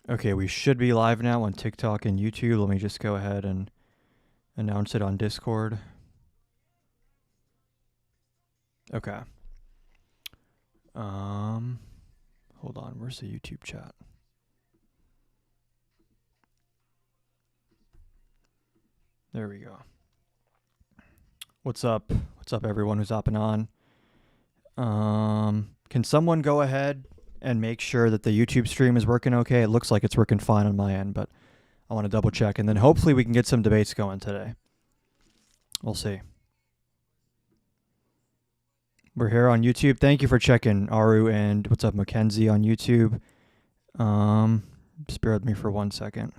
Okay, we should be live now on TikTok and YouTube. Let me just go ahead and announce it on Discord. Okay. Hold on. Where's the YouTube chat? There we go. What's up? What's up, everyone who's hopping on? Can someone go ahead and make sure that the YouTube stream is working okay? It looks like it's working fine on my end, but I want to double check, and then hopefully we can get some debates going today. We'll see. We're here on YouTube. Thank you for checking, Aru, and what's up, Mackenzie on YouTube. Just bear with me for 1 second.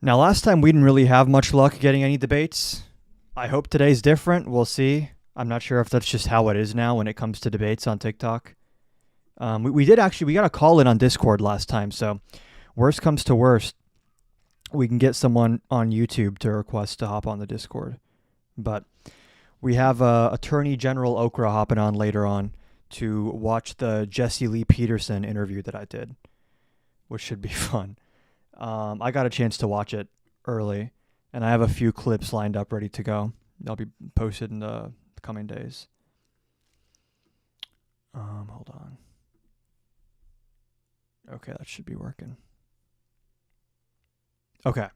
Now, last time we didn't really have much luck getting any debates. I hope today's different. We'll see. I'm not sure if that's just how it is now when it comes to debates on TikTok. We got a call in on Discord last time, so worst comes to worst, we can get someone on YouTube to request to hop on the Discord. But we have Attorney General Okra hopping on later on to watch the Lee Peterson interview that I did, which should be fun. I got a chance to watch it early, and I have a few clips lined up ready to go. They'll be posted in the coming days. Hold on. Okay, that should be working. Okay.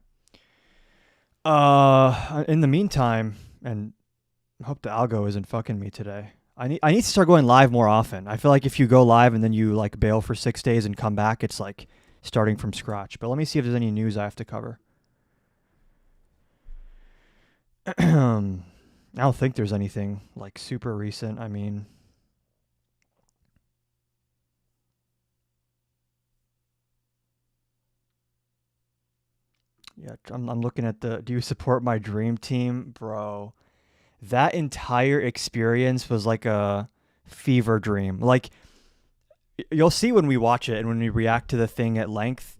In the meantime, and I hope the algo isn't fucking me today. I need to start going live more often. I feel like if you go live and then you like bail for 6 days and come back, it's like starting from scratch. But let me see if there's any news I have to cover. I don't think there's anything like super recent. I mean, yeah, I'm looking at do you support my dream team? Bro, that entire experience was like a fever dream. Like, you'll see when we watch it and when we react to the thing at length,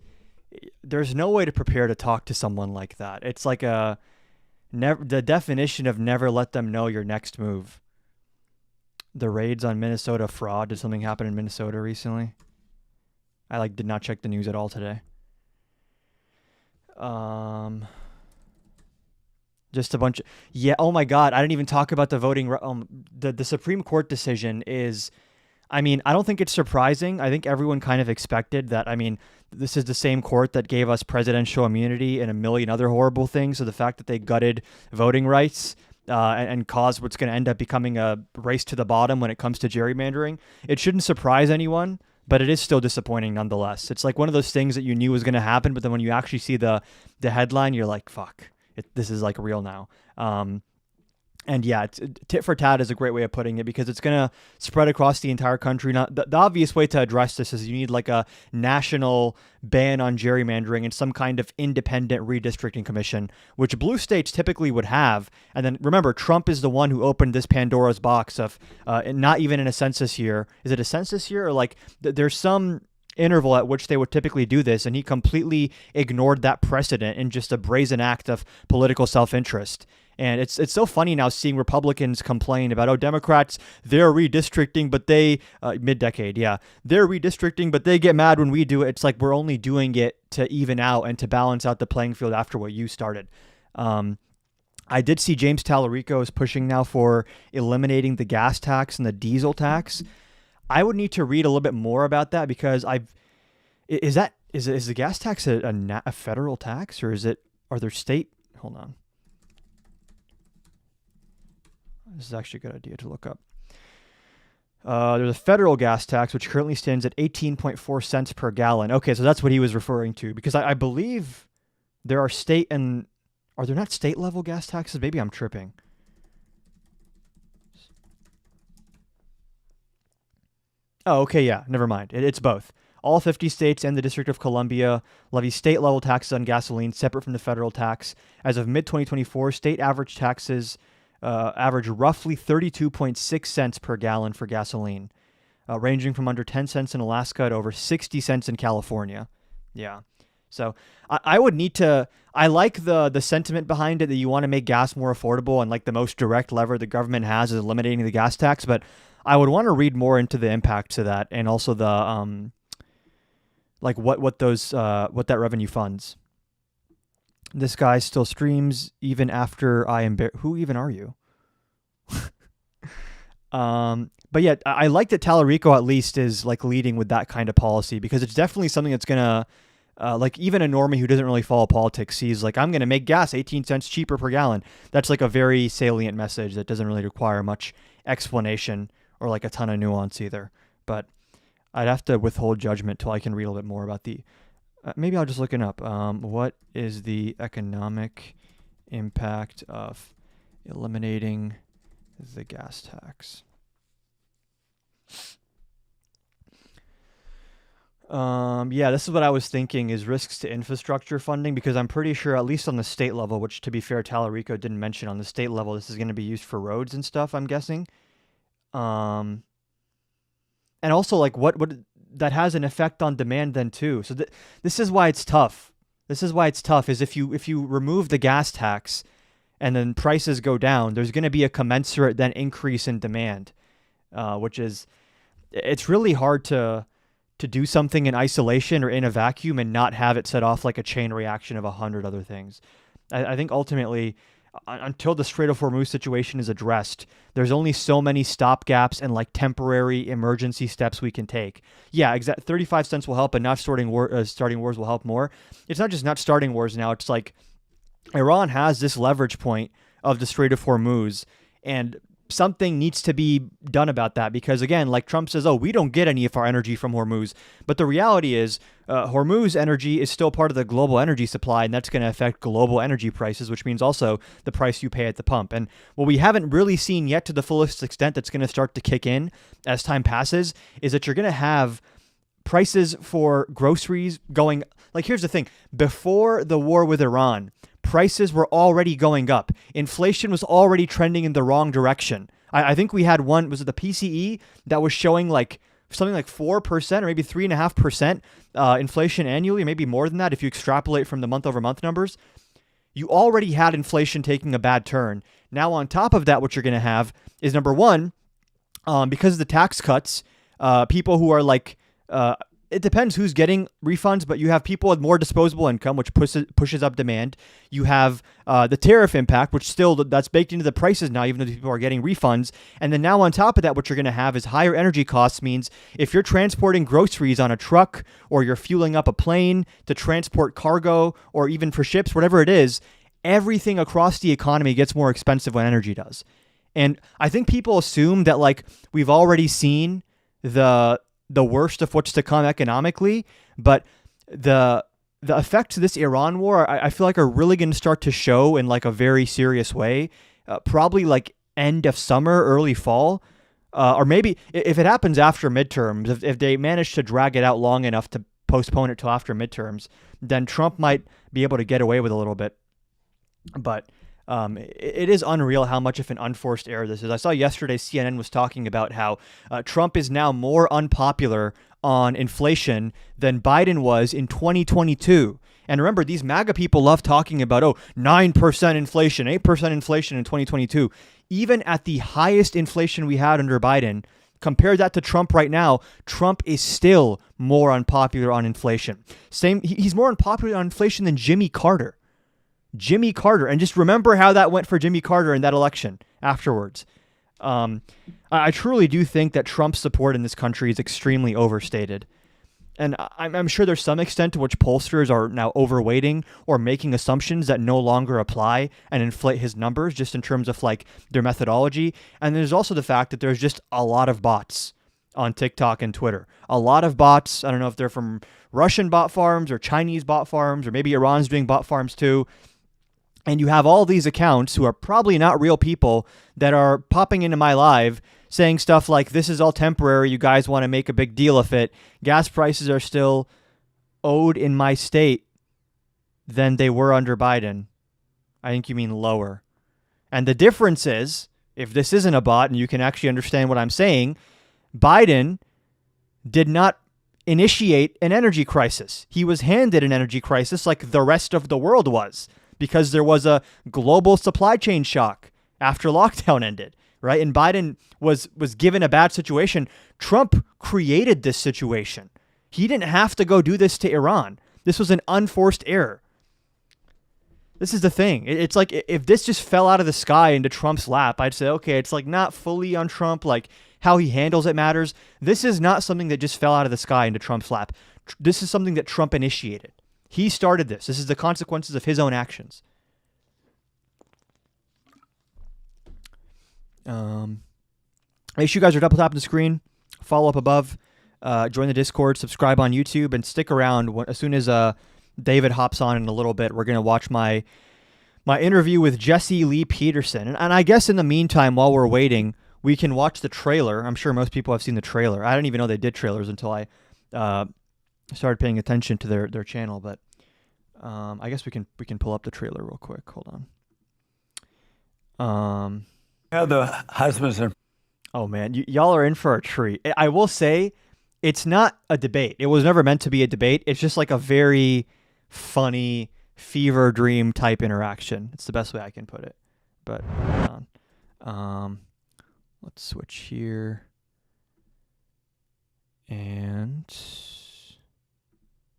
there's no way to prepare to talk to someone like that. It's like the definition of never let them know your next move. The raids on Minnesota fraud. Did something happen in Minnesota recently? I did not check the news at all today. Just a bunch of, yeah, oh my god, I didn't even talk about the voting. The Supreme Court decision is, I mean, I don't think it's surprising. I think everyone kind of expected that. I mean, this is the same court that gave us presidential immunity and a million other horrible things. So the fact that they gutted voting rights and caused what's going to end up becoming a race to the bottom when it comes to gerrymandering, it shouldn't surprise anyone, but it is still disappointing nonetheless. It's like one of those things that you knew was going to happen, but then when you actually see the headline, you're like, fuck, this is like real now. And yeah, tit for tat is a great way of putting it because it's going to spread across the entire country. Now, the obvious way to address this is you need like a national ban on gerrymandering and some kind of independent redistricting commission, which blue states typically would have. And then remember, Trump is the one who opened this Pandora's box of not even in a census year. Is it a census year or like there's some interval at which they would typically do this, and he completely ignored that precedent in just a brazen act of political self-interest. And it's so funny now seeing Republicans complain about, Democrats, they're redistricting, but they, mid-decade, yeah, they're redistricting, but they get mad when we do it. It's like we're only doing it to even out and to balance out the playing field after what you started. I did see James Tallarico is pushing now for eliminating the gas tax and the diesel tax. I would need to read a little bit more about that because is the gas tax a federal tax or are there state? Hold on. This is actually a good idea to look up. There's a federal gas tax, which currently stands at 18.4 cents per gallon. Okay, so that's what he was referring to because I believe there are state and are there not state level gas taxes? Maybe I'm tripping. Oh, okay, yeah, never mind. It's both. All 50 states and the District of Columbia levy state-level taxes on gasoline separate from the federal tax. As of mid-2024, state average taxes average roughly 32.6 cents per gallon for gasoline, ranging from under 10 cents in Alaska to over 60 cents in California. Yeah. So I would need to, I like the sentiment behind it that you want to make gas more affordable and like the most direct lever the government has is eliminating the gas tax, but I would want to read more into the impacts of that, and also the like what that revenue funds. This guy still streams even after I am. Who even are you? But yeah, I like that Tallarico at least is like leading with that kind of policy, because it's definitely something that's gonna, like even a normie who doesn't really follow politics sees like, I'm gonna make gas 18 cents cheaper per gallon. That's like a very salient message that doesn't really require much explanation or like a ton of nuance either. But I'd have to withhold judgment till I can read a little bit more about the. Maybe I'll just look it up. What is the economic impact of eliminating the gas tax? Yeah, this is what I was thinking, is risks to infrastructure funding, because I'm pretty sure, at least on the state level, which to be fair, Tallarico didn't mention, on the state level, this is going to be used for roads and stuff, I'm guessing. And also like what that has an effect on demand then too. So this is why it's tough. Is if you remove the gas tax and then prices go down, there's going to be a commensurate then increase in demand, which is, it's really hard to do something in isolation or in a vacuum and not have it set off like a chain reaction of 100 other things. I think ultimately, until the Strait of Hormuz situation is addressed, there's only so many stopgaps and like temporary emergency steps we can take. Yeah, 35 cents will help, but not starting wars will help more. It's not just not starting wars now. It's like Iran has this leverage point of the Strait of Hormuz, and something needs to be done about that, because again, like Trump says, oh, we don't get any of our energy from Hormuz. But the reality is Hormuz energy is still part of the global energy supply, and that's going to affect global energy prices, which means also the price you pay at the pump. And what we haven't really seen yet to the fullest extent that's going to start to kick in as time passes is that you're going to have prices for groceries going, like, here's the thing. Before the war with Iran, prices were already going up. Inflation was already trending in the wrong direction. I think we had one, was it the PCE, that was showing like something like 4% or maybe 3.5% inflation annually, or maybe more than that if you extrapolate from the month-over-month numbers. You already had inflation taking a bad turn. Now on top of that, what you're going to have is, number one, because of the tax cuts, people who are like, it depends who's getting refunds, but you have people with more disposable income, which pushes up demand. You have the tariff impact, which still, that's baked into the prices now, even though people are getting refunds. And then now on top of that, what you're going to have is higher energy costs. Means if you're transporting groceries on a truck, or you're fueling up a plane to transport cargo, or even for ships, whatever it is, everything across the economy gets more expensive when energy does. And I think people assume that like we've already seen the worst of what's to come economically, but the effects of this Iran war, I feel like, are really going to start to show in like a very serious way, probably like end of summer, early fall, or maybe if it happens after midterms, if they manage to drag it out long enough to postpone it till after midterms, then Trump might be able to get away with a little bit. But it is unreal how much of an unforced error this is. I saw yesterday CNN was talking about how Trump is now more unpopular on inflation than Biden was in 2022. And remember, these MAGA people love talking about, 9% inflation, 8% inflation in 2022. Even at the highest inflation we had under Biden, compare that to Trump right now, Trump is still more unpopular on inflation. He's more unpopular on inflation than Jimmy Carter. And just remember how that went for Jimmy Carter in that election afterwards. I truly do think that Trump's support in this country is extremely overstated. And I'm sure there's some extent to which pollsters are now overweighting or making assumptions that no longer apply and inflate his numbers just in terms of like their methodology. And there's also the fact that there's just a lot of bots on TikTok and Twitter. A lot of bots. I don't know if they're from Russian bot farms or Chinese bot farms, or maybe Iran's doing bot farms too. And you have all these accounts who are probably not real people that are popping into my live saying stuff like, this is all temporary, you guys want to make a big deal of it. Gas prices are still owed in my state than they were under Biden. I think you mean lower. And the difference is, if this isn't a bot and you can actually understand what I'm saying, Biden did not initiate an energy crisis. He was handed an energy crisis like the rest of the world was, because there was a global supply chain shock after lockdown ended. right? And Biden was given a bad situation. Trump created this situation. He didn't have to go do this to Iran. This was an unforced error. This is the thing. It's like if this just fell out of the sky into Trump's lap, I'd say, okay, it's like not fully on Trump, like how he handles it matters. This is not something that just fell out of the sky into Trump's lap. This is something that Trump initiated. He started this. This is the consequences of his own actions. Make sure you guys are double tapping the screen, follow up above, join the Discord, subscribe on YouTube, and stick around. As soon as David hops on in a little bit, we're going to watch my interview with Jesse Lee Peterson. And I guess in the meantime, while we're waiting, we can watch the trailer. I'm sure most people have seen the trailer. I didn't even know they did trailers until I started paying attention to their channel. But I guess we can pull up the trailer real quick. Hold on. The husbands are... Oh, man. Y'all are in for a treat. I will say it's not a debate. It was never meant to be a debate. It's just like a very funny fever dream type interaction. It's the best way I can put it. But hold on. Let's switch here. And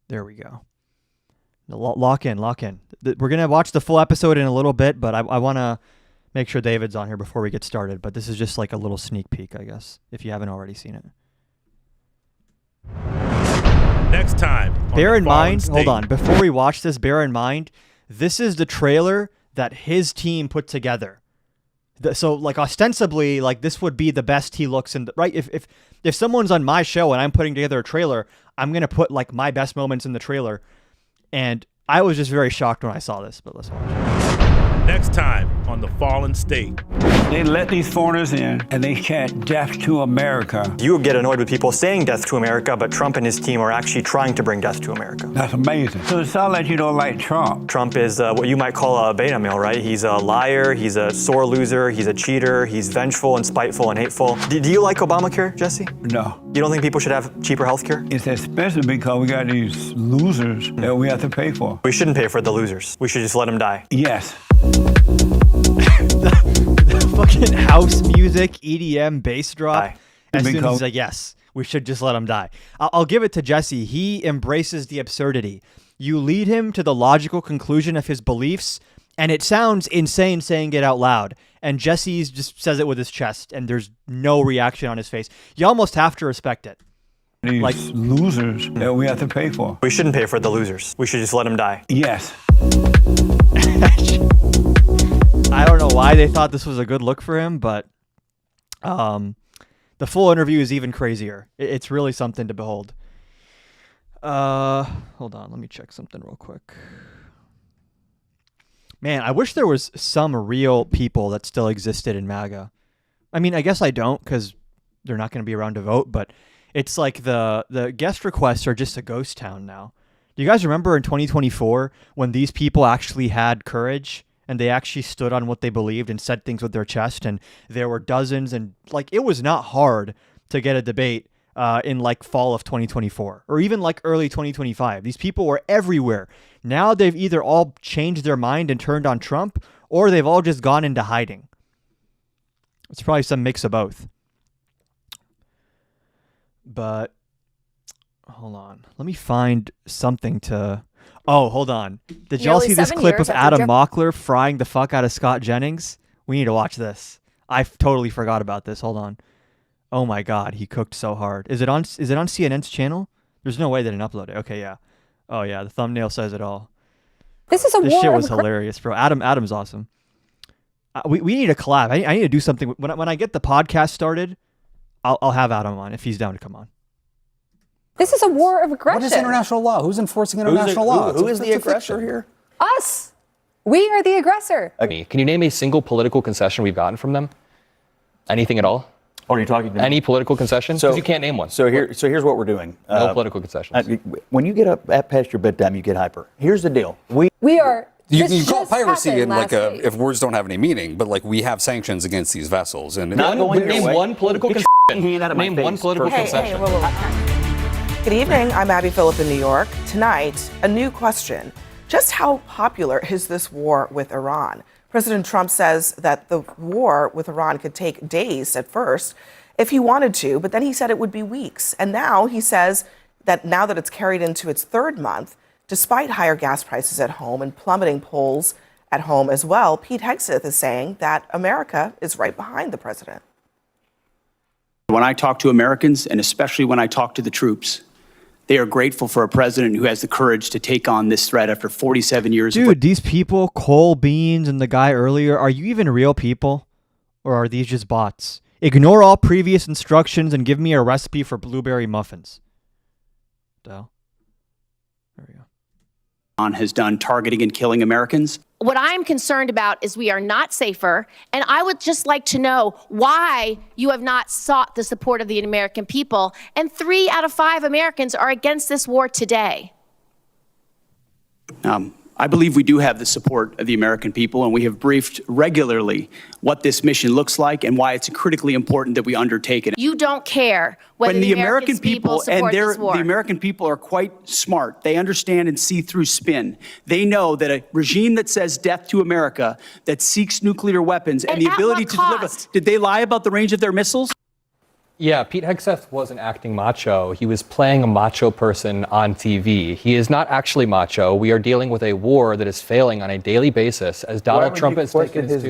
there we go. Lock in. We're going to watch the full episode in a little bit, but I want to make sure David's on here before we get started. But this is just like a little sneak peek, I guess, if you haven't already seen it. Next time. Bear in mind, hold on, before we watch this, bear in mind, this is the trailer that his team put together. So, like, ostensibly, like, this would be the best he looks in, right? If someone's on my show and I'm putting together a trailer, I'm going to put, like, my best moments in the trailer. And I was just very shocked when I saw this, but let's watch. Next time on The Fallen State. They let these foreigners in, and they chant death to America. You get annoyed with people saying death to America, but Trump and his team are actually trying to bring death to America. That's amazing. So it sounds like you don't like Trump. Trump is what you might call a beta male, right? He's a liar, he's a sore loser, he's a cheater, he's vengeful and spiteful and hateful. Do you like Obamacare, Jesse? No. You don't think people should have cheaper health care? It's expensive because we got these losers that we have to pay for. We shouldn't pay for the losers. We should just let them die. Yes. the fucking house music, EDM, bass drop. As soon as he's like, yes, we should just let him die. I'll give it to Jesse. He embraces the absurdity. You lead him to the logical conclusion of his beliefs, and it sounds insane saying it out loud. And Jesse just says it with his chest, and there's no reaction on his face. You almost have to respect it. These like losers that we have to pay for. We shouldn't pay for the losers. We should just let them die. Yes. I don't know why they thought this was a good look for him, but the full interview is even crazier. It's really something to behold. Hold on, let me check something real quick. Man, I wish there was some real people that still existed in MAGA. I mean, I guess I don't because they're not going to be around to vote, but it's like the guest requests are just a ghost town now. Do you guys remember in 2024 when these people actually had courage and they actually stood on what they believed and said things with their chest, and there were dozens, and like it was not hard to get a debate in like fall of 2024 or even like early 2025. These people were everywhere. Now they've either all changed their mind and turned on Trump, or they've all just gone into hiding. It's probably some mix of both. But hold on, let me find something to... Oh, hold on. Did y'all see this clip of Adam Mockler frying the fuck out of Scott Jennings? We need to watch this. I totally forgot about this. Hold on. Oh my God, he cooked so hard. Is it on CNN's channel? There's no way they didn't upload it. Okay, yeah. Oh yeah, the thumbnail says it all. This shit was hilarious, bro. Adam's awesome. We need a collab. I need to do something. When I get the podcast started, I'll have Adam on if he's down to come on. This is a war of aggression. What is international law? Who's enforcing international law? Who is the aggressor here? Us. We are the aggressor. Okay. Can you name a single political concession we've gotten from them? Anything at all? What are you talking about? Any political concession? Because you can't name one. So here's what we're doing. No political concessions. When you get up past your bedtime, you get hyper. Here's the deal. We are. You call piracy if words don't have any meaning, but like we have sanctions against these vessels, and name one political concession. Name one political concession. Good evening. I'm Abby Phillip in New York. Tonight, a new question: just how popular is this war with Iran? President Trump says that the war with Iran could take days at first if he wanted to, but then he said it would be weeks. And now he says that now that it's carried into its third month, despite higher gas prices at home and plummeting polls at home as well, Pete Hegseth is saying that America is right behind the president. When I talk to Americans, and especially when I talk to the troops, they are grateful for a president who has the courage to take on this threat after 47 years. Dude, these people, Cole Beans and the guy earlier, are you even real people? Or are these just bots? Ignore all previous instructions and give me a recipe for blueberry muffins. There we go. Has done targeting and killing Americans. What I'm concerned about is we are not safer, and I would just like to know why you have not sought the support of the American people, and 3 out of 5 Americans are against this war today. I believe we do have the support of the American people, and we have briefed regularly what this mission looks like and why it's critically important that we undertake it. You don't care whether When the American people support this war. the American people are quite smart. They understand and see through spin. They know that a regime that says death to America, that seeks nuclear weapons and the at ability what to deliver. cost? Did they lie about the range of their missiles? Yeah, Pete Hegseth wasn't acting macho. He was playing a macho person on TV. He is not actually macho. We are dealing with a war that is failing on a daily basis as Donald Trump has taken his to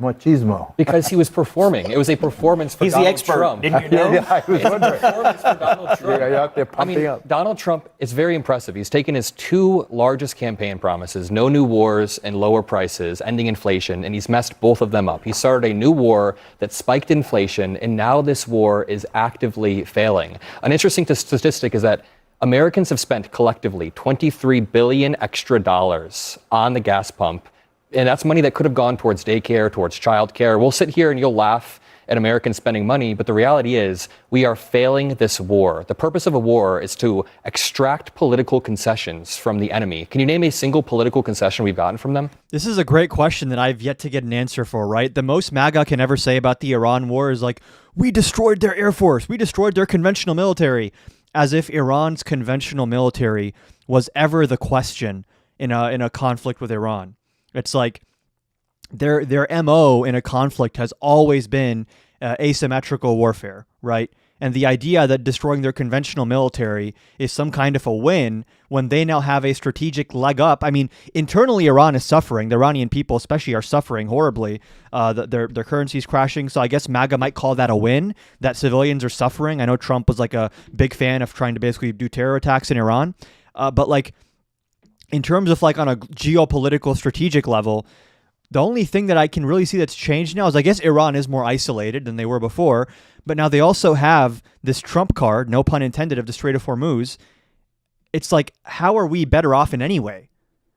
machismo. because he was performing. It was a performance for He's Donald the expert. Trump. Didn't you know? I was wondering. Performance for Donald Trump. You're out there pumping up. Donald Trump is very impressive. He's taken his 2 largest campaign promises, no new wars and lower prices, ending inflation, and he's messed both of them up. He started a new war that spiked inflation, and now this war is actively failing. An interesting statistic is that Americans have spent collectively $23 billion extra dollars on the gas pump, and that's money that could have gone towards daycare, towards childcare. We'll sit here and you'll laugh at Americans spending money, but the reality is we are failing this war. The purpose of a war is to extract political concessions from the enemy. Can you name a single political concession we've gotten from them? This is a great question that I've yet to get an answer for, right? The most MAGA can ever say about the Iran war is like, we destroyed their air force, we destroyed their conventional military, as if Iran's conventional military was ever the question in a conflict with Iran. It's like their MO in a conflict has always been asymmetrical warfare, right? And the idea that destroying their conventional military is some kind of a win when they now have a strategic leg up. I mean, internally, Iran is suffering. The Iranian people especially are suffering horribly. Their currency is crashing. So I guess MAGA might call that a win, that civilians are suffering. I know Trump was like a big fan of trying to basically do terror attacks in Iran. But like in terms of like on a geopolitical strategic level, the only thing that I can really see that's changed now is I guess Iran is more isolated than they were before, but now they also have this trump card, no pun intended, of the Strait of Hormuz. It's like, how are we better off in any way?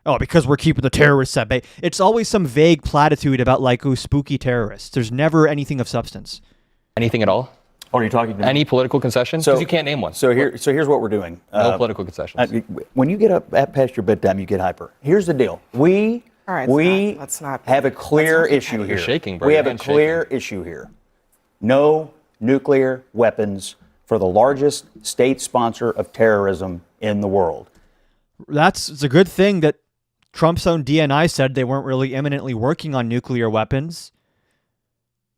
Oh, because we're keeping the terrorists at bay. It's always some vague platitude about like, oh, spooky terrorists. There's never anything of substance. Anything at all? Or are you talking to me? Any political concession? Because you can't name one. So here's what we're doing. No political concessions. When you get up past your bedtime, you get hyper. Here's the deal. We let's not have a clear issue here. You're shaking, bro. We have a clear issue here. No nuclear weapons for the largest state sponsor of terrorism in the world. It's a good thing that Trump's own DNI said they weren't really imminently working on nuclear weapons,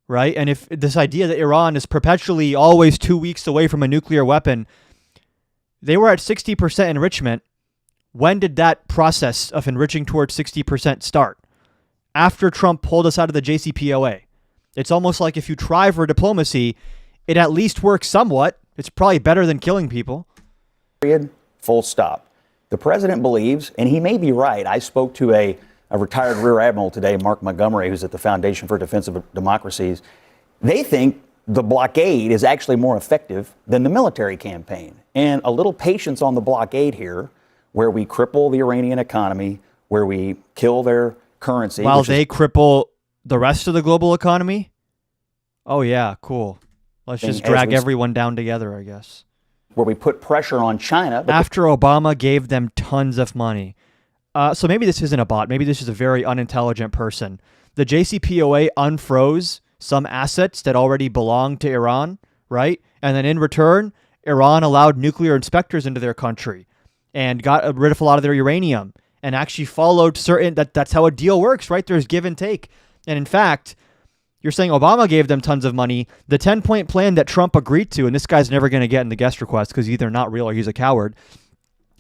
right? And if this idea that Iran is perpetually always 2 weeks away from a nuclear weapon, they were at 60% enrichment. When did that process of enriching towards 60% start? After Trump pulled us out of the JCPOA. It's almost like if you try for diplomacy, it at least works somewhat. It's probably better than killing people. Period. Full stop. The president believes, and he may be right. I spoke to a retired Rear Admiral today, Mark Montgomery, who's at the Foundation for Defense of Democracies. They think the blockade is actually more effective than the military campaign. And a little patience on the blockade here, where we cripple the Iranian economy, where we kill their currency. While they cripple the rest of the global economy? Oh, yeah, cool. Let's just drag everyone down together, I guess. Where we put pressure on China. After Obama gave them tons of money. So maybe this isn't a bot. Maybe this is a very unintelligent person. The JCPOA unfroze some assets that already belonged to Iran, right? And then in return, Iran allowed nuclear inspectors into their country and got rid of a lot of their uranium and actually followed that's how a deal works, right? There's give and take. And in fact, you're saying Obama gave them tons of money. The 10-point plan that Trump agreed to, and this guy's never going to get in the guest request because he's either not real or he's a coward.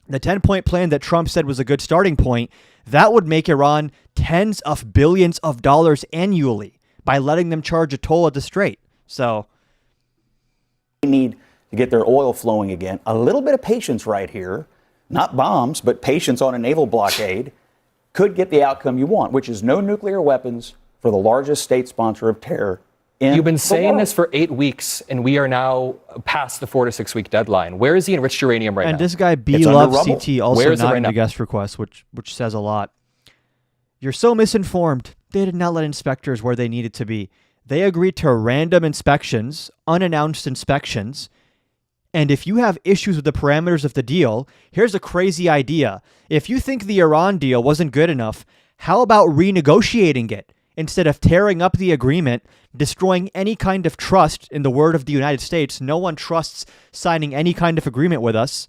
The 10-point plan that Trump said was a good starting point, that would make Iran tens of billions of dollars annually by letting them charge a toll at the Strait. So they need to get their oil flowing again. A little bit of patience right here, not bombs, but patience on a naval blockade could get the outcome you want, which is no nuclear weapons for the largest state sponsor of terror in You've been the saying world. this for 8 weeks, and we are now past the 4 to 6 week deadline. Where is the enriched uranium right now? And this guy B It's under Love rubble. CT also Where is it not right in now? the guest request, which says a lot. You're so misinformed. They did not let inspectors where they needed to be. They agreed to random inspections, unannounced inspections. And if you have issues with the parameters of the deal, here's a crazy idea. If you think the Iran deal wasn't good enough, how about renegotiating it instead of tearing up the agreement, destroying any kind of trust in the word of the United States? No one trusts signing any kind of agreement with us.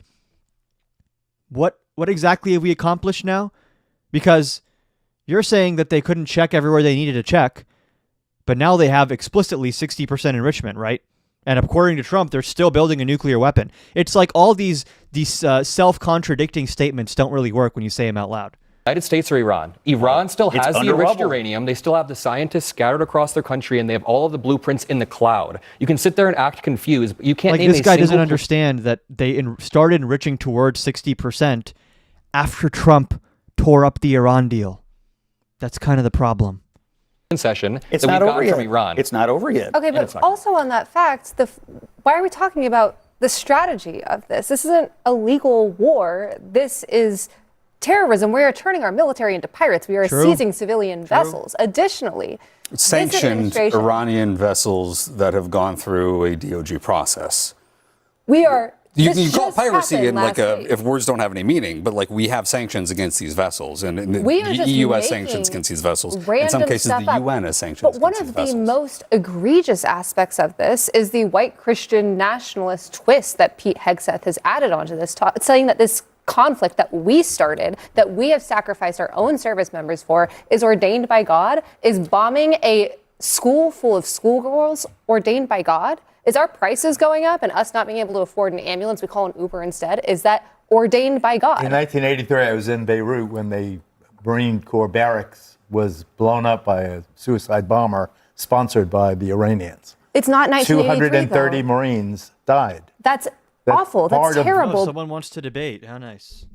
What exactly have we accomplished now? Because you're saying that they couldn't check everywhere they needed to check, but now they have explicitly 60% enrichment, right? And according to Trump, they're still building a nuclear weapon. It's like all these self-contradicting statements don't really work when you say them out loud. United States or Iran? Iran still It's has the under enriched rubble. uranium. They still have the scientists scattered across their country, and they have all of the blueprints in the cloud. You can sit there and act confused, but you can't Like name this a guy doesn't single understand that they started enriching towards 60% after Trump tore up the Iran deal. That's kind of the problem. concession It's that not we over got yet. from Iran. It's not over yet. Okay, it's but not. also on that fact, why are we talking about the strategy of this? This isn't a legal war. This is terrorism. We are turning our military into pirates. We are True. seizing civilian vessels. Additionally, this Sanctioned administration- Iranian vessels that have gone through a DOJ process. we are. You this call it just piracy happened in like last week. if words don't have any meaning, but like we have sanctions against these vessels, and We are the just EU has making sanctions against these vessels. In random some cases, stuff the up. UN has sanctions But one against of these the vessels. most egregious aspects of this is the white Christian nationalist twist that Pete Hegseth has added onto this, saying that this conflict that we started, that we have sacrificed our own service members for, is ordained by God. Is bombing a school full of schoolgirls ordained by God? Is our prices going up and us not being able to afford an ambulance, we call an Uber instead? Is that ordained by God? In 1983, I was in Beirut when the Marine Corps barracks was blown up by a suicide bomber sponsored by the Iranians. It's not 1983, 230 though. Marines died. That's awful. That's part of- terrible. Oh, someone wants to debate. How nice.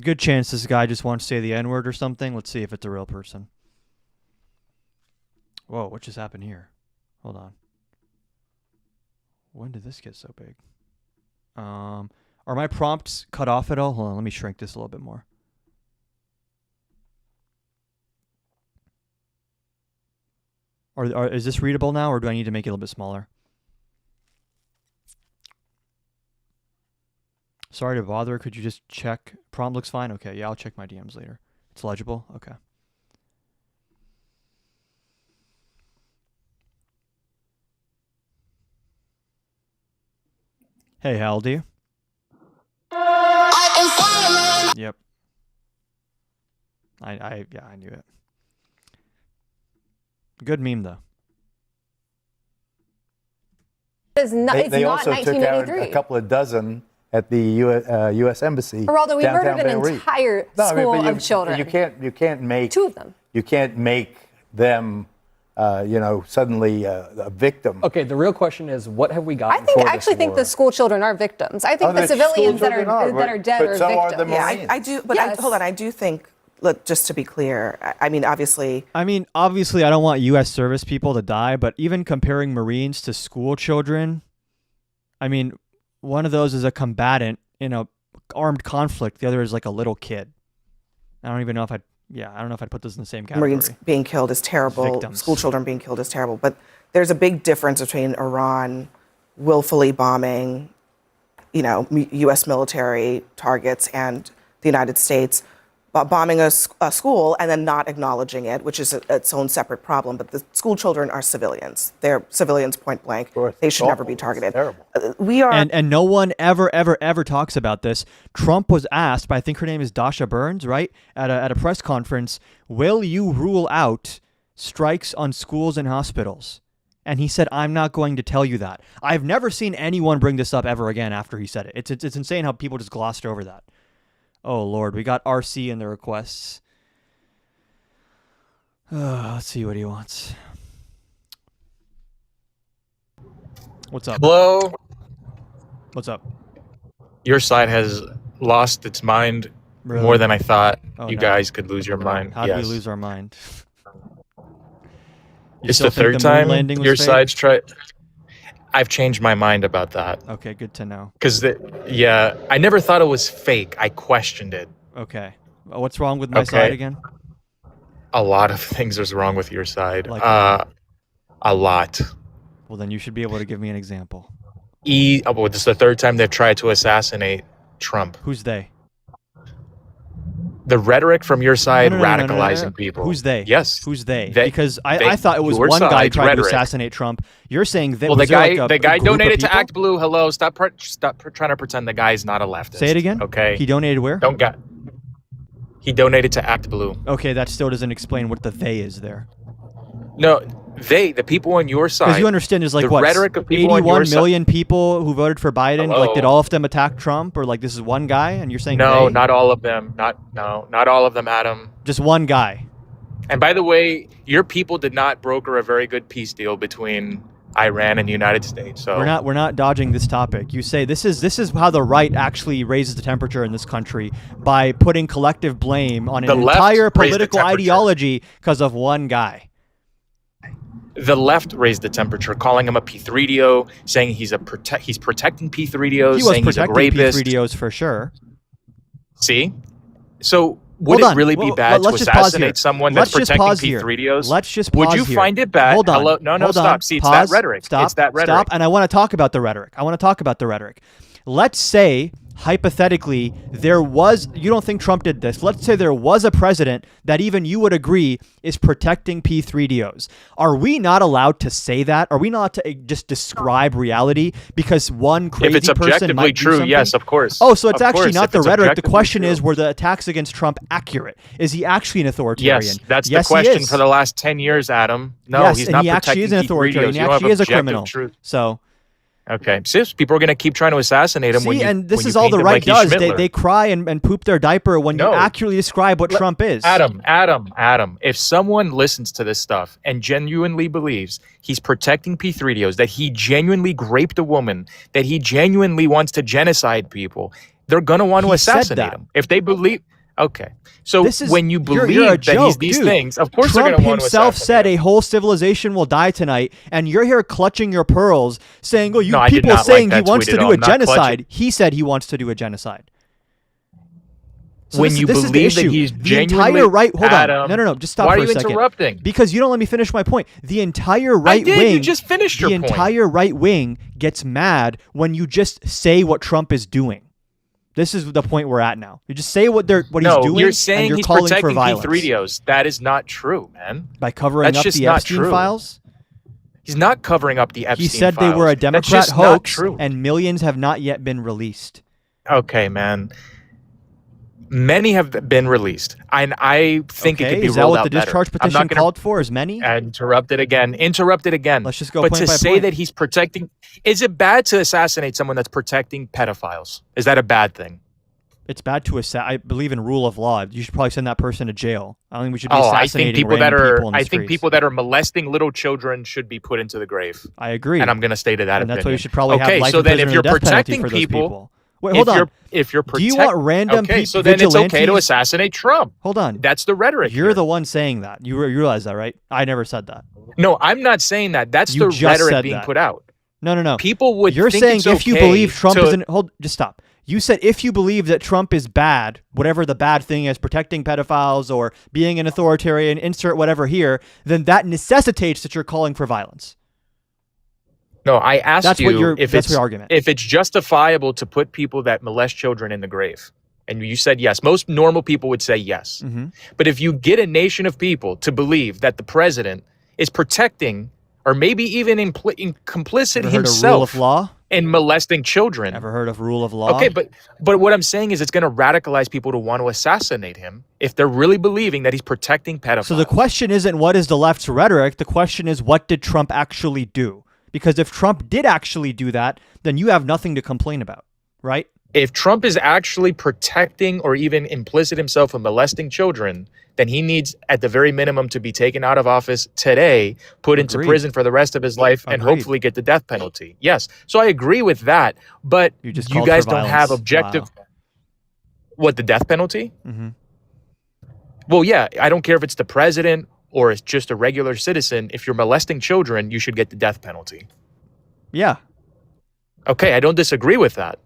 Good chance this guy just wants to say the N-word or something. Let's see if it's a real person. Whoa, what just happened here? Hold on. When did this get so big? Are my prompts cut off at all? Hold on, let me shrink this a little bit more. Is this readable now, or do I need to make it a little bit smaller? Sorry to bother. Could you just check? Prompt looks fine. Okay, yeah, I'll check my DMs later. It's legible. Okay. Hey, how old are you? Yep. I knew it. Good meme though. It's not, it's They not also took out 1983. a couple of dozen at the U.S. Embassy. Geraldo, we downtown murdered an Beirut. entire No, I mean, school but of children. You can't make Two of them. You can't make them, suddenly a victim. Okay, the real question is, what have we gotten I for actually this think war? the school children are victims. I think the the civilians school that are children are, dead but are so are victims. the Yeah, Marines. I do. But Yes. hold on. I do think, look, just to be clear, I mean, obviously, Obviously, I don't want U.S. service people to die, but even comparing Marines to school children, one of those is a combatant in a armed conflict. The other is like a little kid. I don't know if I'd put those in the same category. Marines being killed is terrible. Victims. School children being killed is terrible. But there's a big difference between Iran willfully bombing, U.S. military targets and the United States bombing a school and then not acknowledging it, which is its own separate problem. But the school children are civilians. They're civilians point blank. They should never be targeted. We are. And no one ever talks about this. Trump was asked by, I think her name is Dasha Burns, right? At a press conference, will you rule out strikes on schools and hospitals? And he said, I'm not going to tell you that. I've never seen anyone bring this up ever again after he said it. It's insane how people just glossed over that. Oh, Lord. We got RC in the requests. Let's see what he wants. What's up? Hello? What's up? Your side has lost its mind more than I thought you guys could lose your mind. How did we lose our mind? It's the third time your side's tried. I've changed my mind about that. Okay, good to know. Because, I never thought it was fake. I questioned it. Okay. What's wrong with my side again? A lot of things is wrong with your side. Like a lot. Well, then you should be able to give me an example. This is the third time they've tried to assassinate Trump. Who's they? The rhetoric from your side radicalizing people. Who's they? Yes. Who's they? Because I thought it was your one guy trying rhetoric. to assassinate Trump. You're saying that Well, the guy group of donated to people? Act Blue. Hello, stop trying to pretend the guy's not a leftist. Say it again. Okay. He donated where? He donated to Act Blue. Okay, that still doesn't explain what the they is there. No, the people on your side. Because you understand there's like the what, rhetoric of people 81 million people who voted for Biden. Hello? Like, did all of them attack Trump, or like this is one guy? And you're saying No, they? not all of them. Not all of them, Adam. Just one guy. And by the way, your people did not broker a very good peace deal between Iran and the United States. So we're not dodging this topic. You say this is how the right actually raises the temperature in this country, by putting collective blame on an entire political ideology because of one guy. The left raised the temperature, calling him a P3DO, saying he's protecting P3DOs, saying he's a rapist. P3DOs for sure. See? So would it really be bad to assassinate someone that's protecting P3DOs? Let's just pause here. Would you find it bad? Hold on. Hello? No, Hold stop. on. See, it's Pause. that rhetoric. Stop. It's that rhetoric. Stop. And I want to talk about the rhetoric. Let's say, hypothetically, you don't think Trump did this. Let's say there was a president that even you would agree is protecting P3DOs. Are we not allowed to say that? Are we not to just describe reality because one crazy person might do something? If it's objectively true, yes, of course. Oh, so it's actually not the rhetoric. The objectively question is, were the attacks against Trump accurate? Is he actually an authoritarian? Yes, that's the question for the last 10 years, Adam. No, he's not protecting P3DOs. He actually is an authoritarian. He actually is a criminal. So... Okay, since people are going to keep trying to assassinate him. See, and this is all the right does. They cry and poop their diaper when you accurately describe what Trump is. Adam, if someone listens to this stuff and genuinely believes he's protecting P3DOs, that he genuinely raped a woman, that he genuinely wants to genocide people, they're going to want to assassinate him. If they believe... Okay, so when you believe that he's these things, of course they're going to want to assassinate Trump himself said a whole civilization will die tonight, and you're here clutching your pearls saying, oh, people saying he wants to do a genocide. He said he wants to do a genocide. So when you believe that he's genuinely... entire right... Hold on. No. Just stop for a second. Why are you interrupting? Because you don't let me finish my point. The entire right wing... You just finished your point. The entire right wing gets mad when you just say what Trump is doing. This is the point we're at now. You just say what he's doing. No, you're saying and he's calling protecting for violence. P3DOs. That is not true, man. By covering up the Epstein files? He's not covering up the Epstein files. He said they were a Democrat hoax, and millions have not yet been released. Okay, man. Many have been released, and I think it could be is that rolled what out the discharge better. petition called for? Is many? Interrupted again. Let's just go But point to by say point. that he's protecting... Is it bad to assassinate someone that's protecting pedophiles? Is that a bad thing? It's bad to I believe in rule of law. You should probably send that person to jail. I don't think we should be assassinating random people in the streets. People that are molesting little children should be put into the grave. I agree. And I'm going to stay to that and opinion. that's why you should probably have life so in then prison if you're or death penalty protecting for those people... Wait, hold on. If you're Do you want random so then it's okay to assassinate Trump. Hold on. That's the rhetoric. You're the one saying that. You realize that, right? I never said that. No, I'm not saying that. That's You the just rhetoric said being that. put out. No. People would You're think saying it's if you okay believe Trump to- isn't... Just stop. You said if you believe that Trump is bad, whatever the bad thing is, protecting pedophiles or being an authoritarian, insert whatever here, then that necessitates that you're calling for violence. No, I asked That's you what your, if that's it's your argument. if it's justifiable to put people that molest children in the grave. and you said yes, most normal people would say yes. But if you get a nation of people to believe that the president is protecting or maybe even complicit Ever heard of himself rule of law? in molesting children. Ever heard of rule of law? Okay, but what I'm saying is it's going to radicalize people to want to assassinate him if they're really believing that he's protecting pedophiles. So the question isn't what is the left's rhetoric. The question is what did Trump actually do? Because if Trump did actually do that, then you have nothing to complain about, right? If Trump is actually protecting or even implicit himself in molesting children, then he needs, at the very minimum, to be taken out of office today, put into prison for the rest of his life, and hopefully get the death penalty. Yes. So I agree with that, but you guys don't have objective... Wow. What, the death penalty? Well, yeah, I don't care if it's the president or it's just a regular citizen. If you're molesting children, you should get the death penalty. Yeah. Okay, I don't disagree with that.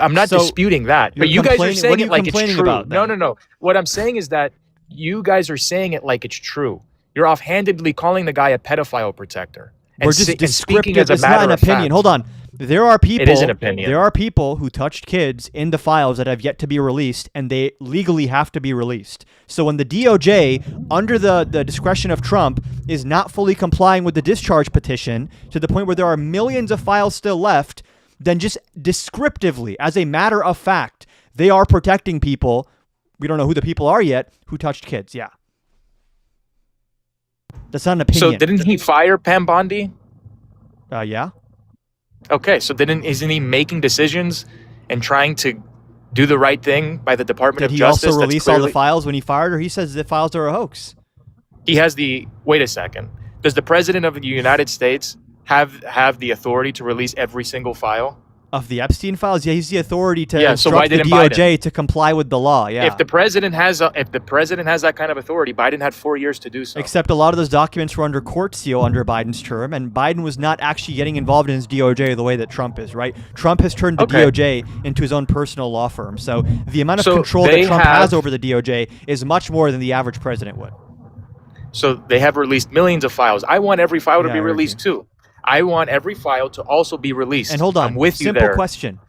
I'm not disputing that, but you guys are saying it like it's true. No. What I'm saying is that you guys are saying it like it's true. You're offhandedly calling the guy a pedophile protector. We're just descriptive. It's not an opinion. Hold on. There are people. It is an opinion. There are people who touched kids in the files that have yet to be released, and they legally have to be released. So when the DOJ, under the discretion of Trump, is not fully complying with the discharge petition to the point where there are millions of files still left, then just descriptively, as a matter of fact, they are protecting people. We don't know who the people are yet who touched kids. Yeah. That's not an opinion. So didn't he fire Pam Bondi? Yeah. Okay, so isn't he making decisions and trying to do the right thing by the Department of Justice? Did he also release all the files when he fired her? He says the files are a hoax. He has wait a second. Does the President of the United States have the authority to release every single file? Of the Epstein files? Yeah, he's the authority to instruct so why the didn't DOJ Biden? to comply with the law. Yeah. If the president has that kind of authority, Biden had 4 years to do so. Except a lot of those documents were under court seal under Biden's term, and Biden was not actually getting involved in his DOJ the way that Trump is, right? Trump has turned the DOJ into his own personal law firm. So the amount of control that Trump has over the DOJ is much more than the average president would. So they have released millions of files. I want every file to be released too. I want every file to also be released. And hold on, I'm with simple you there. Question.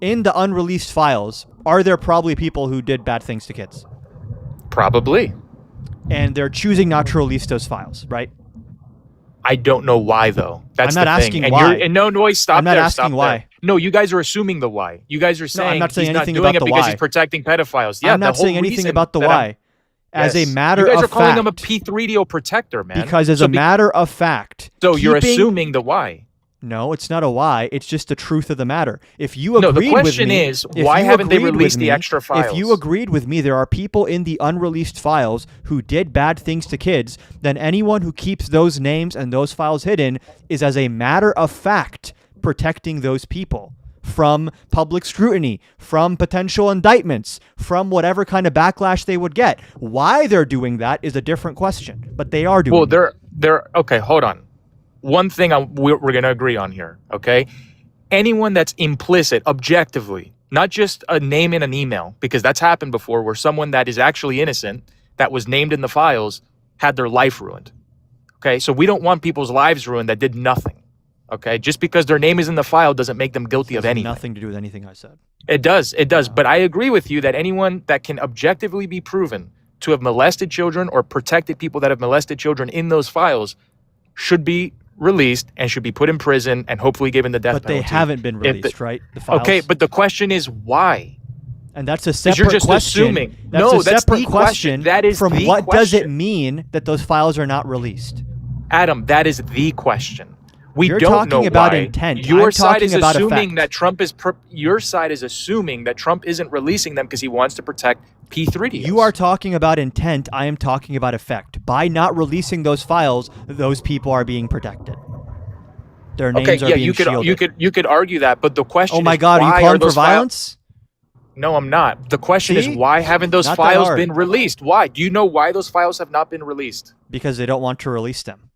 In the unreleased files, are there probably people who did bad things to kids? Probably. And they're choosing not to release those files, right? I don't know why, though. That's I'm not the asking thing. why. No, stop I'm not there. asking stop why. There. No, you guys are assuming the why. You guys are saying I'm not saying he's anything not doing about it the because why. he's protecting pedophiles. Yeah, I'm not saying anything about the why. As a matter of fact. You guys are calling him a P3DO protector, man. Because as a matter of fact. So you're assuming the why. No, it's not a why. It's just the truth of the matter. If you agreed with me... No, the question is, why haven't they released the extra files? If you agreed with me, there are people in the unreleased files who did bad things to kids, then anyone who keeps those names and those files hidden is, as a matter of fact, protecting those people from public scrutiny, from potential indictments, from whatever kind of backlash they would get. Why they're doing that is a different question, but they are doing it. Well, they're okay, hold on. One thing we're going to agree on here, okay? Anyone that's implicit, objectively, not just a name in an email, because that's happened before where someone that is actually innocent, that was named in the files, had their life ruined, okay? So we don't want people's lives ruined that did nothing, okay? Just because their name is in the file doesn't make them guilty of anything. Nothing to do with anything I said. It does. But I agree with you that anyone that can objectively be proven to have molested children or protected people that have molested children in those files should be released and should be put in prison and hopefully given the death penalty. But they haven't been released, right? The files. Okay, but the question is why? And that's a separate you're just question. Assuming. That's no, a that's separate the question. That is from the what question. Does it mean that those files are not released? Adam, that is the question. You're don't know talking about why. intent. Your I'm side is about assuming effect. that Trump is. Your side is assuming that Trump isn't releasing them because he wants to protect P3DOs. You are talking about intent. I am talking about effect. By not releasing those files, those people are being protected. Their names are being shielded. You could argue that, but the question is, oh my God, are you calling for violence? No, I'm not. The question is, why haven't those Not that files hard. been released? Why? Do you know why those files have not been released? Because they don't want to release them.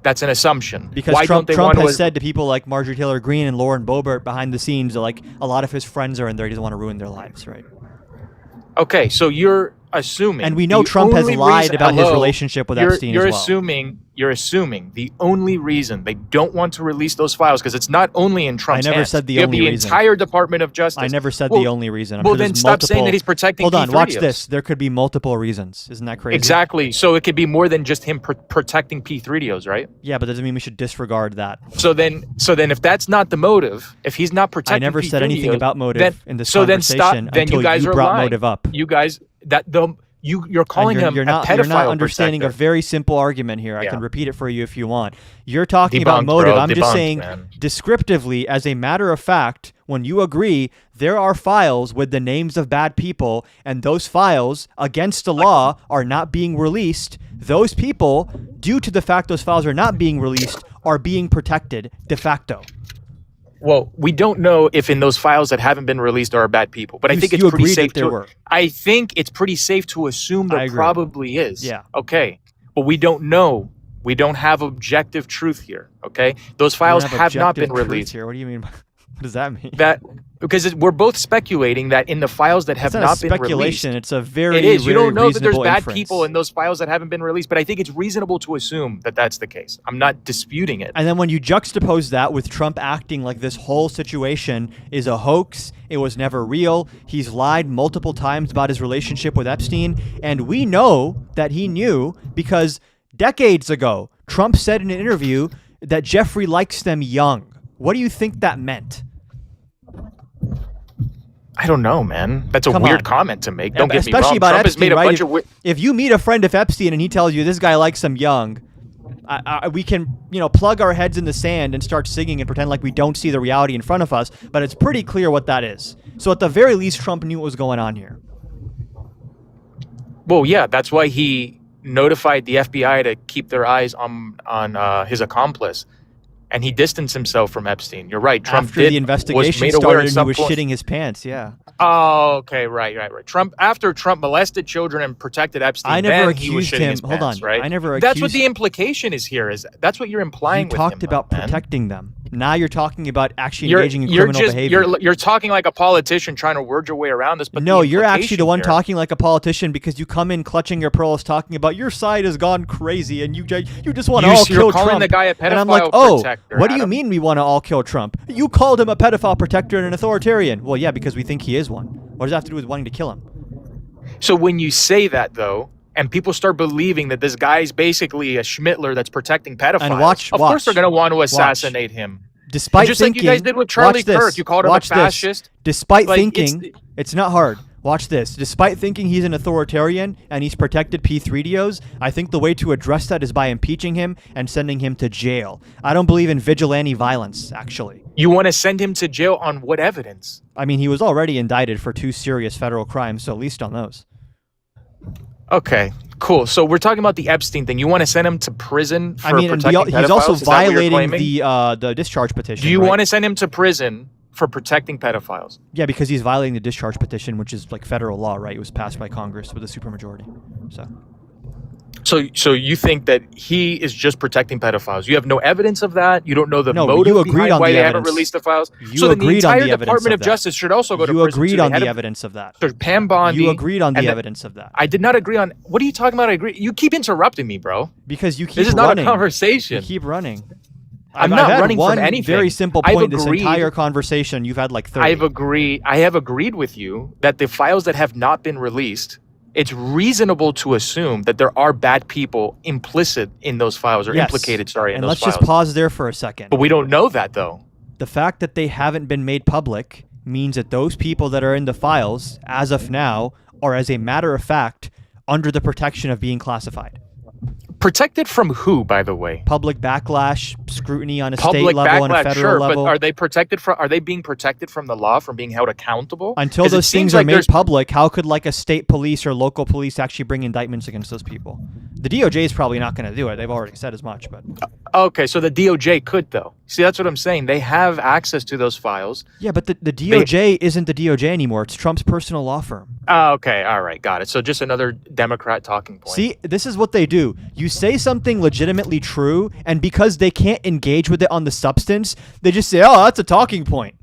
That's an assumption. Because why Trump don't they want has to... said to people like Marjorie Taylor Greene and Lauren Boebert behind the scenes, like a lot of his friends are in there. He doesn't want to ruin their lives, right? Okay, so you're assuming, and we know the Trump has only lied reason- about his Hello? relationship with You're- Epstein you're as well. You're assuming the only reason they don't want to release those files, because it's not only in Trump's I never hands. said the You have only the reason. entire Department of Justice. I never said Well- the only reason. I'm well, sure then there's stop saying multiple- that he's protecting Hold on, watch P3os. this. There could be multiple reasons. Isn't that crazy? Exactly. So it could be more than just him protecting P3os, right? Yeah, but that doesn't mean we should disregard that. So then, if that's not the motive, if he's not protecting, I never said anything P3os, about motive then, in this so conversation then stop. Then until you guys you are brought lying. motive up. You guys, you're calling him you're a not, pedophile. You're not understanding protector. a very simple argument here. I Yeah. can repeat it for you if you want. You're talking about Debunked, motive. bro. I'm just Debunked, saying man. descriptively, as a matter of fact, when you agree there are files with the names of bad people and those files against the law are not being released, those people, due to the fact those files are not being released, are being protected de facto. Well, we don't know if in those files that haven't been released are bad people, but I think it's you pretty agreed safe that there were. I think it's pretty safe to assume I there agree. probably is. Yeah. Okay. But we don't know. We don't have objective truth here. Okay. Those files We don't have not been objective truth released. here. What do you mean? What does that mean? That because we're both speculating that in the files that have It's not not a been speculation. released, It's a very it is. You very don't know that there's reasonable bad inference. people in those files that haven't been released, but I think it's reasonable to assume that that's the case. I'm not disputing it. And then when you juxtapose that with Trump acting like this whole situation is a hoax, it was never real, he's lied multiple times about his relationship with Epstein, and we know that he knew because decades ago, Trump said in an interview that Jeffrey likes them young. What do you think that meant? I don't know, man. That's a Come weird on. comment to make. Don't get me Especially wrong. about Trump has Epstein, made a right? bunch of weird. If you meet a friend of Epstein and he tells you this guy likes them young, we can, plug our heads in the sand and start singing and pretend like we don't see the reality in front of us, but it's pretty clear what that is. So at the very least, Trump knew what was going on here. Well, yeah, that's why he notified the FBI to keep their eyes on his accomplice, and he distanced himself from Epstein. You're right. Trump After the investigation started and he was shitting his pants, yeah. Oh, okay, right. After Trump molested children and protected Epstein, I never then he was accused shitting him. his Hold pants, on. right? I never That's what accused- the implication is here. That's what you're implying. You with talked him, about though, man. protecting them. Now you're talking about actually engaging in criminal behavior. You're talking like a politician trying to word your way around this. But No, the you're actually the one implication talking like a politician because you come in clutching your pearls talking about your side has gone crazy and you just want to all You're kill calling Trump. the guy a And I'm like, pedophile protector, what do you Adam. mean we want to all kill Trump? You called him a pedophile protector and an authoritarian. Well, yeah, because we think he is one. What does that have to do with wanting to kill him? So when you say that, though, and people start believing that this guy's basically a Schmittler that's protecting pedophiles, And watch- of course they're going to want to assassinate him. Despite just thinking, like you guys did with Charlie watch this, Kirk, you called him a watch this. fascist. Despite Like, thinking, it's not hard. Watch this. Despite thinking he's an authoritarian and he's protected P3DOs, I think the way to address that is by impeaching him and sending him to jail. I don't believe in vigilante violence, actually. You want to send him to jail on what evidence? I mean, he was already indicted for 2 serious federal crimes, so at least on those. Okay, cool. So we're talking about the Epstein thing. You want to send him to prison for I mean, and protecting pedophiles? he's also Is that what you're violating claiming? the discharge petition. Do you right? want to send him to prison for protecting pedophiles? Yeah, because he's violating the discharge petition, which is like federal law, right? It was passed by Congress with a supermajority. So you think that he is just protecting pedophiles? You have no evidence of that. You don't know the No, motive you agreed behind on why the they haven't evidence. released the files. You so then the agreed on entire the evidence Department of of that. Justice should also go to You prison. agreed too. on They had the a- evidence of that. There's Pam Bondi. You agreed on and the evidence of that. I did not agree on. What are you talking about? I agree. You keep interrupting me, bro. Because you keep This is running. not a conversation. You keep running. I'm I've not had running one from anything. very simple I've point this agreed- entire conversation. You've had like 30. I have agreed with you that the files that have not been released, it's reasonable to assume that there are bad people implicit in those files or Yes. implicated, in And those let's files. just pause there for a second. But we don't know that, though. The fact that they haven't been made public means that those people that are in the files, as of now, are, as a matter of fact, under the protection of being classified. Protected from who, by the way? Public backlash, scrutiny on a Public state level and a backlash, federal sure, level. but are they protected from? Are they being protected from the law, from being held accountable? Until 'Cause it those things seems are like made there's- public, how could like a state police or local police actually bring indictments against those people? The DOJ is probably not going to do it. They've already said as much. But Okay, so the DOJ could, though. See, that's what I'm saying. They have access to those files. yeah, but the DOJ isn't the DOJ anymore. It's Trump's personal law firm. Oh, okay, all right, got it. So just another Democrat talking point. See, this is what they do. You say something legitimately true, and because they can't engage with it on the substance, they just say, "Oh, that's a talking point."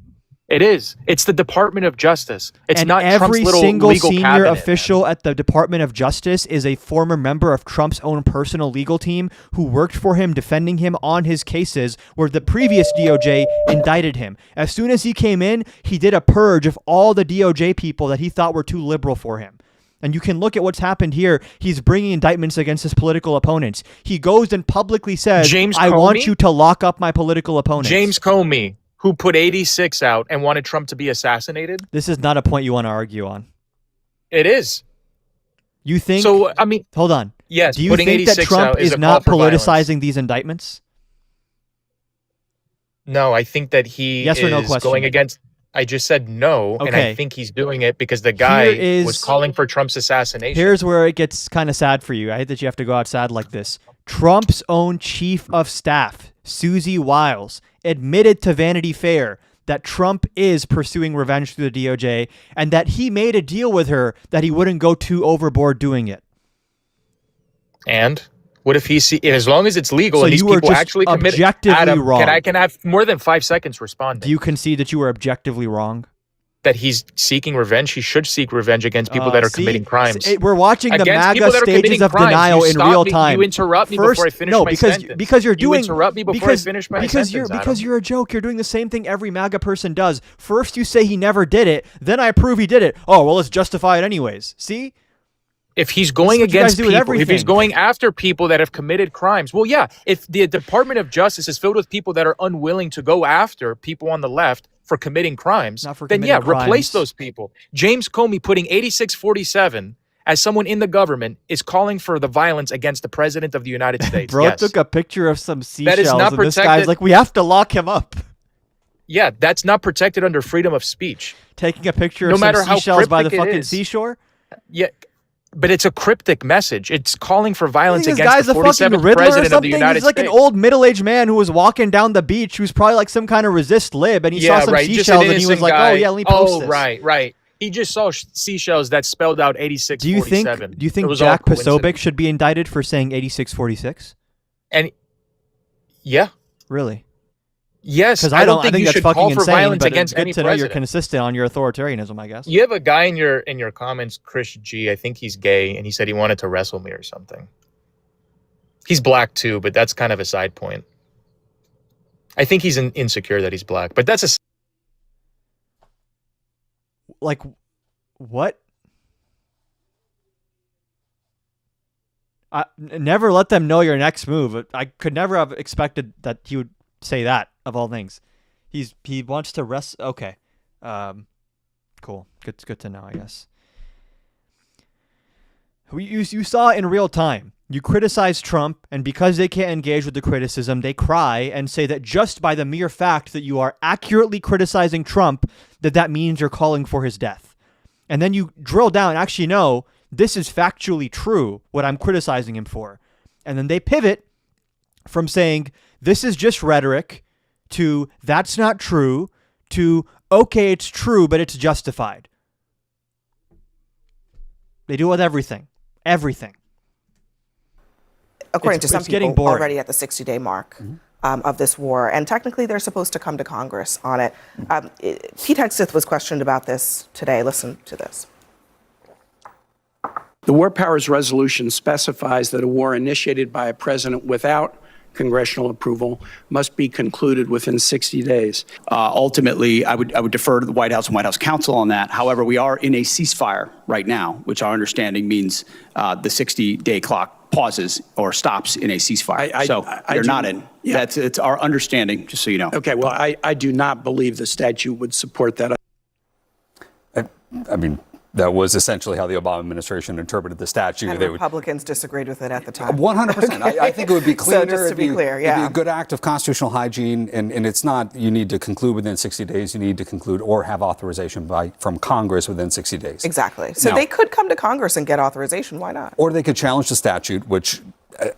It is. It's the Department of Justice. It's and not Trump's every little single legal senior cabinet, official man. at the Department of Justice is a former member of Trump's own personal legal team who worked for him, defending him on his cases where the previous DOJ indicted him. As soon as he came in, he did a purge of all the DOJ people that he thought were too liberal for him. And you can look at what's happened here. He's bringing indictments against his political opponents. He goes and publicly says, I want you to lock up my political opponents. James Comey, who put 86 out and wanted Trump to be assassinated. This is not a point you want to argue on. It is. You think? So, I mean, hold on. Yes. Do you think that Trump is not politicizing these indictments? No, I think that he yes or no is question. going against. I just said no, and I think he's doing it because the guy was calling for Trump's assassination. Here's where it gets kind of sad for you. I hate that you have to go out sad like this. Trump's own chief of staff, Susie Wiles, admitted to Vanity Fair that Trump is pursuing revenge through the DOJ and that he made a deal with her that he wouldn't go too overboard doing it. And what if as long as it's legal so and these you were people just actually committed, objectively Adam, wrong. can I have more than 5 seconds responding? Do you concede that you were objectively wrong? That he's seeking revenge? He should seek revenge against people that are committing crimes. We're watching the MAGA stages of denial in real time. You interrupt me before I finish my sentence. Because you're doing. You interrupt me before I finish my sentence, because you're a joke. You're doing the same thing every MAGA person does. First you say he never did it, then I prove he did it. Oh, well, let's justify it anyways. See? If he's going against people, if he's going after people that have committed crimes, well, yeah, if the Department of Justice is filled with people that are unwilling to go after people on the left for committing crimes, then yeah, replace those people. James Comey putting 8647 as someone in the government is calling for the violence against the president of the United States. Bro took a picture of some seashells, that is not and this guy's like, we have to lock him up. Yeah, that's not protected under freedom of speech. Taking a picture of some seashells by the fucking seashore? Yeah. But it's a cryptic message. It's calling for violence against the 47th president of the United He's like States. an old middle-aged man who was walking down the beach who's probably like some kind of resist lib, and he saw some seashells and he was like, oh yeah, let me post this. Right. He just saw seashells that spelled out 8647. Do you think Jack Posobiec should be indicted for saying 8646? And yeah. Really? Yes, because I don't think you that's should fucking call for insane, violence but against it's any president. Know you're consistent on your authoritarianism, I guess. You have a guy in your comments, Chris G. I think he's gay, and he said he wanted to wrestle me or something. He's black too, but that's kind of a side point. I think he's insecure that he's black, but that's a like what? Never let them know your next move. I could never have expected that he would say that, of all things. He wants to rest. Okay. Cool. Good to know, I guess. You saw in real time. You criticize Trump, and because they can't engage with the criticism, they cry and say that just by the mere fact that you are accurately criticizing Trump, that means you're calling for his death. And then you drill down, actually, no, this is factually true, what I'm criticizing him for. And then they pivot from saying, this is just rhetoric, to that's not true, to okay, it's true, but it's justified. They do it with everything. Everything. According to some people, already at the 60-day mark of this war. And technically, they're supposed to come to Congress on it. Pete Hegseth was questioned about this today. Listen to this. The War Powers Resolution specifies that a war initiated by a president without congressional approval must be concluded within 60 days. Ultimately, I would defer to the White House and White House counsel on that. However, we are in a ceasefire right now, which our understanding means the 60-day clock pauses or stops in a ceasefire. So you're not in. Yeah. It's our understanding, just so you know. Okay, well, I do not believe the statute would support that. I mean, that was essentially how the Obama administration interpreted the statute. And Republicans disagreed with it at the time. 100%. I think it would be cleaner. So just to be clear, It'd be a good act of constitutional hygiene, and it's not you need to conclude within 60 days. You need to conclude or have authorization from Congress within 60 days. Exactly. So they could come to Congress and get authorization. Why not? Or they could challenge the statute, which,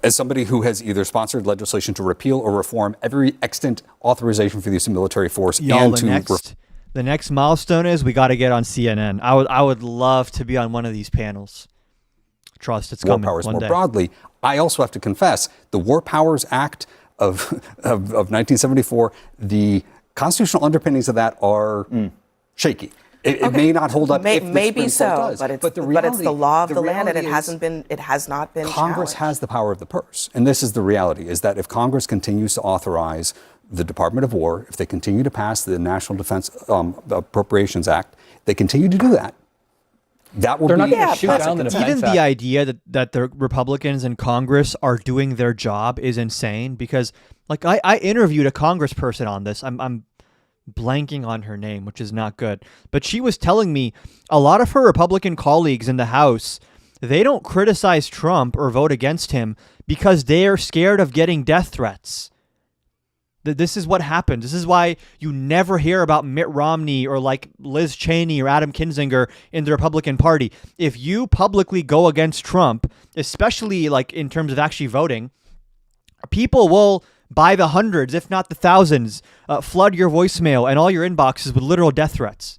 as somebody who has either sponsored legislation to repeal or reform every extant authorization for the use of military force The next milestone is we got to get on CNN. I would love to be on one of these panels. Trust, it's coming. War Powers one more day. broadly. I also have to confess, the War Powers Act of 1974, the constitutional underpinnings of that are shaky. It may not hold up. If the Maybe Supreme Court so, does. but it's the law of the land, and reality it has not been Congress challenged. has the power of the purse. And this is the reality, is that if Congress continues to authorize the Department of War, if they continue to pass the National Defense Appropriations Act, they continue to do that. That will They're not be going to shoot down the Defense Even Act. the idea that the Republicans in Congress are doing their job is insane, because like I interviewed a congressperson on this. I'm blanking on her name, which is not good. But she was telling me a lot of her Republican colleagues in the House, they don't criticize Trump or vote against him because they are scared of getting death threats. This is what happens. This is why you never hear about Mitt Romney or like Liz Cheney or Adam Kinzinger in the Republican Party. If you publicly go against Trump, especially like in terms of actually voting, people will, by the hundreds, if not the thousands, flood your voicemail and all your inboxes with literal death threats.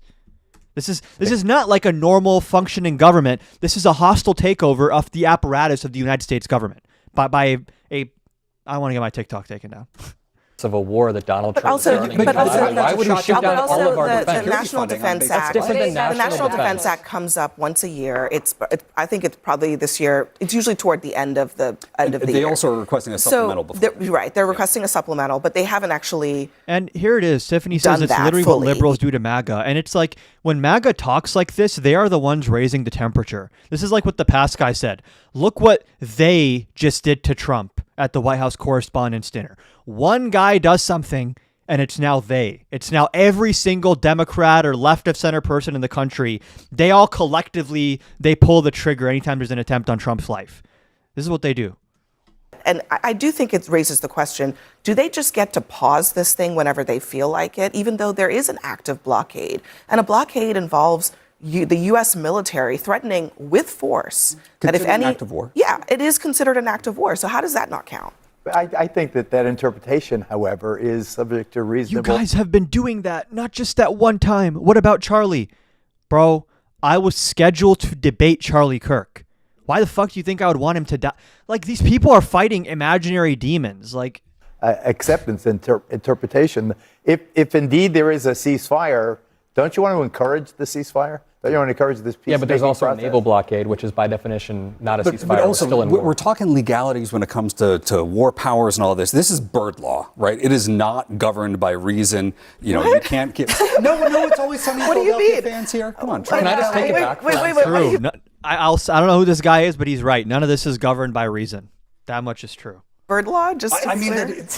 This is not like a normal functioning government. This is a hostile takeover of the apparatus of the United States government by a I want to get my TikTok taken down. Of a war that Donald Trump is also, starting. but also, Why would he shoot down all of our the defense? National Defense Act. That's different than The National national Defense Act comes up once a year. I think it's probably this year. It's usually toward the end of the year. They also are requesting a supplemental before. They're requesting a supplemental, but they haven't actually. And here it is. Tiffany says it's literally what liberals do to MAGA. And it's like when MAGA talks like this, they are the ones raising the temperature. This is like what the past guy said. Look what they just did to Trump at the White House Correspondents' Dinner. One guy does something, and it's now they. It's now every single Democrat or left of center person in the country. They all collectively, they pull the trigger anytime there's an attempt on Trump's life. This is what they do. And I do think it raises the question, do they just get to pause this thing whenever they feel like it, even though there is an active blockade? And a blockade involves the U.S. military threatening with force that if any an act of war. Yeah, it is considered an act of war. So how does that not count? I think that interpretation, however, is subject to reasonable. You guys have been doing that, not just that one time. What about Charlie? Bro, I was scheduled to debate Charlie Kirk. Why the fuck do you think I would want him to die? Like, these people are fighting imaginary demons. Like, acceptance, interpretation. If indeed there is a ceasefire, don't you want to encourage the ceasefire? Don't you want to encourage this peace? Yeah, but there's also a naval blockade, which is by definition not a ceasefire. But also, still in war. we're talking legalities when it comes to war powers and all this. This is bird law, right? It is not governed by reason. You know, you can't get. No, it's always sunny in Philadelphia fans here. Come on, Can I just take it back? Wait. true. I don't know who this guy is, but he's right. None of this is governed by reason. That much is true. Bird law, just to I mean,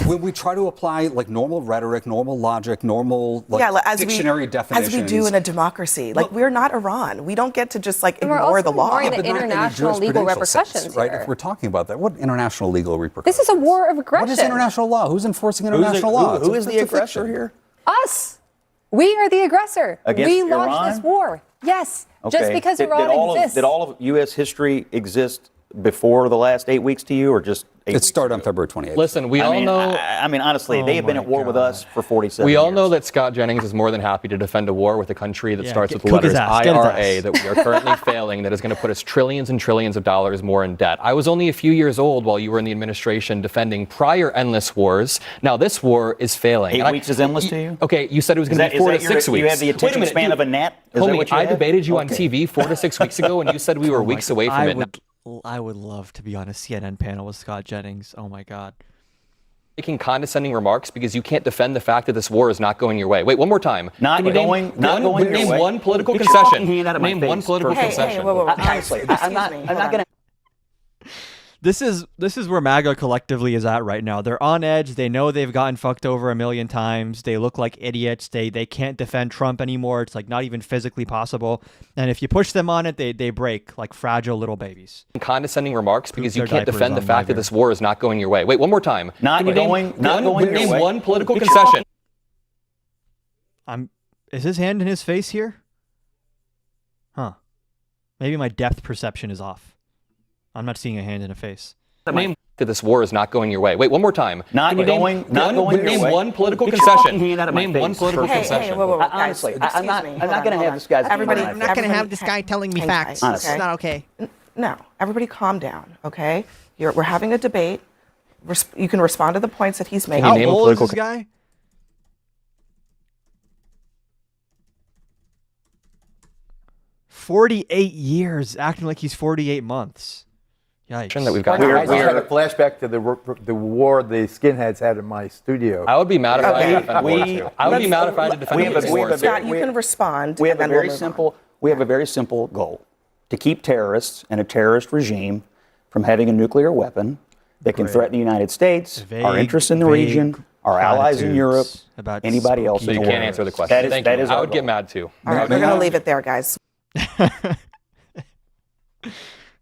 when we try to apply like normal rhetoric, normal logic, normal dictionary definitions, as we do in a democracy. Like, we're not Iran. We don't get to just like ignore the law. Ignoring the international legal repercussions sense, right? here. If we're talking about that, what international legal repercussions? This is a war of aggression. What is international law? Who's enforcing international law? Who is the aggressor here? Us. We are the aggressor. Against we launched Iran? this war. Yes. Okay. Just because Iran exists. Did all of U.S. history exist before the last 8 weeks to you, or just 8 weeks? It started on February 28th. Listen, we all know. I mean, honestly, they have been at war with us for 47 We years. all know that Scott Jennings is more than happy to defend a war with a country that starts with the cook his letters ass, get his IRA ass. that we are currently failing, that is going to put us trillions and trillions of dollars more in debt. I was only a few years old while you were in the administration defending prior endless wars. Now this war is failing. 8 weeks is endless to you? Okay, you said it was going to be 4 to 6 weeks. You have the attention span of a gnat? Is that Homie, what you I have? debated you on TV 4 to 6 weeks ago, and you said we were weeks away from it. I would love to be on a CNN panel with Scott Jennings. Oh my God. Making condescending remarks because you can't defend the fact that this war is not going your way. Wait, one more time. Not going your Name way. one political Get your concession. fucking hand out of my Name face one political first. concession. Honestly, I'm not going to. This is where MAGA collectively is at right now. They're on edge. They know they've gotten fucked over a million times. They look like idiots. They can't defend Trump anymore. It's like not even physically possible. And if you push them on it, they break like fragile little babies. Condescending remarks because you their can't diapers defend the on fact that Liger. this war is not going your way. Wait, one more time. Not going Name your way. one political Get your concession. Is his hand in his face here? Huh. Maybe my depth perception is off. I'm not seeing a hand in a face. Name that this war is not going your way. Wait, one more time. Not going your Name way. one political Get your concession. fucking hand out of my Name face one political first. concession. Honestly, I'm not going to have this guy's Everybody, hand I'm in my not face. going to have this guy telling me facts. Honestly. It's not okay. No, everybody calm down, okay? We're having a debate. You can respond to the points that he's making. How old is this guy? 48 years acting like he's 48 months. Yikes. That we've got. I just had a flashback to the war the skinheads had in my studio. I would be mad if I had to defend war too. I would be mad if I had to defend war. Scott, you can respond. We have and a then very we'll move on. simple. We have a very simple goal: to keep terrorists and a terrorist regime from having a nuclear weapon that can threaten the United States, our interests in the region, our allies in Europe, about anybody else So in you the can't world. answer the question. Thank you. I would get mad too. All right, we're going to leave it there, guys.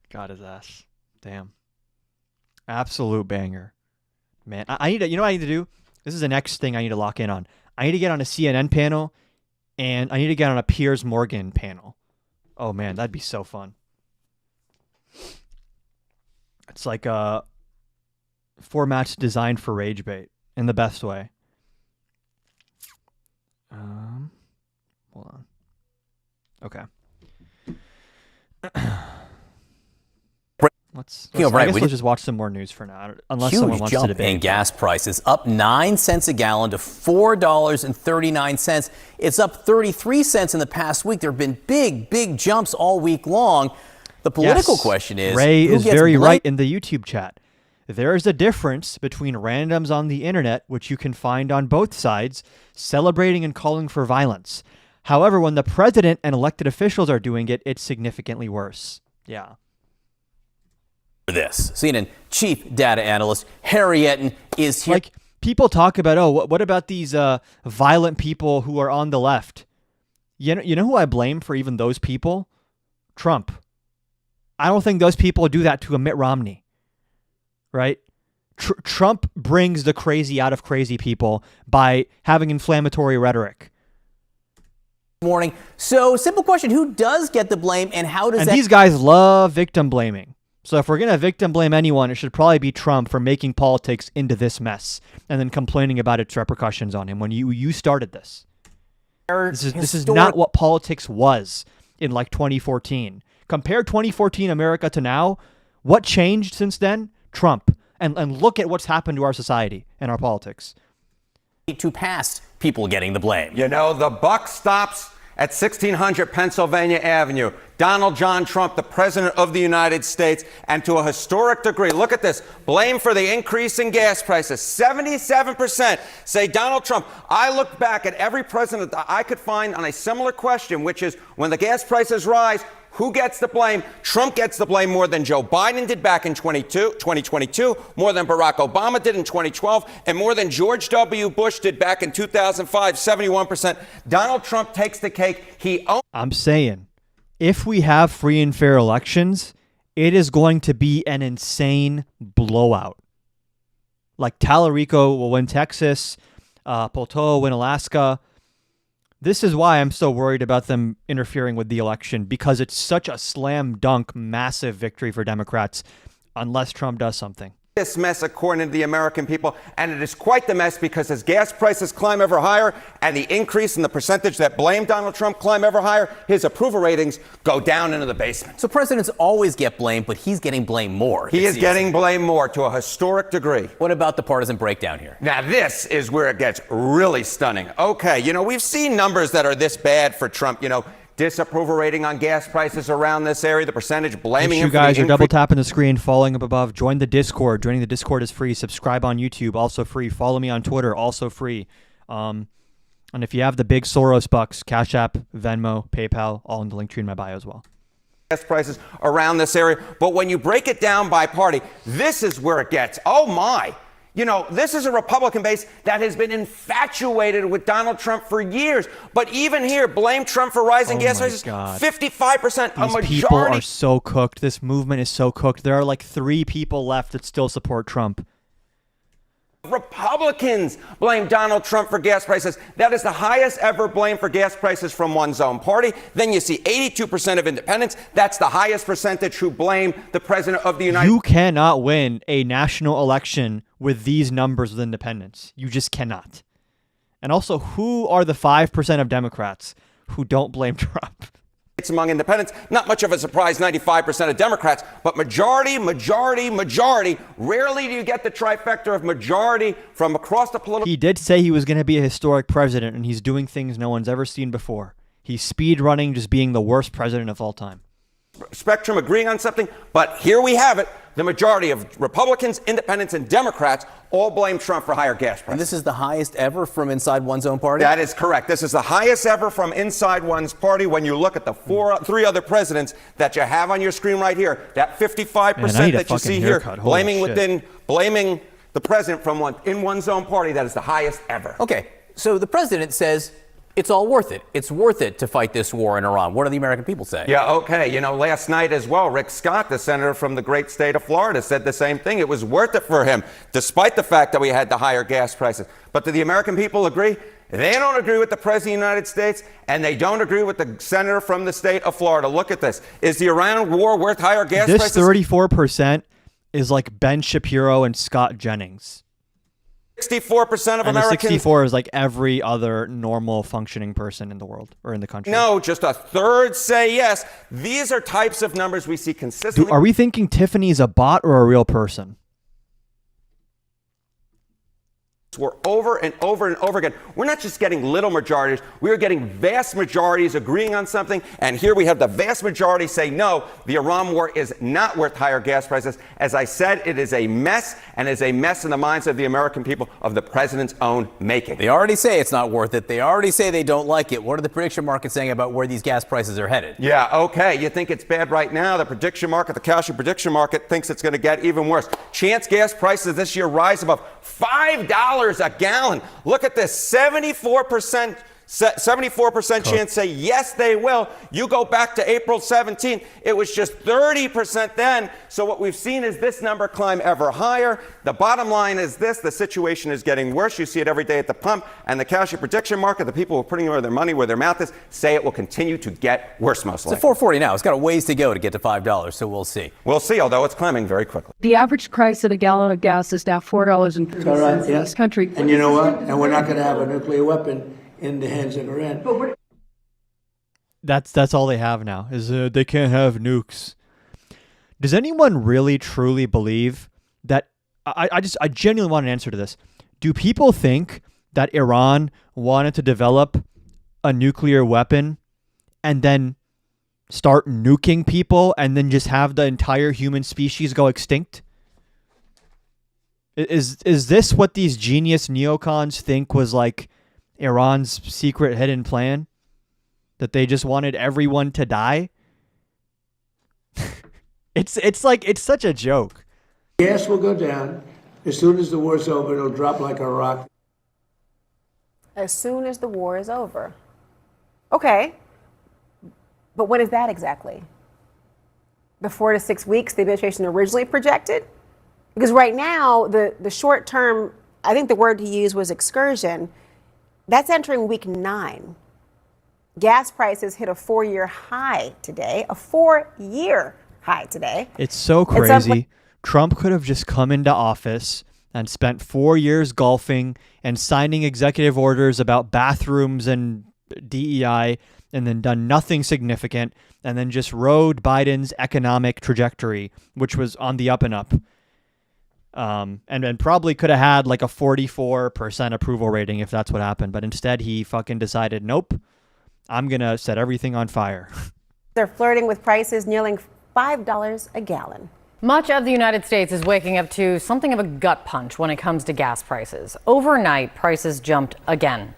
Got his ass. Damn. Absolute banger. Man, I need to, you know what I need to do? This is the next thing I need to lock in on. I need to get on a CNN panel, and I need to get on a Piers Morgan panel. Oh man, that'd be so fun. It's like formats designed for rage bait in the best way. Hold on. Okay. Let's just watch some more news for now, unless someone wants to debate. Huge jump in gas prices, up 9 cents a gallon to $4.39. It's up 33 cents in the past week. There have been big jumps all week long. The political question is, Ray who is gets very blamed? right in the YouTube chat. There is a difference between randoms on the internet, which you can find on both sides, celebrating and calling for violence. However, when the president and elected officials are doing it, it's significantly worse. Yeah. This. CNN chief data analyst Harry Etten is here. Like, people talk about, what about these violent people who are on the left? You know who I blame for even those people? Trump. I don't think those people do that to a Mitt Romney. Right? Trump brings the crazy out of crazy people by having inflammatory rhetoric. Morning. So, simple question, who does get the blame and how does And that... these guys love victim blaming. So if we're going to victim blame anyone, it should probably be Trump for making politics into this mess and then complaining about its repercussions on him when you started this. This is not what politics was in like 2014. Compare 2014 America to now. What changed since then? Trump. And look at what's happened to our society and our politics. To past people getting the blame. You know, the buck stops at 1600 Pennsylvania Avenue. Donald John Trump, the President of the United States, and to a historic degree, look at this, blame for the increase in gas prices. 77% say Donald Trump. I looked back at every president that I could find on a similar question, which is when the gas prices rise, who gets the blame? Trump gets the blame more than Joe Biden did back in 2022, more than Barack Obama did in 2012, and more than George W. Bush did back in 2005, 71%. Donald Trump takes the cake. I'm saying, if we have free and fair elections, it is going to be an insane blowout. Like Tallarico will win Texas, Poteau will win Alaska. This is why I'm so worried about them interfering with the election, because it's such a slam dunk, massive victory for Democrats unless Trump does something. This mess, according to the American people, and it is quite the mess because as gas prices climb ever higher and the increase in the percentage that blame Donald Trump climb ever higher, his approval ratings go down into the basement. So presidents always get blamed, but he's getting blamed more. He is getting blamed more to a historic degree. What about the partisan breakdown here? Now, this is where it gets really stunning. Okay, we've seen numbers that are this bad for Trump, disapproval rating on gas prices around this area, the percentage blaming him you for the guys are increase. double tapping the screen, following up above. Join the Discord. Joining the Discord is free. Subscribe on YouTube, also free. Follow me on Twitter, also free. And if you have the big Soros bucks, Cash App, Venmo, PayPal, all in the link tree in my bio as well. Gas prices around this area. But when you break it down by party, this is where it gets, oh my. This is a Republican base that has been infatuated with Donald Trump for years. But even here, blame Trump for rising gas prices. 55%, a majority. These people are so cooked. This movement is so cooked. There are like 3 people left that still support Trump. Republicans blame Donald Trump for gas prices. That is the highest ever blame for gas prices from one's own party. Then you see 82% of independents. That's the highest percentage who blame the President of the United States. You cannot win a national election with these numbers with independents. You just cannot. And also, who are the 5% of Democrats who don't blame Trump? It's among independents. Not much of a surprise, 95% of Democrats, but majority. Rarely do you get the trifecta of majority from across the political. He did say he was going to be a historic president, and he's doing things no one's ever seen before. He's speed running, just being the worst president of all time. Spectrum agreeing on something, but here we have it. The majority of Republicans, independents, and Democrats all blame Trump for higher gas prices. And this is the highest ever from inside one's own party? That is correct. This is the highest ever from inside one's party. When you look at the three other presidents that you have on your screen right here, that 55% that you see here, blaming the president from in one's own party, that is the highest ever. Okay, so the president says it's all worth it. It's worth it to fight this war in Iran. What do the American people say? Yeah, okay. You know, last night as well, Rick Scott, the senator from the great state of Florida, said the same thing. It was worth it for him, despite the fact that we had the higher gas prices. But do the American people agree? They don't agree with the president of the United States, and they don't agree with the senator from the state of Florida. Look at this. Is the Iran war worth higher gas prices? This 34% is like Ben Shapiro and Scott Jennings. 64% of and Americans. 64 is like every other normal functioning person in the world or in the country. No, just a third say yes. These are types of numbers we see consistently. Are we thinking Tiffany's a bot or a real person? We're over and over and over again. We're not just getting little majorities. We're getting vast majorities agreeing on something. And here we have the vast majority say, no, the Iran war is not worth higher gas prices. As I said, it is a mess, and is a mess in the minds of the American people of the president's own making. They already say it's not worth it. They already say they don't like it. What are the prediction markets saying about where these gas prices are headed? Yeah, okay. You think it's bad right now. The prediction market, the Calgary prediction market, thinks it's going to get even worse. Chance gas prices this year rise above $5 a gallon. Look at this, 74% chance say yes, they will. You go back to April 17, it was just 30% then. So what we've seen is this number climb ever higher. The bottom line is this, the situation is getting worse. You see it every day at the pump, and the cash prediction market, the people who are putting their money where their mouth is, say it will continue to get worse most likely. It's at $4.40 now. It's got a ways to go to get to $5, so we'll see. We'll see, although it's climbing very quickly. The average price of a gallon of gas is now $4.50 in this country. And you know what? And we're not going to have a nuclear weapon in the hands of Iran. That's all they have now is they can't have nukes. Does anyone really truly believe that? I genuinely want an answer to this. Do people think that Iran wanted to develop a nuclear weapon and then start nuking people and then just have the entire human species go extinct? Is this what these genius neocons think was like Iran's secret hidden plan? That they just wanted everyone to die? It's like, it's such a joke. Gas will go down. As soon as the war's over, it'll drop like a rock. As soon as the war is over. Okay. But when is that exactly? The 4 to 6 weeks the administration originally projected? Because right now, the short term, I think the word he used was excursion. That's entering week 9. Gas prices hit a 4-year high today, a 4-year high today. It's so crazy. Trump could have just come into office and spent 4 years golfing and signing executive orders about bathrooms and DEI and then done nothing significant and then just rode Biden's economic trajectory, which was on the up and up. And probably could have had like a 44% approval rating if that's what happened. But instead, he fucking decided, nope, I'm going to set everything on fire. They're flirting with prices nearing $5 a gallon. Much of the United States is waking up to something of a gut punch when it comes to gas prices. Overnight, prices jumped again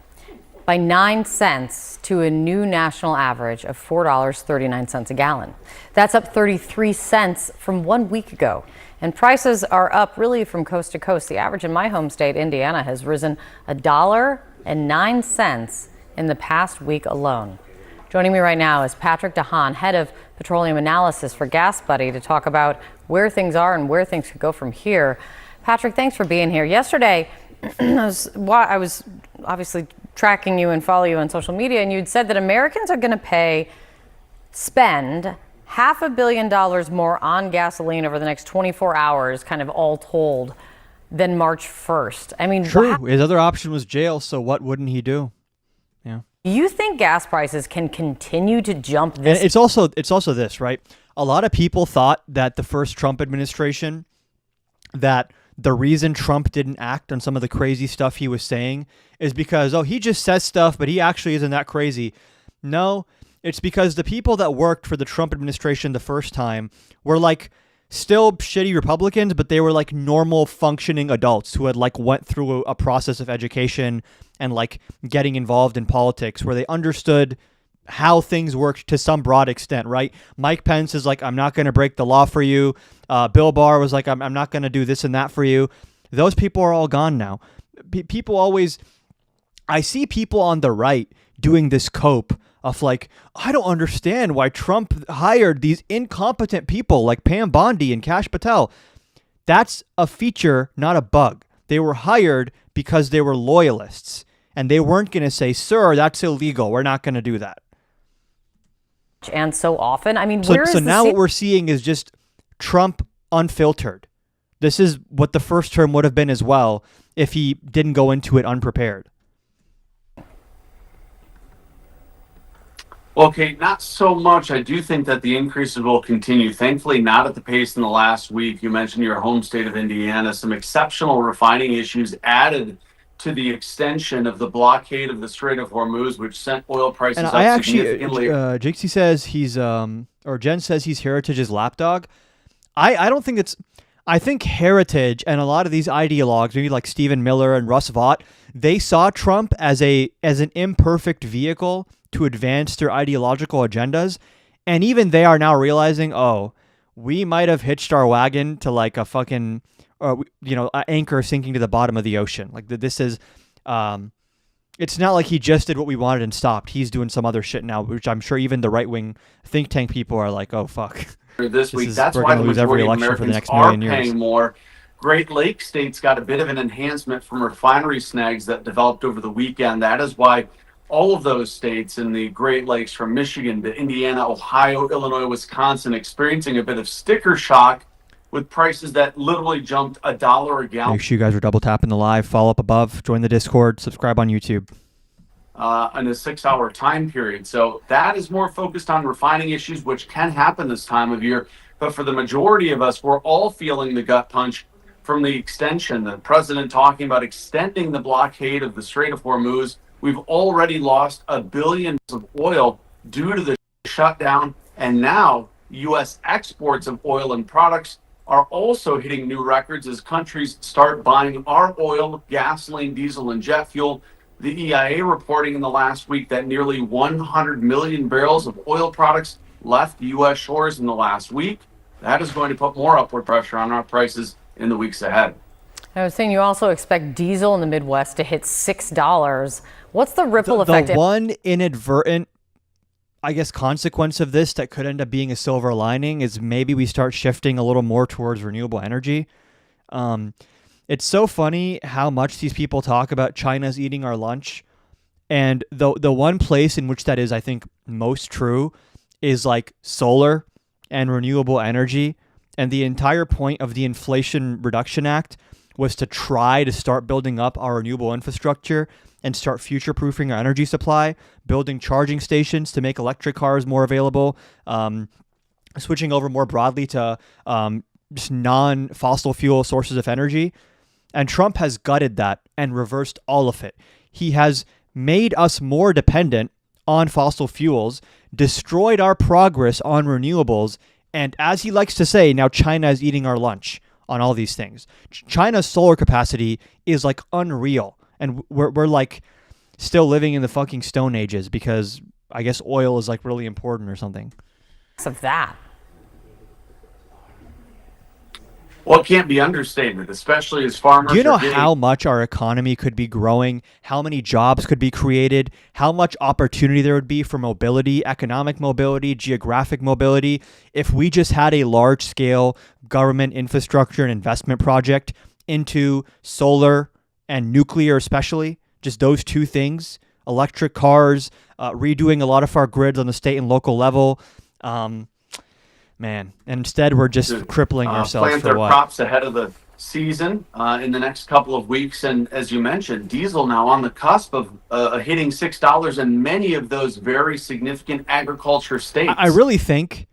by 9 cents to a new national average of $4.39 a gallon. That's up 33 cents from 1 week ago. And prices are up really from coast to coast. The average in my home state, Indiana, has risen $1.09 in the past week alone. Joining me right now is Patrick DeHaan, head of petroleum analysis for Gas Buddy, to talk about where things are and where things could go from here. Patrick, thanks for being here. Yesterday, I was obviously tracking you and follow you on social media, and you'd said that Americans are going to spend $500 million more on gasoline over the next 24 hours, kind of all told, than March 1st. I mean, true. His other option was jail, so what wouldn't he do? Yeah. Do you think gas prices can continue to jump this? And it's also this, right? A lot of people thought that the first Trump administration, that the reason Trump didn't act on some of the crazy stuff he was saying is because, he just says stuff, but he actually isn't that crazy. No, it's because the people that worked for the Trump administration the first time were like still shitty Republicans, but they were like normal functioning adults who had like went through a process of education and like getting involved in politics where they understood how things worked to some broad extent, right? Mike Pence is like, I'm not going to break the law for you. Bill Barr was like, I'm not going to do this and that for you. Those people are all gone now. People always, I see people on the right doing this cope of like, I don't understand why Trump hired these incompetent people like Pam Bondi and Kash Patel. That's a feature, not a bug. They were hired because they were loyalists, and they weren't going to say, sir, that's illegal. We're not going to do that. And so often, I mean, so now what we're seeing is just Trump unfiltered. This is what the first term would have been as well if he didn't go into it unprepared. Okay, not so much. I do think that the increases will continue. Thankfully, not at the pace in the last week. You mentioned your home state of Indiana. Some exceptional refining issues added to the extension of the blockade of the Strait of Hormuz, which sent oil prices And up I actually, significantly. Jixie says he's, or Jen says he's Heritage's lapdog. I don't think it's, I think Heritage and a lot of these ideologues, maybe like Stephen Miller and Russ Vought, they saw Trump as an imperfect vehicle to advance their ideological agendas. And even they are now realizing, oh, we might have hitched our wagon to like a fucking, an anchor sinking to the bottom of the ocean. Like this is, it's not like he just did what we wanted and stopped. He's doing some other shit now, which I'm sure even the right-wing think tank people are like, oh, fuck. This week, that's why the majority of Americans are paying more. Great Lakes states got a bit of an enhancement from refinery snags that developed over the weekend. That is why all of those states in the Great Lakes, from Michigan to Indiana, Ohio, Illinois, Wisconsin, experiencing a bit of sticker shock with prices that literally jumped $1 a gallon. Make sure you guys are double tapping the live, follow up above, join the Discord, subscribe on YouTube. In a 6-hour time period. So that is more focused on refining issues, which can happen this time of year. But for the majority of us, we're all feeling the gut punch from the extension. The president talking about extending the blockade of the Strait of Hormuz. We've already lost $1 billion of oil due to the shutdown. And now U.S. exports of oil and products are also hitting new records as countries start buying our oil, gasoline, diesel, and jet fuel. The EIA reporting in the last week that nearly 100 million barrels of oil products left U.S. shores in the last week. That is going to put more upward pressure on our prices in the weeks ahead. I was saying you also expect diesel in the Midwest to hit $6. What's the ripple effect? The one inadvertent, I guess, consequence of this that could end up being a silver lining is maybe we start shifting a little more towards renewable energy. It's so funny how much these people talk about China's eating our lunch. And the one place in which that is, I think, most true is like solar and renewable energy. And the entire point of the Inflation Reduction Act was to try to start building up our renewable infrastructure and start future-proofing our energy supply, building charging stations to make electric cars more available, switching over more broadly to just non-fossil fuel sources of energy. And Trump has gutted that and reversed all of it. He has made us more dependent on fossil fuels, destroyed our progress on renewables, and as he likes to say, now China is eating our lunch on all these things. China's solar capacity is like unreal. And we're like still living in the fucking Stone Ages because I guess oil is like really important or something. Of that. Well, it can't be understated, especially as farmers. Do you know are getting... how much our economy could be growing, how many jobs could be created, how much opportunity there would be for mobility, economic mobility, geographic mobility, if we just had a large-scale government infrastructure and investment project into solar and nuclear especially, just those two things, electric cars, redoing a lot of our grids on the state and local level. Man, and instead we're just crippling ourselves plant for their what? crops ahead of the season in the next couple of weeks. And as you mentioned, diesel now on the cusp of hitting $6 in many of those very significant agriculture states. I really think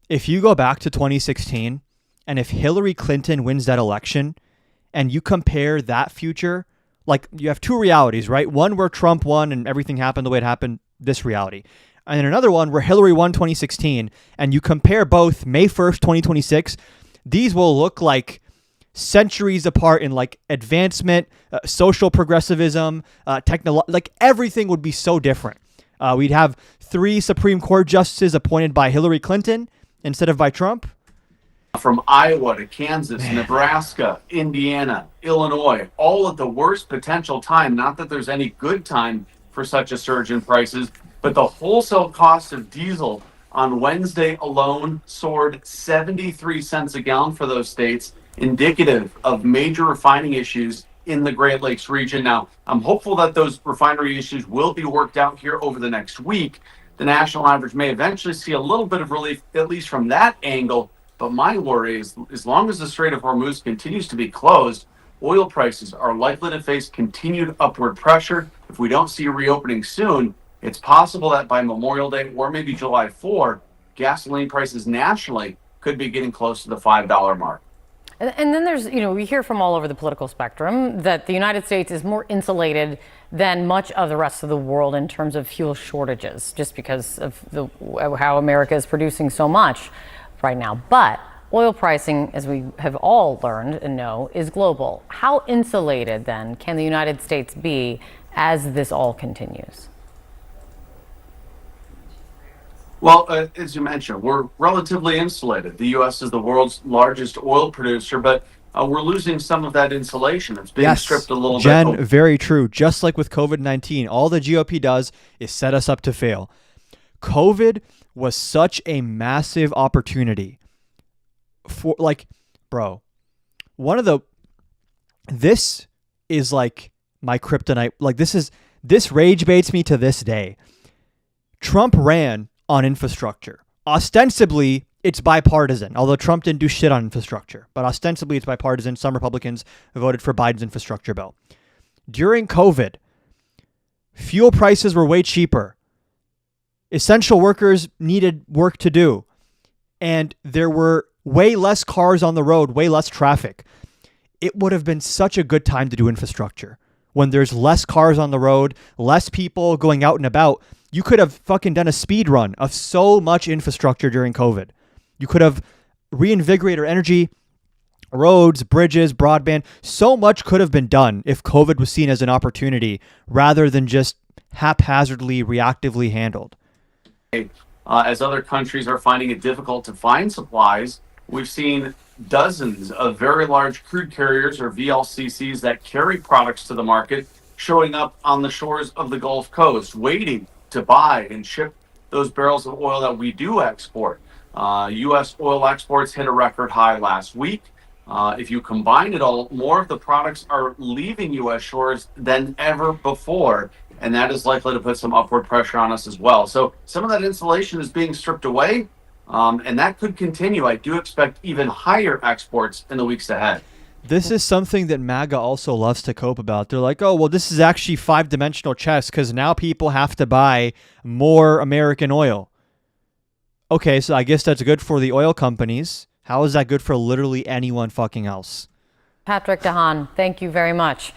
if you go back to 2016 and if Hillary Clinton wins that election and you compare that future, like you have two realities, right? One where Trump won and everything happened the way it happened, this reality. and then another one where Hillary won 2016, and you compare both May 1st, 2026, these will look like centuries apart in like advancement, social progressivism, like everything would be so different. We'd have 3 Supreme Court justices appointed by Hillary Clinton instead of by Trump. From Iowa to Kansas, Nebraska, Indiana, Illinois, all at the worst potential time. Not that there's any good time for such a surge in prices, but the wholesale cost of diesel on Wednesday alone soared 73 cents a gallon for those states, indicative of major refining issues in the Great Lakes region. Now, I'm hopeful that those refinery issues will be worked out here over the next week. The national average may eventually see a little bit of relief, at least from that angle. But my worry is, as long as the Strait of Hormuz continues to be closed, oil prices are likely to face continued upward pressure. If we don't see a reopening soon, it's possible that by Memorial Day or maybe July 4, gasoline prices nationally could be getting close to the $5 mark. And then there's, we hear from all over the political spectrum that the United States is more insulated than much of the rest of the world in terms of fuel shortages, just because of how America is producing so much right now. But oil pricing, as we have all learned and know, is global. How insulated then can the United States be as this all continues? Well, as you mentioned, we're relatively insulated. The U.S. is the world's largest oil producer, but we're losing some of that insulation. It's being stripped a little Jen, bit. very true. Just like with COVID-19, all the GOP does is set us up to fail. COVID was such a massive opportunity for, this is like my kryptonite. Like, this rage baits me to this day. Trump ran on infrastructure. Ostensibly, it's bipartisan, although Trump didn't do shit on infrastructure. But ostensibly, it's bipartisan. Some Republicans voted for Biden's infrastructure bill. During COVID, fuel prices were way cheaper. Essential workers needed work to do. And there were way less cars on the road, way less traffic. It would have been such a good time to do infrastructure. When there's less cars on the road, less people going out and about, you could have fucking done a speed run of so much infrastructure during COVID. You could have reinvigorated our energy, roads, bridges, broadband. So much could have been done if COVID was seen as an opportunity rather than just haphazardly, reactively handled. As other countries are finding it difficult to find supplies, we've seen dozens of very large crude carriers, or VLCCs, that carry products to the market showing up on the shores of the Gulf Coast, waiting to buy and ship those barrels of oil that we do export. U.S. oil exports hit a record high last week. If you combine it all, more of the products are leaving U.S. shores than ever before, and that is likely to put some upward pressure on us as well. So some of that insulation is being stripped away, and that could continue. I do expect even higher exports in the weeks ahead. This is something that MAGA also loves to cope about. They're like, oh, well, this is actually 5-dimensional chess because now people have to buy more American oil. Okay, so I guess that's good for the oil companies. How is that good for literally anyone fucking else? Patrick DeHaan, thank you very much.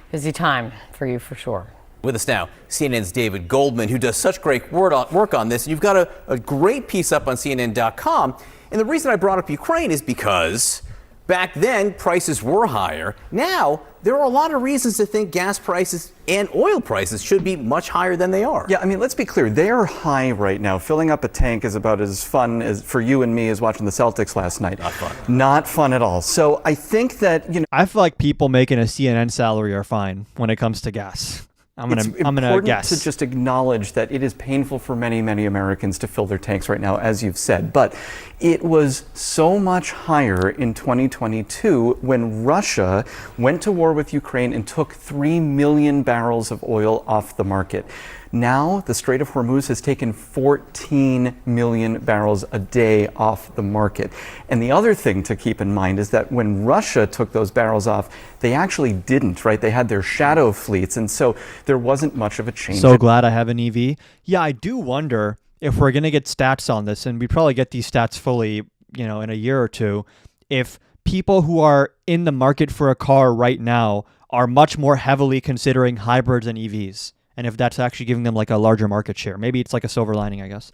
Busy time for you for sure. With us now, CNN's David Goldman, who does such great work on this. You've got a great piece up on CNN.com. And the reason I brought up Ukraine is because back then, prices were higher. Now, there are a lot of reasons to think gas prices and oil prices should be much higher than they are. Yeah, I mean, let's be clear. They are high right now. Filling up a tank is about as fun as for you and me as watching the Celtics last night. Not fun. Not fun at all. So I think that, I feel like people making a CNN salary are fine when it comes to gas. I'm gonna guess. To just acknowledge that it is painful for many, many Americans to fill their tanks right now, as you've said. But it was so much higher in 2022 when Russia went to war with Ukraine and took 3 million barrels of oil off the market. Now, the Strait of Hormuz has taken 14 million barrels a day off the market. And the other thing to keep in mind is that when Russia took those barrels off, they actually didn't, right? They had their shadow fleets, and so there wasn't much of a change. So glad I have an EV. Yeah, I do wonder if we're going to get stats on this, and we probably get these stats fully, in a year or two, if people who are in the market for a car right now are much more heavily considering hybrids and EVs. and if that's actually giving them like a larger market share. Maybe it's like a silver lining, I guess.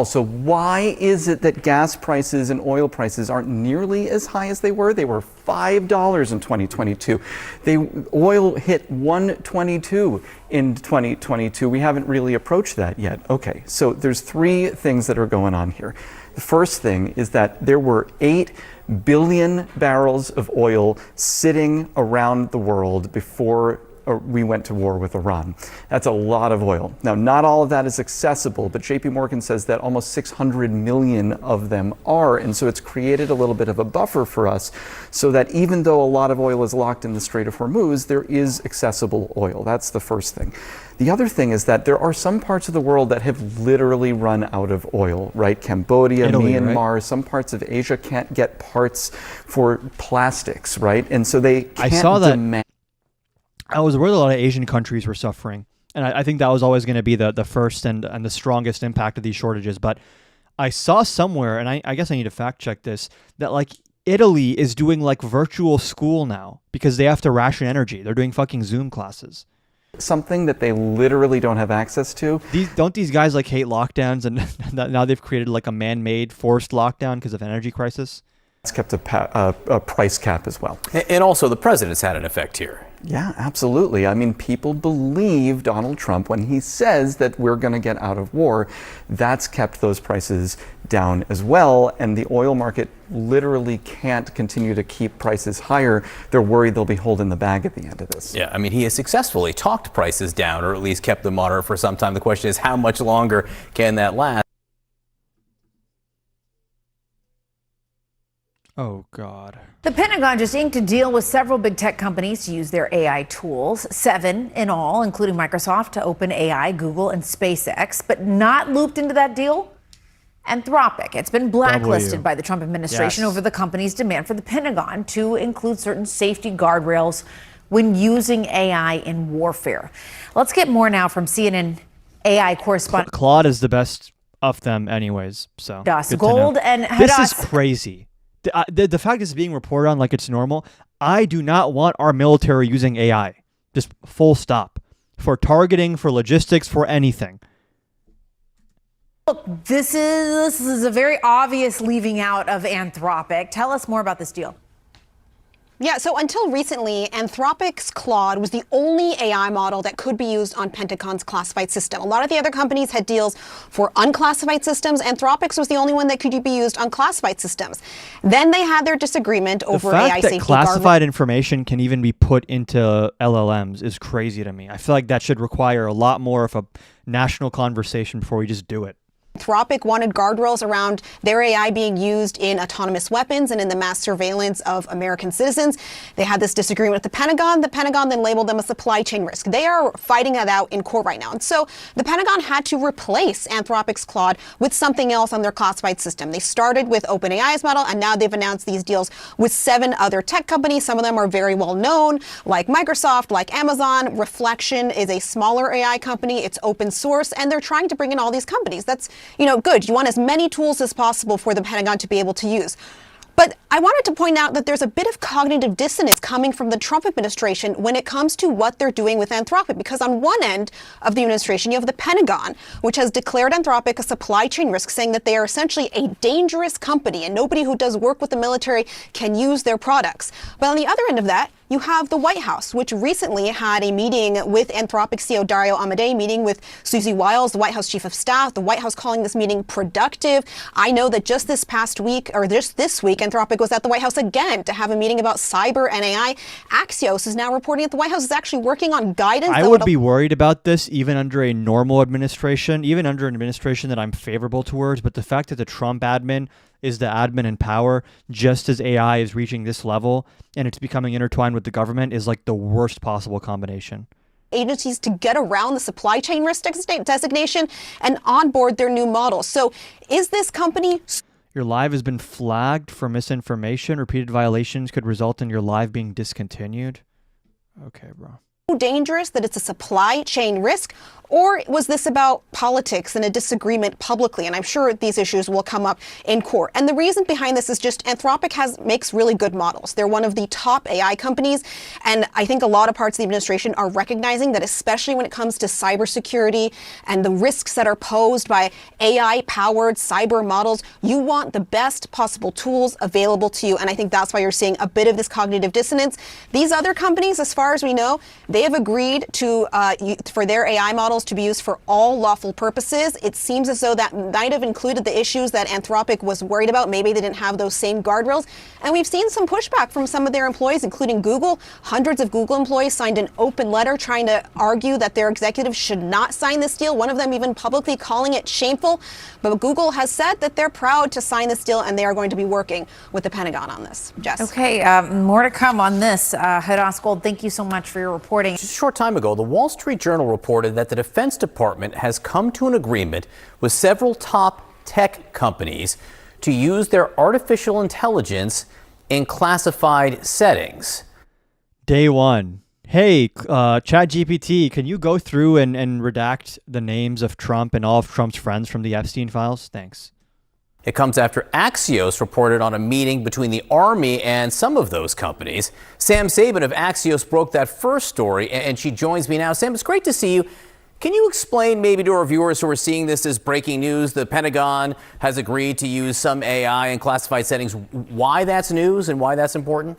So why is it that gas prices and oil prices aren't nearly as high as they were? They were $5 in 2022. Oil hit $122 in 2022. We haven't really approached that yet. Okay, so there's three things that are going on here. The first thing is that there were 8 billion barrels of oil sitting around the world before we went to war with Iran. That's a lot of oil. Now, not all of that is accessible, but JP Morgan says that almost 600 million of them are. And so it's created a little bit of a buffer for us so that even though a lot of oil is locked in the Strait of Hormuz, there is accessible oil. That's the first thing. The other thing is that there are some parts of the world that have literally run out of oil, right? Cambodia, Italy, Myanmar, right? some parts of Asia can't get parts for plastics, right? And so they can't I saw that. demand. I was worried a lot of Asian countries were suffering. And I think that was always going to be the first and the strongest impact of these shortages. But I saw somewhere, and I guess I need to fact check this, that like Italy is doing like virtual school now because they have to ration energy. They're doing fucking Zoom classes. Something that they literally don't have access to. Don't these guys like hate lockdowns, and now they've created like a man-made forced lockdown because of energy crisis? It's kept a price cap as well. And also the president's had an effect here. Yeah, absolutely. I mean, people believe Donald Trump when he says that we're going to get out of war. That's kept those prices down as well. And the oil market literally can't continue to keep prices higher. They're worried they'll be holding the bag at the end of this. Yeah, I mean, he has successfully talked prices down, or at least kept them moderate for some time. The question is, how much longer can that last? Oh, God. The Pentagon just inked a deal with several big tech companies to use their AI tools, 7 in all, including Microsoft, OpenAI, Google, and SpaceX. But not looped into that deal? Anthropic. It's been blacklisted by the Trump administration over the company's demand for the Pentagon to include certain safety guardrails when using AI in warfare. Let's get more now from CNN AI correspondent Claude is the best of them anyways. So Das good to know. Gold and this Hadas. is crazy. The fact it's being reported on like it's normal. I do not want our military using AI. Just full stop. For targeting, for logistics, for anything. Look, this is a very obvious leaving out of Anthropic. Tell us more about this deal. Yeah, so until recently, Anthropic's Claude was the only AI model that could be used on Pentagon's classified system. A lot of the other companies had deals for unclassified systems. Anthropic's was the only one that could be used on classified systems. Then they had their disagreement over AI safety. The fact that classified information can even be put into LLMs is crazy to me. I feel like that should require a lot more of a national conversation before we just do it. Anthropic wanted guardrails around their AI being used in autonomous weapons and in the mass surveillance of American citizens. They had this disagreement with the Pentagon. The Pentagon then labeled them a supply chain risk. They are fighting that out in court right now. And so the Pentagon had to replace Anthropic's Claude with something else on their classified system. They started with OpenAI's model, and now they've announced these deals with 7 other tech companies. Some of them are very well known, like Microsoft, like Amazon. Reflection is a smaller AI company. It's open source, and they're trying to bring in all these companies. That's good. You want as many tools as possible for the Pentagon to be able to use. But I wanted to point out that there's a bit of cognitive dissonance coming from the Trump administration when it comes to what they're doing with Anthropic. Because on one end of the administration, you have the Pentagon, which has declared Anthropic a supply chain risk, saying that they are essentially a dangerous company and nobody who does work with the military can use their products. But on the other end of that, you have the White House, which recently had a meeting with Anthropic CEO Dario Amodei, meeting with Susie Wiles, the White House Chief of Staff, the White House calling this meeting productive. I know that just this past week, or just this week, Anthropic was at the White House again to have a meeting about cyber and AI. Axios is now reporting that the White House is actually working on guidance. I would be worried about this even under a normal administration, even under an administration that I'm favorable towards. But the fact that the Trump admin is the admin in power just as AI is reaching this level and it's becoming intertwined with the government is like the worst possible combination. Agencies to get around the supply chain risk designation and onboard their new model. So is this company... Your live has been flagged for misinformation. Repeated violations could result in your live being discontinued. Okay, bro. Dangerous that it's a supply chain risk, Or was this about politics and a disagreement publicly? And I'm sure these issues will come up in court. And the reason behind this is just Anthropic makes really good models. They're one of the top AI companies. And I think a lot of parts of the administration are recognizing that, especially when it comes to cybersecurity and the risks that are posed by AI-powered cyber models, you want the best possible tools available to you. And I think that's why you're seeing a bit of this cognitive dissonance. These other companies, as far as we know, they have agreed to for their AI models to be used for all lawful purposes. It seems as though that might have included the issues that Anthropic was worried about. Maybe they didn't have those same guardrails. And we've seen some pushback from some of their employees, including Google. Hundreds of Google employees signed an open letter trying to argue that their executives should not sign this deal. One of them even publicly calling it shameful. But Google has said that they're proud to sign this deal, and they are going to be working with the Pentagon on this. Jess. Okay, more to come on this. Hadas Gold, thank you so much for your reporting. Just a short time ago, the Wall Street Journal reported that the Defense Department has come to an agreement with several top tech companies to use their artificial intelligence in classified settings. Day one. Hey, ChatGPT, can you go through and redact the names of Trump and all of Trump's friends from the Epstein files? Thanks. It comes after Axios reported on a meeting between the Army and some of those companies. Sam Sabin of Axios broke that first story, and she joins me now. Sam, it's great to see you. Can you explain maybe to our viewers who are seeing this as breaking news, the Pentagon has agreed to use some AI in classified settings, why that's news and why that's important?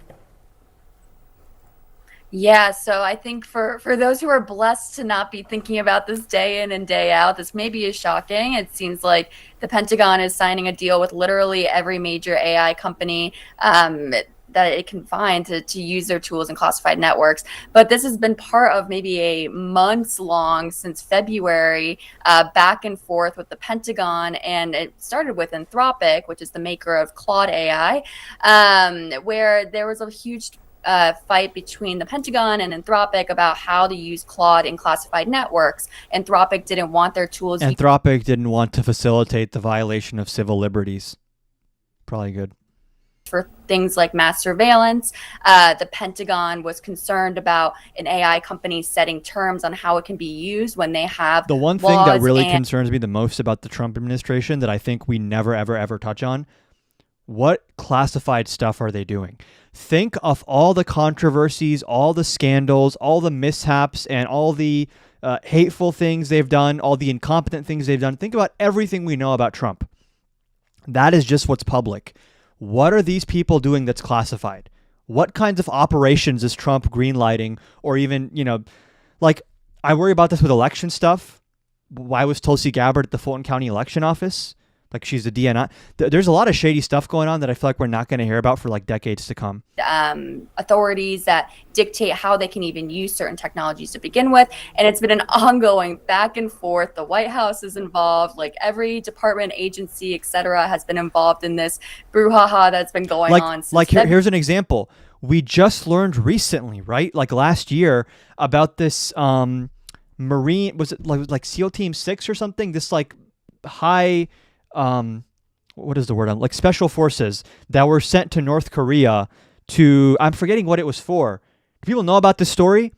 Yeah, so I think for those who are blessed to not be thinking about this day in and day out, this maybe is shocking. It seems like the Pentagon is signing a deal with literally every major AI company that it can find to use their tools in classified networks. But this has been part of maybe a months long, since February, back and forth with the Pentagon. And it started with Anthropic, which is the maker of Claude AI, where there was a huge fight between the Pentagon and Anthropic about how to use Claude in classified networks. Anthropic didn't want their tools. Anthropic didn't want to facilitate the violation of civil liberties. Probably good. For things like mass surveillance. The Pentagon was concerned about an AI company setting terms on how it can be used when they have the one thing that really concerns me the most about the Trump administration that I think we never, ever, ever touch on. What classified stuff are they doing? Think of all the controversies, all the scandals, all the mishaps, and all the hateful things they've done, all the incompetent things they've done. Think about everything we know about Trump. That is just what's public. What are these people doing that's classified? What kinds of operations is Trump greenlighting? Or even, like, I worry about this with election stuff. Why was Tulsi Gabbard at the Fulton County Election Office? Like, she's a DNI. There's a lot of shady stuff going on that I feel like we're not going to hear about for like decades to come. Authorities that dictate how they can even use certain technologies to begin with. And it's been an ongoing back and forth. The White House is involved, like every department, agency, etc., has been involved in this brouhaha that's been going on. Here's an example. We just learned recently, right? Like last year, about this Marine, was it like SEAL Team 6 or something? This like high... what is the word? Like special forces that were sent to North Korea to, I'm forgetting what it was for. Do people know about this story?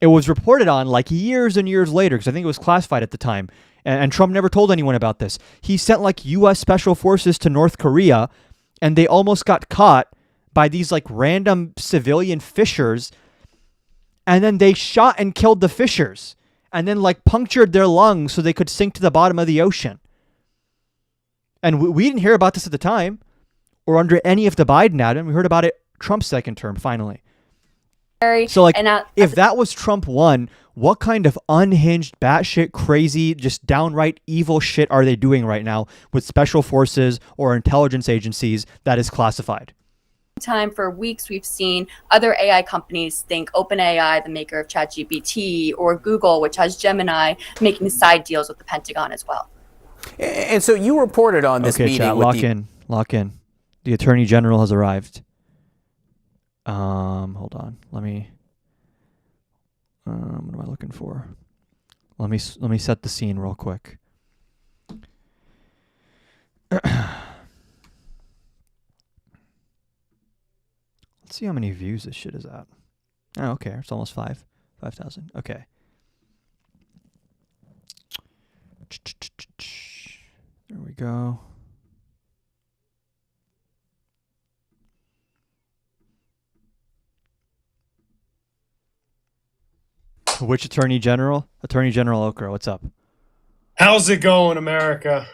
It was reported on like years and years later, because I think it was classified at the time. And Trump never told anyone about this. He sent like U.S. special forces to North Korea, and they almost got caught by these like random civilian fishers. And then they shot and killed the fishers, and then like punctured their lungs so they could sink to the bottom of the ocean. And we didn't hear about this at the time or under any of the Biden admin. We heard about it Trump's second term, finally. So, like, if that was Trump 1, what kind of unhinged, batshit, crazy, just downright evil shit are they doing right now with special forces or intelligence agencies that is classified? Time for weeks, we've seen other AI companies, think OpenAI, the maker of ChatGPT, or Google, which has Gemini, making side deals with the Pentagon as well. And so you reported on this meeting. Chat, lock in. The Attorney General has arrived. Hold on. Let me. What am I looking for? Let me set the scene real quick. Let's see how many views this shit is at. Oh, okay. It's almost 5,000. Okay. There we go. Which Attorney General? Attorney General Okra, what's up? How's it going, America?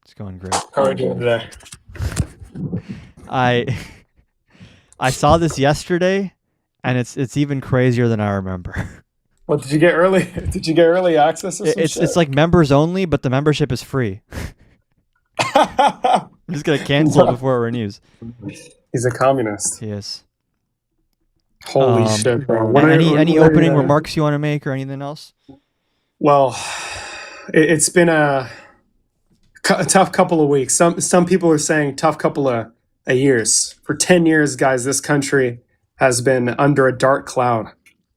It's going great. How are we doing today? I saw this yesterday, and it's even crazier than I remember. What did you get early? Did you get early access or some It's shit? it's like members only, but the membership is free. I'm just gonna cancel it before it renews. He's a communist. He is. Holy shit, bro. Any opening remarks you want to make or anything else? Well, it's been a tough couple of weeks. Some people are saying tough couple of years. For 10 years, guys, this country has been under a dark cloud.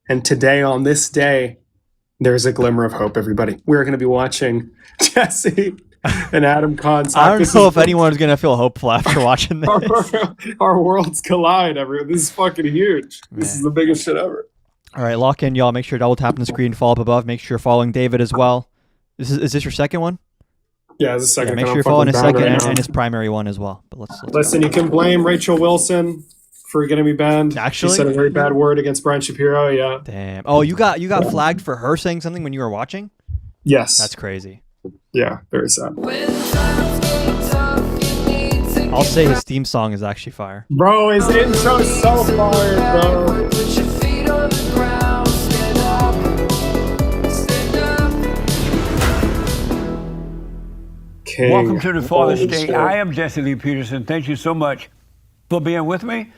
And today, on this day, there's a glimmer of hope, everybody. We're going to be watching Jesse and Adam Khan's. I don't know if anyone's going to feel hopeful after watching this. Our worlds collide, everyone. This is fucking huge. This is the biggest shit ever. All right, lock in, y'all. Make sure to double tap on the screen, follow up above. Make sure you're following David as well. Is this your second one? Yeah, it's the second. Yeah, make sure you're following his second and his primary one as well. But let's listen. You can blame Rachel Wilson for getting me banned. Actually, she said a very bad word against Brian Shapiro. Yeah. Damn. Oh, you got flagged for her saying something when you were watching? Yes. That's crazy. Yeah, very sad. I'll say his theme song is actually fire. Bro, his intro's so fire, bro. Welcome to the Father's Day. I am Jesse Lee Peterson. Thank you so much for being with me.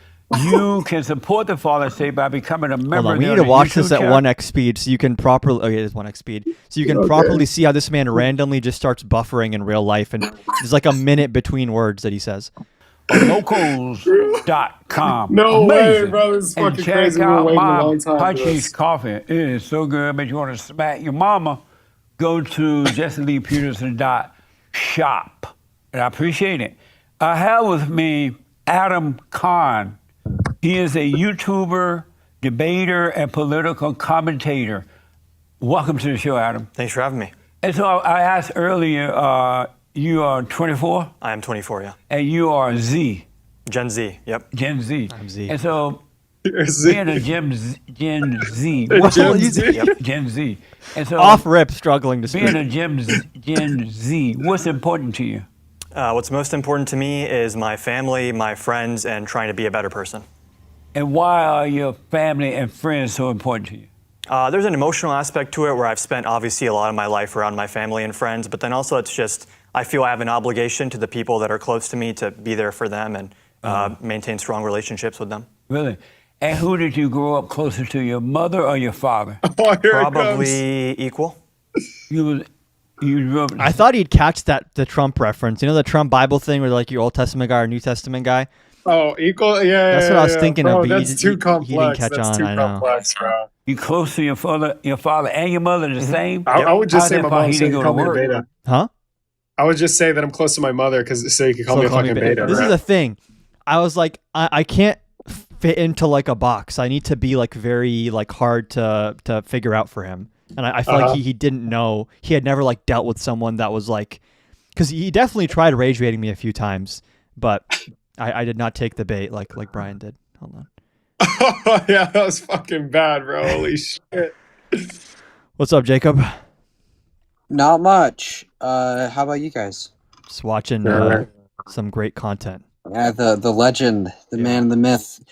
You can support the Father's Day by becoming a member. Hold on, we need to watch this at 1x speed so you can properly. Okay, it's 1x speed, so you can properly see how this man randomly just starts buffering in real life, and there's like a minute between words that he says. Locals.com. No way, Amazing. bro. This is And fucking check crazy. We're out waiting a my long time for Punchies this. coffee. It is so good. But you want to smack your mama, go to jesseleepeterson.shop. And I appreciate it. I have with me Adam Khan. He is a YouTuber, debater, and political commentator. Welcome to the show, Adam. Thanks for having me. And so I asked earlier, you are 24? I am 24, yeah. And you are Z. Gen Z, yep. Gen Z. I'm Z. And so Z. being a Gen Z. Gen Z. Yep. Gen Z. And so Off rip, struggling to speak. being a Gen Z, what's important to you? What's most important to me is my family, my friends, and trying to be a better person. And why are your family and friends so important to you? There's an emotional aspect to it where I've spent obviously a lot of my life around my family and friends, but then also it's just I feel I have an obligation to the people that are close to me to be there for them and maintain strong relationships with them. Really? And who did you grow up closer to, your mother or your father? Probably equal. You grew up. I thought he'd catch the Trump reference. You know the Trump Bible thing where like your Old Testament guy or New Testament guy? Oh, equal? Yeah, That's what I was thinking bro, of. But that's too complex. He didn't catch that's on. too I know. complex, bro. You close to your father and your mother the same? I would just say my mom he so you didn't can go call to me a work. beta. Huh? I would just say that I'm close to my mother so you can call me a fucking beta. This right? is the thing. I was like, I can't fit into like a box. I need to be like very like hard to figure out for him. And I feel like he didn't know. He had never like dealt with someone that was like, because he definitely tried rage baiting me a few times, but I did not take the bait like Brian did. Hold on. Oh, yeah, that was fucking bad, bro. Holy shit. What's up, Jacob? Not much. How about you guys? Just watching some great content. Yeah, the legend, the man, the myth.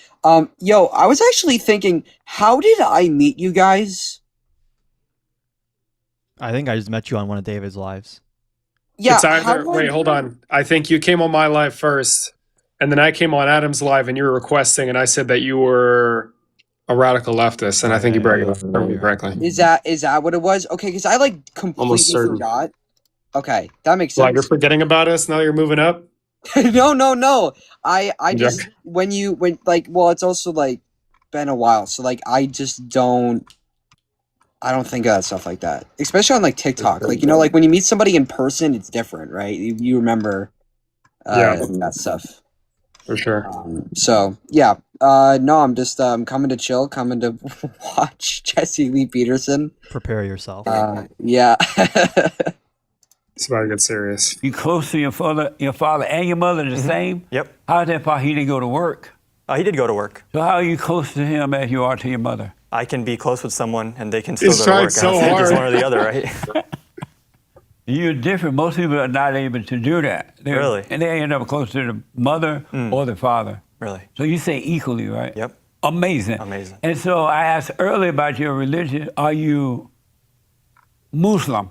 Yo, I was actually thinking, how did I meet you guys? I think I just met you on one of David's lives. Yeah. It's either, wait, hold on. I think you came on my live first, and then I came on Adam's live, and you were requesting, and I said that you were a radical leftist, and I think you bragged about me correctly. Is that what it was? Okay, because I like completely Almost certain. forgot. Okay, that makes Like sense. you're forgetting about us now that you're moving up? No. I just when it's also like been a while, so like I don't think of that stuff like that, especially on like TikTok. Like like when you meet somebody in person, it's different, right? You remember that stuff for sure. So yeah, no, I'm just coming to chill, coming to watch Jesse Lee Peterson. Prepare yourself. Yeah. It's about to get serious. You close to your father and your mother the same? Yep. How is that possible? He didn't go to work. He did go to work. So how are you close to him as you are to your mother? I can be close with someone and they can still He's go to trying work. so I don't think hard. it's one or the other, right? You're different. Most people are not able to do that. Really? And they end up close to the mother or the father. Really? So you say equally, right? Yep. Amazing. Amazing. And so I asked earlier about your religion. Are you Muslim?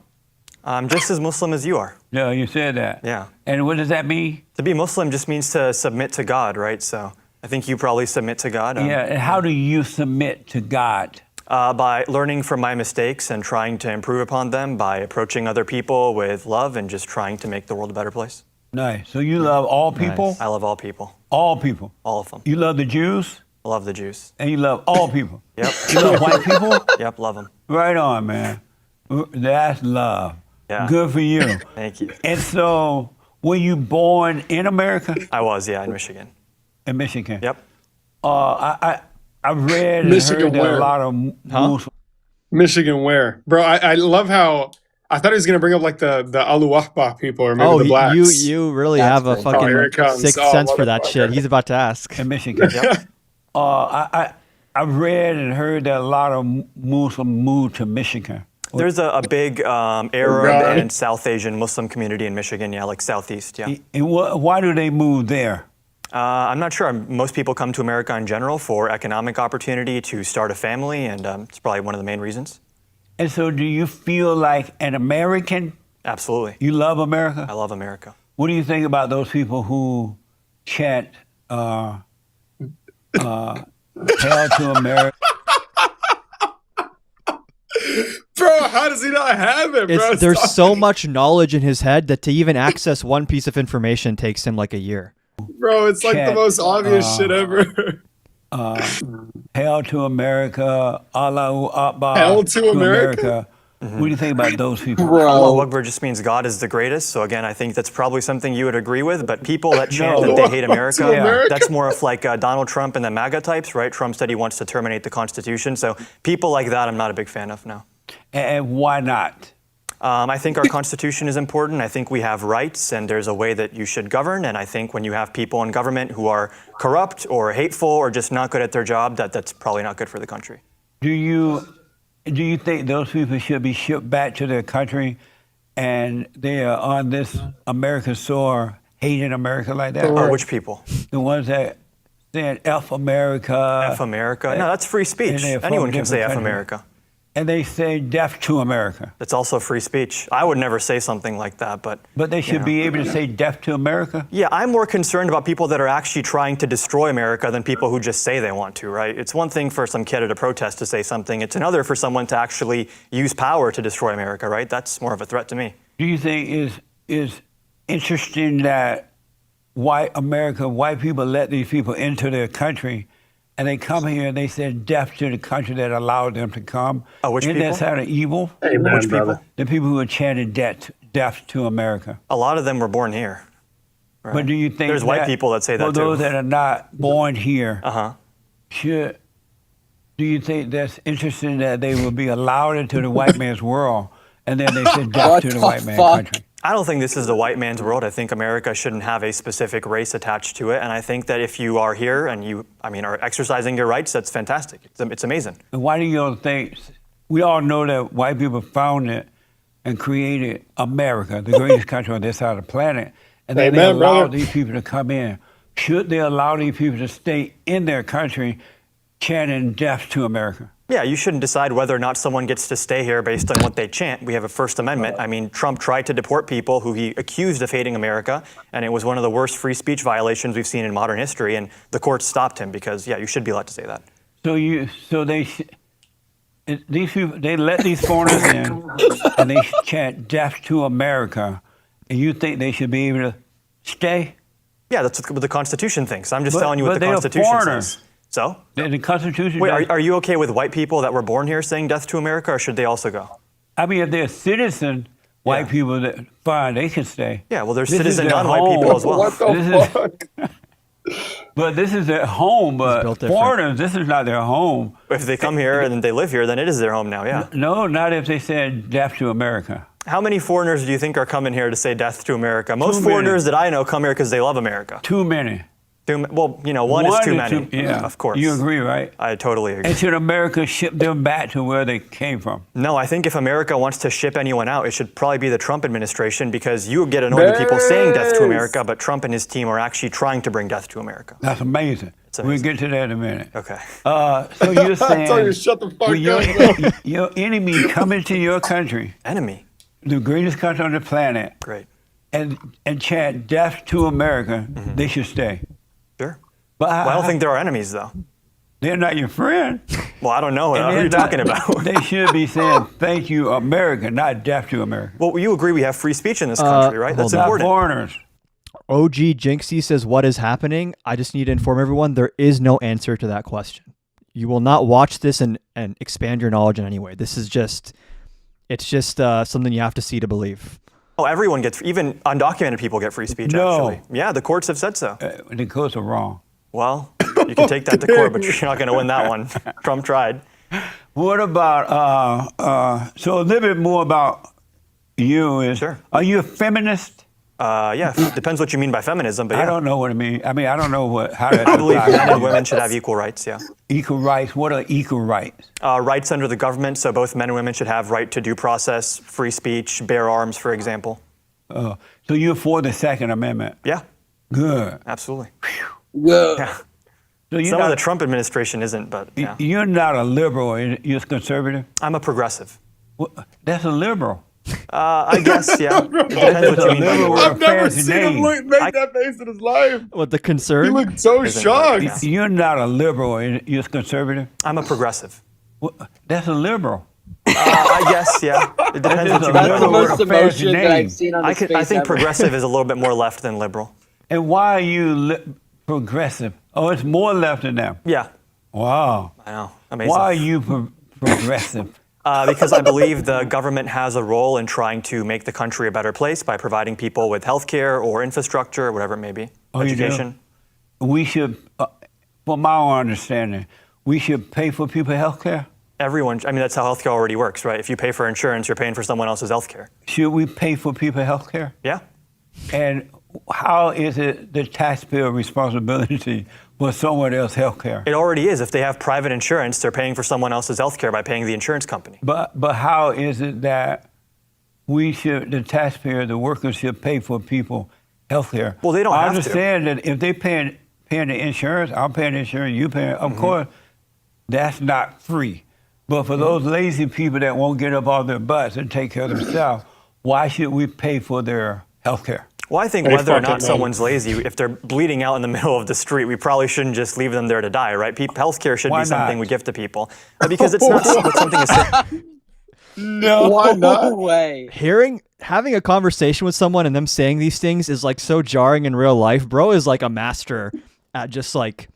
I'm just as Muslim as you are. No, you said that. Yeah. And what does that mean? To be Muslim just means to submit to God, right? So I think you probably submit to God. Yeah, and how do you submit to God? By learning from my mistakes and trying to improve upon them, by approaching other people with love and just trying to make the world a better place. Nice. So you love all people? Nice. I love all people. All people? All of them. You love the Jews? I love the Jews. And you love all people? Yep. You love white people? Yep, love them. Right on, man. That's love. Yeah. Good for you. Thank you. And so, were you born in America? I was, yeah, in Michigan. In Michigan? Yep. I've read and Michigan heard that where? a lot of Muslims. Michigan where? Bro, I love how I thought he was gonna bring up like the Alu Akbar people or maybe the blacks. you really That's have a great. Oh, here it fucking comes. sixth Oh, sense for that motherfucker. shit. He's about to ask. In Michigan. Yep. I've read and heard that a lot of Muslims moved to Michigan. There's a big Arab God. and South Asian Muslim community in Michigan, yeah, like Southeast, yeah. And why do they move there? I'm not sure. Most people come to America in general for economic opportunity to start a family, and it's probably one of the main reasons. And so do you feel like an American? Absolutely. You love America? I love America. What do you think about those people who chant Hail to America? Bro, how does he not have it, bro? There's so much knowledge in his head that to even access one piece of information takes him like a year. Bro, it's like the most obvious shit ever. Hail to America, Allahu Akbar. Hail to America? What do you think about those people? Allahu Akbar just means God is the greatest. So again, I think that's probably something you would agree with. But people that chant that they hate America, To America? that's more of like Donald Trump and the MAGA types, right? Trump said he wants to terminate the Constitution. So people like that, I'm not a big fan of, no. And why not? I think our Constitution is important. I think we have rights, and there's a way that you should govern. And I think when you have people in government who are corrupt or hateful or just not good at their job, that's probably not good for the country. Do you think those people should be shipped back to their country and they are on this American soil hating America like that? Which people? The ones that said F America. F America? No, that's free speech. Anyone can say F America. And they say death to America. That's also free speech. I would never say something like that, but... But they should be able to say death to America? Yeah, I'm more concerned about people that are actually trying to destroy America than people who just say they want to, right? It's one thing for some kid at a protest to say something. It's another for someone to actually use power to destroy America, right? That's more of a threat to me. Do you think is interesting that white people let these people into their country and they come here and they said death to the country that allowed them to come? Which Isn't people? that kind of evil? Amen, Which people? brother. The people who are chanting death to America. A lot of them were born here. Right? But do you think There's white people that say that for too. those that are not born here, Uh-huh. do you think that's interesting that they will be allowed into the white man's world and then they say death to the white man's country? I don't think this is the white man's world. I think America shouldn't have a specific race attached to it. And I think that if you are here and you, are exercising your rights, that's fantastic. It's amazing. And why do you think, we all know that white people founded and created America, the greatest country on this side of the planet, and then they Amen, allow brother. these people to come in. Should they allow these people to stay in their country chanting death to America? Yeah, you shouldn't decide whether or not someone gets to stay here based on what they chant. We have a First Amendment. Trump tried to deport people who he accused of hating America, and it was one of the worst free speech violations we've seen in modern history, and the court stopped him because, yeah, you should be allowed to say that. These people, they let these foreigners in and they chant death to America, and you think they should be able to stay? Yeah, that's what the Constitution thinks. I'm just telling you but what the they're Constitution foreigners. says. So? The Constitution. Wait, are you okay with white people that were born here saying death to America, or should they also go? If they're citizen white people, fine, they can stay. Yeah, well, there's This is citizen their non-white home. people as well. What the fuck? But this is their home. But built different. foreigners, this is not their home. If they come here and they live here, then it is their home now, yeah. No, not if they said death to America. How many foreigners do you think are coming here to say death to America? Most foreigners that I know come here because they love America. Too many. Well, one is too many. Yeah. Of course. You agree, right? I totally agree. And should America ship them back to where they came from? No, I think if America wants to ship anyone out, it should probably be the Trump administration, because you get annoyed with people saying death to America, but Trump and his team are actually trying to bring death to America. That's amazing. We'll get to that in a minute. Okay. So you're saying I told you, shut the fuck your enemy coming to your country, enemy, the greatest country on the planet, great, and chant death to America, they should stay. Sure. But I don't think they're our enemies, though. They're not your friend. Well, I don't know. What are you talking about? They should be saying, thank you, America, not death to America. Well, you agree we have free speech in this country, right? That's Not important. foreigners. OG Jinxie says, what is happening? I just need to inform everyone there is no answer to that question. You will not watch this and expand your knowledge in any way. This is just, it's just something you have to see to believe. Oh, everyone gets, even undocumented people get free speech, No. actually. Yeah, the courts have said so. The courts are wrong. Well, you can take that to court, but you're not going to win that one. Trump tried. What about, so a little bit more about you is, are you a feminist? Yeah, depends what you mean by feminism, but yeah. I don't know what I mean. I mean, I don't know how that I believe men and women should have equal rights, yeah. Equal rights? What are equal rights? Rights under the government, so both men and women should have right to due process, free speech, bear arms, for example. So you're for the Second Amendment? Yeah. Good. Absolutely. Good. Yeah. So Some of the Trump administration isn't, but yeah. You're not a liberal, you're a conservative? I'm a progressive. Well, that's a liberal. I guess, yeah. It depends what you mean by the word. I've never seen him make that face in his life. What, the concern? He looked so shocked. You're not a liberal, you're a conservative? I'm a progressive. Well, that's a liberal. I guess, yeah. It depends what you mean. That's the most emotion that I've seen on his face I think ever. progressive is a little bit more left than liberal. And why are you progressive? Oh, it's more left than that. Yeah. Wow. I know. Amazing. Why are you progressive? Because I believe the government has a role in trying to make the country a better place by providing people with health care or infrastructure or whatever it may be. Oh, education. We should, from my understanding, we should pay for people health care? Everyone, I mean, that's how healthcare already works, right? If you pay for insurance, you're paying for someone else's healthcare. Should we pay for people health care? Yeah. And how is it the taxpayer responsibility for someone else's health care? It already is. If they have private insurance, they're paying for someone else's health care by paying the insurance company. But how is it that we should, the taxpayer, the workers should pay for people health care? Well, they don't I have to. understand that if they paying the insurance, I'm paying the insurance, you paying, of course, that's not free. But for those lazy people that won't get up off their butts and take care of themselves, why should we pay for their health care? Well, I think whether or not someone's lazy, if they're bleeding out in the middle of the street, we probably shouldn't just leave them there to die, right? Healthcare should Why be something not? we give to people. Because it's not something as No, why not? No way. Having a conversation with someone and them saying these things is like so jarring in real life. Bro is like a master at just like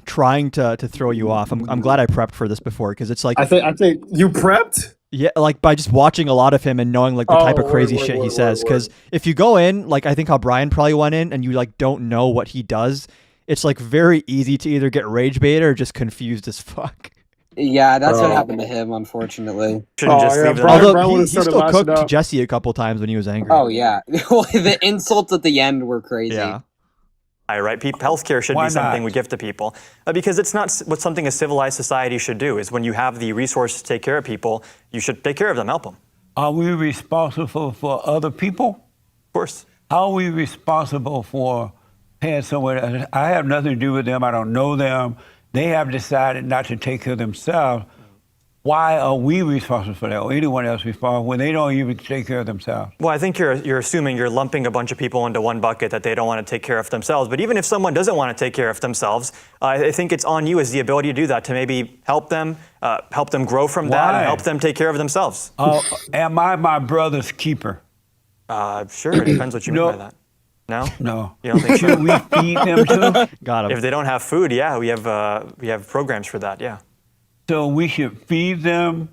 trying to throw you off. I'm glad I prepped for this before, because it's like I think you prepped. Yeah, like by just watching a lot of him and knowing like the type of crazy shit he says. Because if you go in, like I think how Brian probably went in, and you like don't know what he does, it's like very easy to either get rage bait or just confused as fuck. Yeah, that's what happened to him, unfortunately. Shouldn't just leave them. Although he still cooked Jesse a couple times when he was angry. Oh yeah, well the insults at the end were crazy. Yeah. Right? Healthcare should Why be something not? we give to people because it's not what something a civilized society should do. Is when you have the resources to take care of people, you should take care of them, help them. Are we responsible for other people? Of course. How are we responsible for paying someone else? I have nothing to do with them. I don't know them. They have decided not to take care of themselves. Why are we responsible for that, or anyone else responsible, when they don't even take care of themselves? Well, I think you're assuming you're lumping a bunch of people into one bucket that they don't want to take care of themselves. But even if someone doesn't want to take care of themselves, I think it's on you as the ability to do that, to maybe help them grow from that, and help them take care of themselves. Am I my brother's keeper? Sure, it depends what you mean by that. No? No. You don't think so? Should we feed them too? Got him. If they don't have food, yeah, we have programs for that, yeah. So we should feed them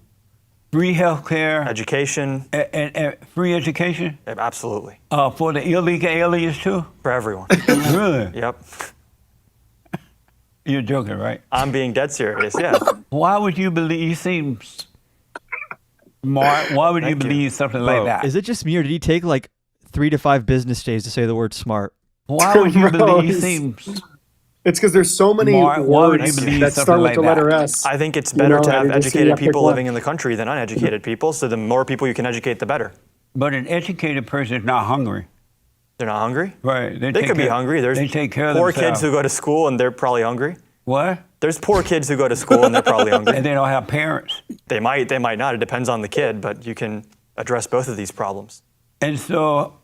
free health care. Education. And free education? Absolutely. For the illegal aliens too? For everyone. Really? Yep. You're joking, right? I'm being dead serious, yeah. Why would you believe, you seem Mark, why would you Thank believe something like Bro, that? Is it just me, or did he take like 3 to 5 business days to say the word smart? Why would you Bro, believe? You seem It's because there's so many Mark, why would you words believe that something start with like the letter that? S. I think it's You better know, to and have you just say you educated have to pick people one. living in the country than uneducated people. So the more people you can educate, the better. But an educated person is not hungry. They're not hungry? Right. They take could be care- hungry. There's they take care of poor themselves. kids who go to school and they're probably hungry. What? There's poor kids who go to school and they're probably hungry. And they don't have parents. They might not. It depends on the kid, but you can address both of these problems. And so,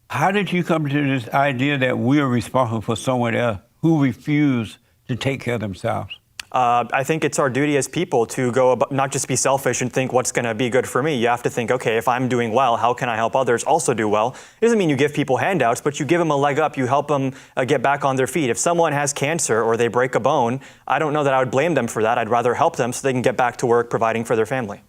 how did you come to this idea that we are responsible for someone else who refused to take care of themselves? I think it's our duty as people to go about, not just be selfish and think what's going to be good for me. You have to think, okay, if I'm doing well, how can I help others also do well? It doesn't mean you give people handouts, but you give them a leg up. You help them get back on their feet. If someone has cancer or they break a bone, I don't know that I would blame them for that. I'd rather help them so they can get back to work providing for their family.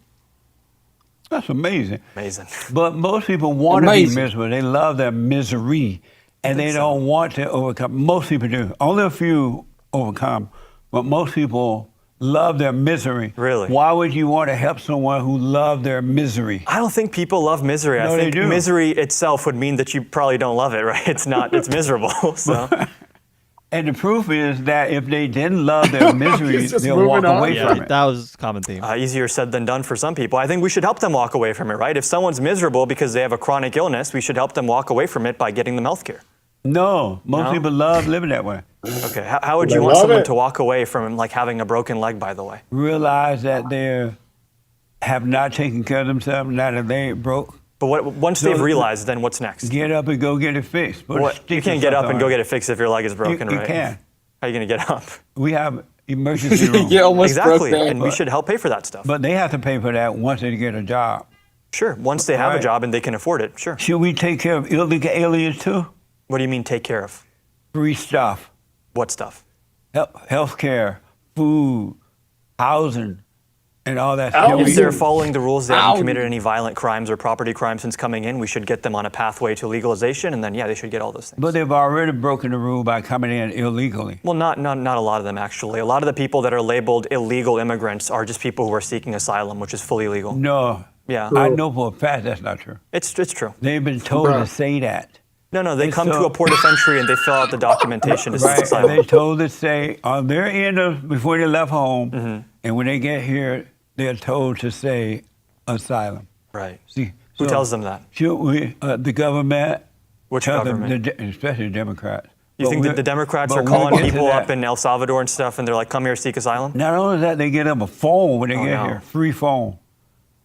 That's amazing. Amazing. But most people want to be Amazing. miserable. They love their misery, and they don't want to overcome. Most people do. Only a few overcome, but most people love their misery. Really? Why would you want to help someone who loves their misery? I don't think people love misery. No, I they think do. misery itself would mean that you probably don't love it, right? It's miserable. So. And the proof is that if they didn't love their misery, He's just they'll walk moving on. away Yeah, from it. that was a common theme. Easier said than done for some people. I think we should help them walk away from it, right? If someone's miserable because they have a chronic illness, we should help them walk away from it by getting them health care. No, most No? people love living that way. Okay, how would They you want love someone it. to walk away from like having a broken leg, by the way? Realize that they have not taken care of themselves, now that they ain't broke. But once they've realized, then what's next? Get up and go get it fixed. Put a What, stick you or can't get up something and go on get it fixed if your leg is broken, You right? can. How are you going to get up? We have emergency rooms. You almost Exactly, broke that. and we should help pay for that stuff. But they have to pay for that once they get a job. Sure, once they have a Right. job and they can afford it, sure. Should we take care of illegal aliens too? What do you mean take care of? Free stuff. What stuff? Health care, food, housing, and all that Housing. If stuff. they're following the rules, they haven't Ow. committed any violent crimes or property crimes since coming in, we should get them on a pathway to legalization, and then, yeah, they should get all those things. But they've already broken the rule by coming in illegally. Well, not a lot of them, actually. A lot of the people that are labeled illegal immigrants are just people who are seeking asylum, which is fully legal. No. Yeah. I know for a fact that's not true. It's true. They've been told Bruh. to say that. No, they It's come to so- a port of entry and they fill out the documentation to seek Right. asylum. They told to say on their end of before they left home, Mm-hmm. and when they get here, they're told to say asylum. Right. See, Who so tells them that? Should we, the government, Which tell them, government? especially the Democrats? You But think that we're- the Democrats but are we'll calling get to people that. up in El Salvador and stuff, and they're like, "Come here, seek asylum"? Not only that, they get them a phone when they Oh, get no. here, free phone.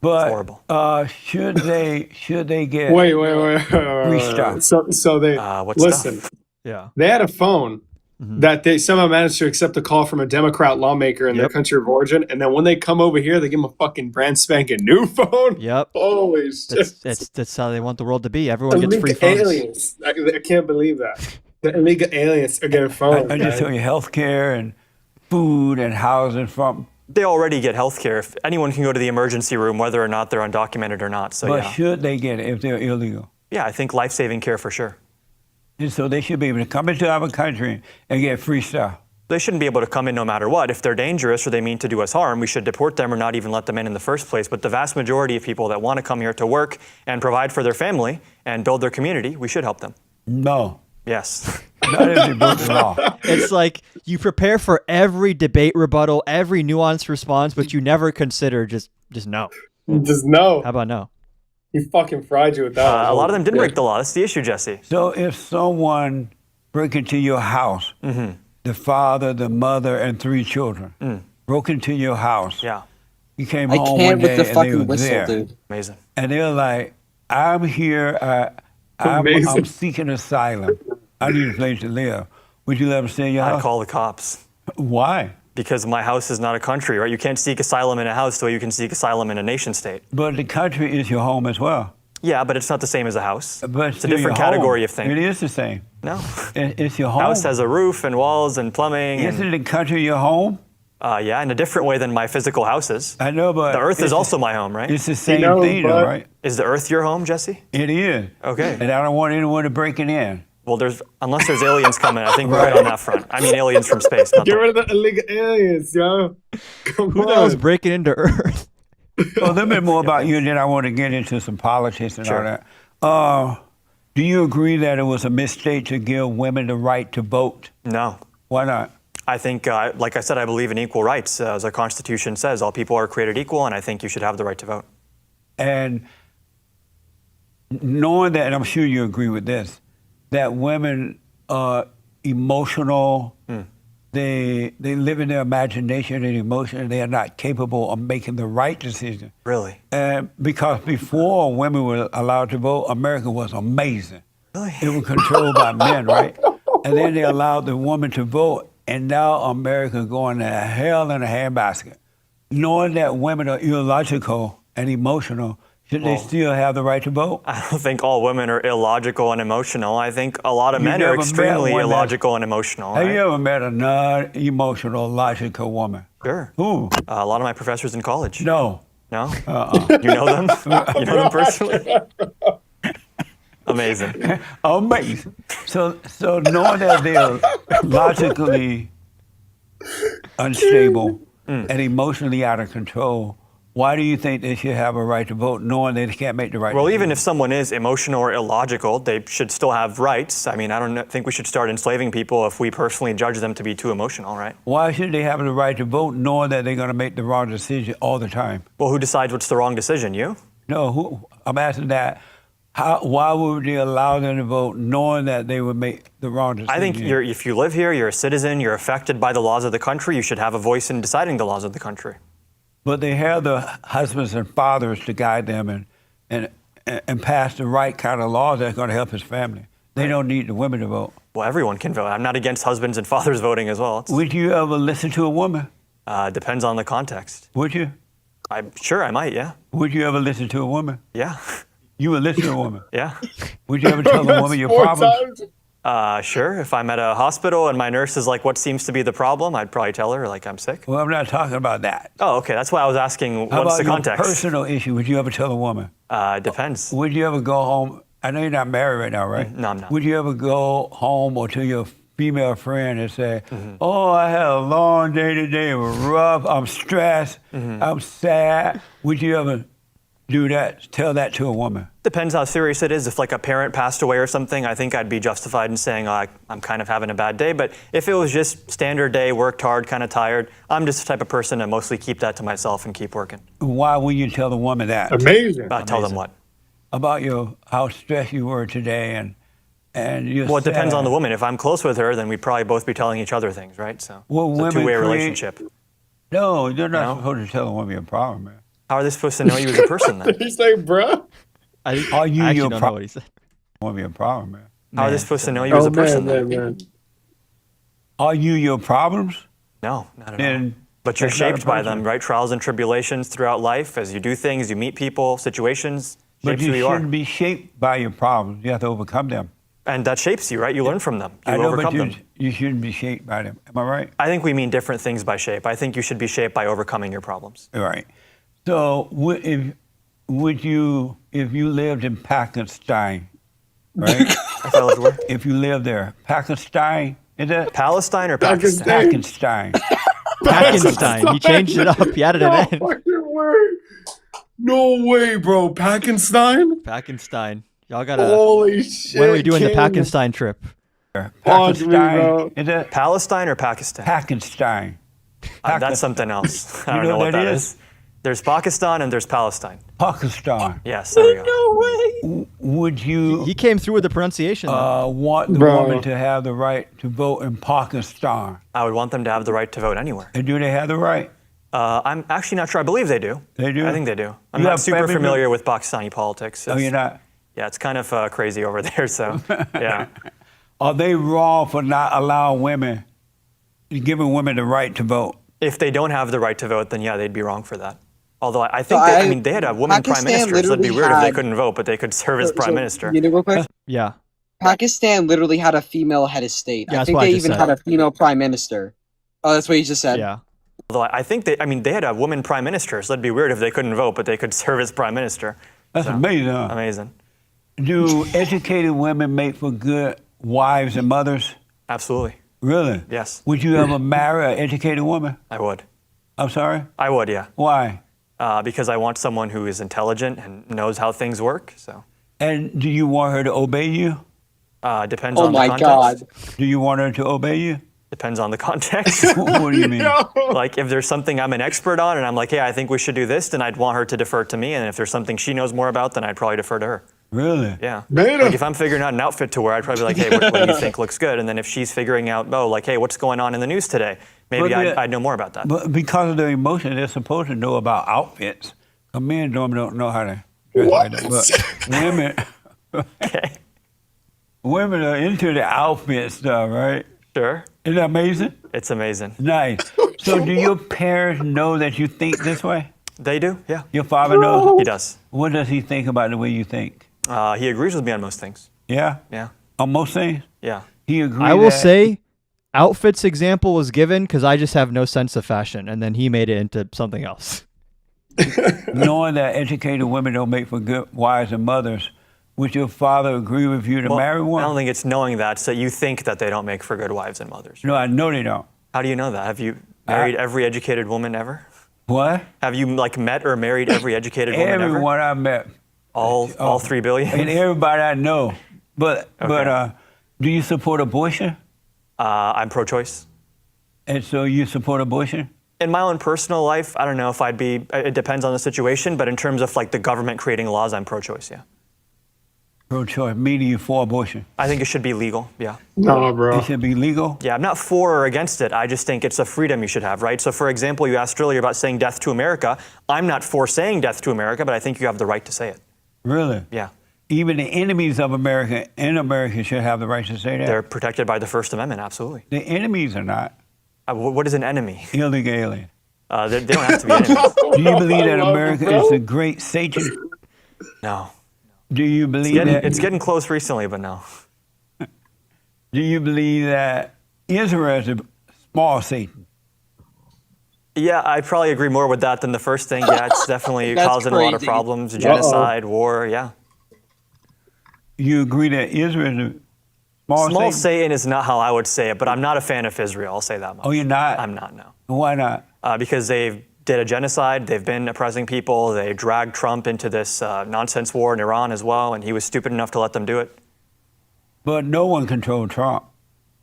But horrible. Should they get Wait. free stuff? So they What listen. stuff? Yeah. They had a phone that they somehow managed to accept a call from a Democrat lawmaker in their country of origin, and then when they come over here, they give them a fucking brand spanking new phone. Yep. Holy shit! That's how they want the world to be. Everyone gets free Illegal phones. aliens. I can't believe that. The illegal aliens are getting phones. I just guys. tell you, health care and food and housing from. They already get health care. If anyone can go to the emergency room, whether or not they're undocumented or not. So But yeah. should they get it if they're illegal? Yeah, I think life-saving care for sure. And so they should be able to come into our country and get free stuff. They shouldn't be able to come in no matter what. If they're dangerous or they mean to do us harm, we should deport them or not even let them in the first place. But the vast majority of people that want to come here to work and provide for their family and build their community, we should help them. No. Yes. Not if they broke the law. It's like you prepare for every debate rebuttal, every nuanced response, but you never consider just no. Just no. How about no? He fucking fried you with that. A lot of them didn't break the law. That's the issue, Jesse. So if someone break into your house, the father, the mother, and 3 children broke into your house. Yeah. You came I home can't one with day the and they fucking were whistle, there. dude. Amazing. And they're like, I'm here. I'm Amazing. seeking asylum. I need a place to live. Would you let them stay in your I'd house? call the cops. Why? Because my house is not a country, right? You can't seek asylum in a house the way you can seek asylum in a nation state. But the country is your home as well. Yeah, but it's not the same as a house. But It's a different category of thing. It is the same. No. It's your home. House has a roof and walls and plumbing. Isn't the country your home? Yeah, in a different way than my physical house is. I know, but The earth is it's- also my home, right? It's the same know, thing, but- though, right? Is the earth your home, Jesse? It is. Okay. And I don't want anyone to break it in. Well, unless there's aliens coming, I think we're good on that front. I mean, aliens from space. Not Get the, rid of the illegal aliens, yo. Come who the hell's on. breaking into Earth? So a little bit more about you, and then I want to get into some politics and all that. Do you agree that it was a mistake to give women the right to vote? No. Why not? I think, like I said, I believe in equal rights. As our Constitution says, all people are created equal, and I think you should have the right to vote. And knowing that, and I'm sure you agree with this, that women are emotional, they live in their imagination and emotion, and they are not capable of making the right decision. Really? And because before women were allowed to vote, America was amazing. Really? It was controlled by men, right? And then they allowed the woman to vote, and now America going to hell in a handbasket. Knowing that women are illogical and emotional, should they still have the right to vote? I don't think all women are illogical and emotional. I think a lot of men are extremely illogical and emotional. Have right? you ever met a non-emotional, logical woman? Sure. Who? A lot of my professors in college. No. No? You know them? You know them personally? Amazing. Amazing. So knowing that they're logically unstable and emotionally out of control, why do you think they should have a right to vote knowing they can't make the right Well, decision? even if someone is emotional or illogical, they should still have rights. I mean, I don't think we should start enslaving people if we personally judge them to be too emotional, right? Why should they have the right to vote knowing that they're going to make the wrong decision all the time? Well, who decides what's the wrong decision? You? No, I'm asking that. Why would they allow them to vote knowing that they would make the wrong decision? I think if you live here, you're a citizen, you're affected by the laws of the country, you should have a voice in deciding the laws of the country. But they have the husbands and fathers to guide them and pass the right kind of laws that's going to help his family. They don't need the women to vote. Well, everyone can vote. I'm not against husbands and fathers voting as well. Would you ever listen to a woman? Depends on the context. Would you? I'm sure I might, yeah. Would you ever listen to a woman? Yeah. You would listen to a woman? Yeah. Would you ever tell a woman your problems? Sure. If I'm at a hospital and my nurse is like, what seems to be the problem, I'd probably tell her, like, I'm sick. Well, I'm not talking about that. Oh, okay. That's why I was asking, How what's about the your context? personal issue? Would you ever tell a woman? Depends. Would you ever go home? I know you're not married right now, right? No, I'm not. Would you ever go home or to your female friend and say, oh, I had a long day today, it was rough, I'm stressed, I'm sad? Would you ever do that, tell that to a woman? Depends how serious it is. If like a parent passed away or something, I think I'd be justified in saying, I'm kind of having a bad day. But if it was just standard day, worked hard, kind of tired, I'm just the type of person to mostly keep that to myself and keep working. Why would you tell the woman that? Amazing. Tell them what? About how stressed you were today and you're Well, it depends sad. on the woman. If I'm close with her, then we'd probably both be telling each other things, right? So Well, it's a women two-way create- relationship. No, you're not supposed to tell a woman your problem, man. How are they supposed to know you as a person then? He's like, bro. Are you I actually your don't know problem? what he said. Woman, your problem, man. How are they supposed to know you as a person then? Are you your problems? No, not at all. Then But you're that's not a shaped by person. them, right? Trials and tribulations throughout life as you do things, you meet people, situations, But shapes you who you are. shouldn't be shaped by your problems. You have to overcome them. And that shapes you, right? You learn from them. You I know, but overcome them. you shouldn't be shaped by them. Am I right? I think we mean different things by shape. I think you should be shaped by overcoming your problems. Right. So if you lived in Pakistan, right? If I lived where? If you lived there, Pakistan, is it Palestine or Pakistan? Pakistan. Pakistan. He changed it up. He added an N. Fucking word. No way, bro. Pakistan? Pakistan. Y'all gotta. Holy shit. When are we doing the King. Pakistan trip? Pakistan. Is it Palestine or Pakistan? Pakistan? That's something else. I You don't know what that is? is. There's Pakistan and there's Palestine. Pakistan. Yes, there we go. Would you He came through with the pronunciation. though. want the Bro. woman to have the right to vote in Pakistan? I would want them to have the right to vote anywhere. And do they have the right? I'm actually not sure. I believe they do. They do? I think they do. I'm You not have super family familiar with Pakistani politics. Oh, you're not? Yeah, it's kind of crazy over there. So, yeah. Are they wrong for not allowing women, giving women the right to vote? If they don't have the right to vote, then yeah, they'd be wrong for that. Although I So think they had a woman prime Pakistan minister, so it'd be literally weird if they had- couldn't vote, but they could serve as prime minister. You know, real quick, Yeah. Pakistan literally had a female head of state. Yeah, I that's think what I they just even said. had a female prime minister. Oh, that's what you just said. Yeah. Although I think they had a woman prime minister, so it'd be weird if they couldn't vote, but they could serve as prime minister. That's amazing. Huh? Amazing. Do educated women make for good wives and mothers? Absolutely. Really? Yes. Would you ever marry an educated woman? I would. I'm sorry? I would, yeah. Why? because I want someone who is intelligent and knows how things work. So. And do you want her to obey you? Depends on the context. God. Do you want her to obey you? Depends on the context. What do you mean? Like if there's something I'm an expert on and I'm like, hey, I think we should do this, then I'd want her to defer to me. And if there's something she knows more about, then I'd probably defer to her. Really? Yeah. Like if I'm figuring out an outfit to wear, I'd probably be like, hey, what do you think looks good? And then if she's figuring out, like, hey, what's going on in the news today? Maybe I'd know more about that. But because of their emotion, they're supposed to know about outfits. Men normally don't know how to dress like that. But women, women are into the outfit stuff, right? Sure. Isn't that amazing? It's amazing. Nice. So do your parents know that you think this way? They do, yeah. Your father knows? He does. What does he think about the way you think? He agrees with me on most things. Yeah? Yeah. On most things? Yeah. He agrees. I will say, outfits example was given because I just have no sense of fashion, and then he made it into something else. Knowing that educated women don't make for good wives and mothers, would your father agree with you to marry one? I don't think it's knowing that, so you think that they don't make for good wives and mothers. No, I know they don't. How do you know that? Have you married every educated woman ever? What? Have you met or married every educated woman ever? Everyone I met. All 3 billion? And everybody I know. But do you support abortion? I'm pro-choice. And so you support abortion? In my own personal life, I don't know if I'd be, it depends on the situation, but in terms of like the government creating laws, I'm pro-choice, yeah. Pro-choice, meaning you for abortion? I think it should be legal, yeah. No, bro. It should be legal? Yeah, I'm not for or against it. I just think it's a freedom you should have, right? So for example, you asked earlier about saying death to America. I'm not for saying death to America, but I think you have the right to say it. Really? Yeah. Even the enemies of America in America should have the right to say that? They're protected by the First Amendment, absolutely. The enemies are not. What is an enemy? Illegal alien. They don't have to be enemies. Do you believe that America is the great Satan? No. Do you believe that? It's getting close recently, but no. Do you believe that Israel is a small Satan? Yeah, I'd probably agree more with that than the first thing. Yeah, it's definitely causing a lot of problems, genocide, war, yeah. You agree that Israel is a small Satan is not how I would say it, but I'm not a fan of Israel, I'll say that much. Oh, you're not? I'm not, no. Why not? Because they did a genocide, they've been oppressing people, they dragged Trump into this nonsense war in Iran as well, and he was stupid enough to let them do it. But no one controlled Trump.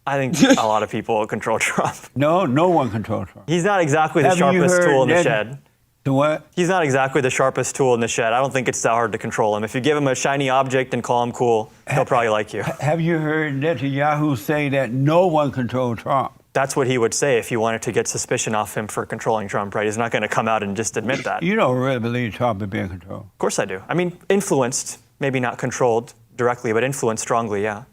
I think a lot of people control Trump. No one controlled Trump. He's not exactly the sharpest tool in the shed. The what? He's not exactly the sharpest tool in the shed. I don't think it's that hard to control him. If you give him a shiny object and call him cool, he'll probably like you. Have you heard Netanyahu say that no one controlled Trump? That's what he would say if you wanted to get suspicion off him for controlling Trump, right? He's not going to come out and just admit that. You don't really believe Trump is being controlled? Of course I do. I mean, influenced, maybe not controlled directly, but influenced strongly, yeah.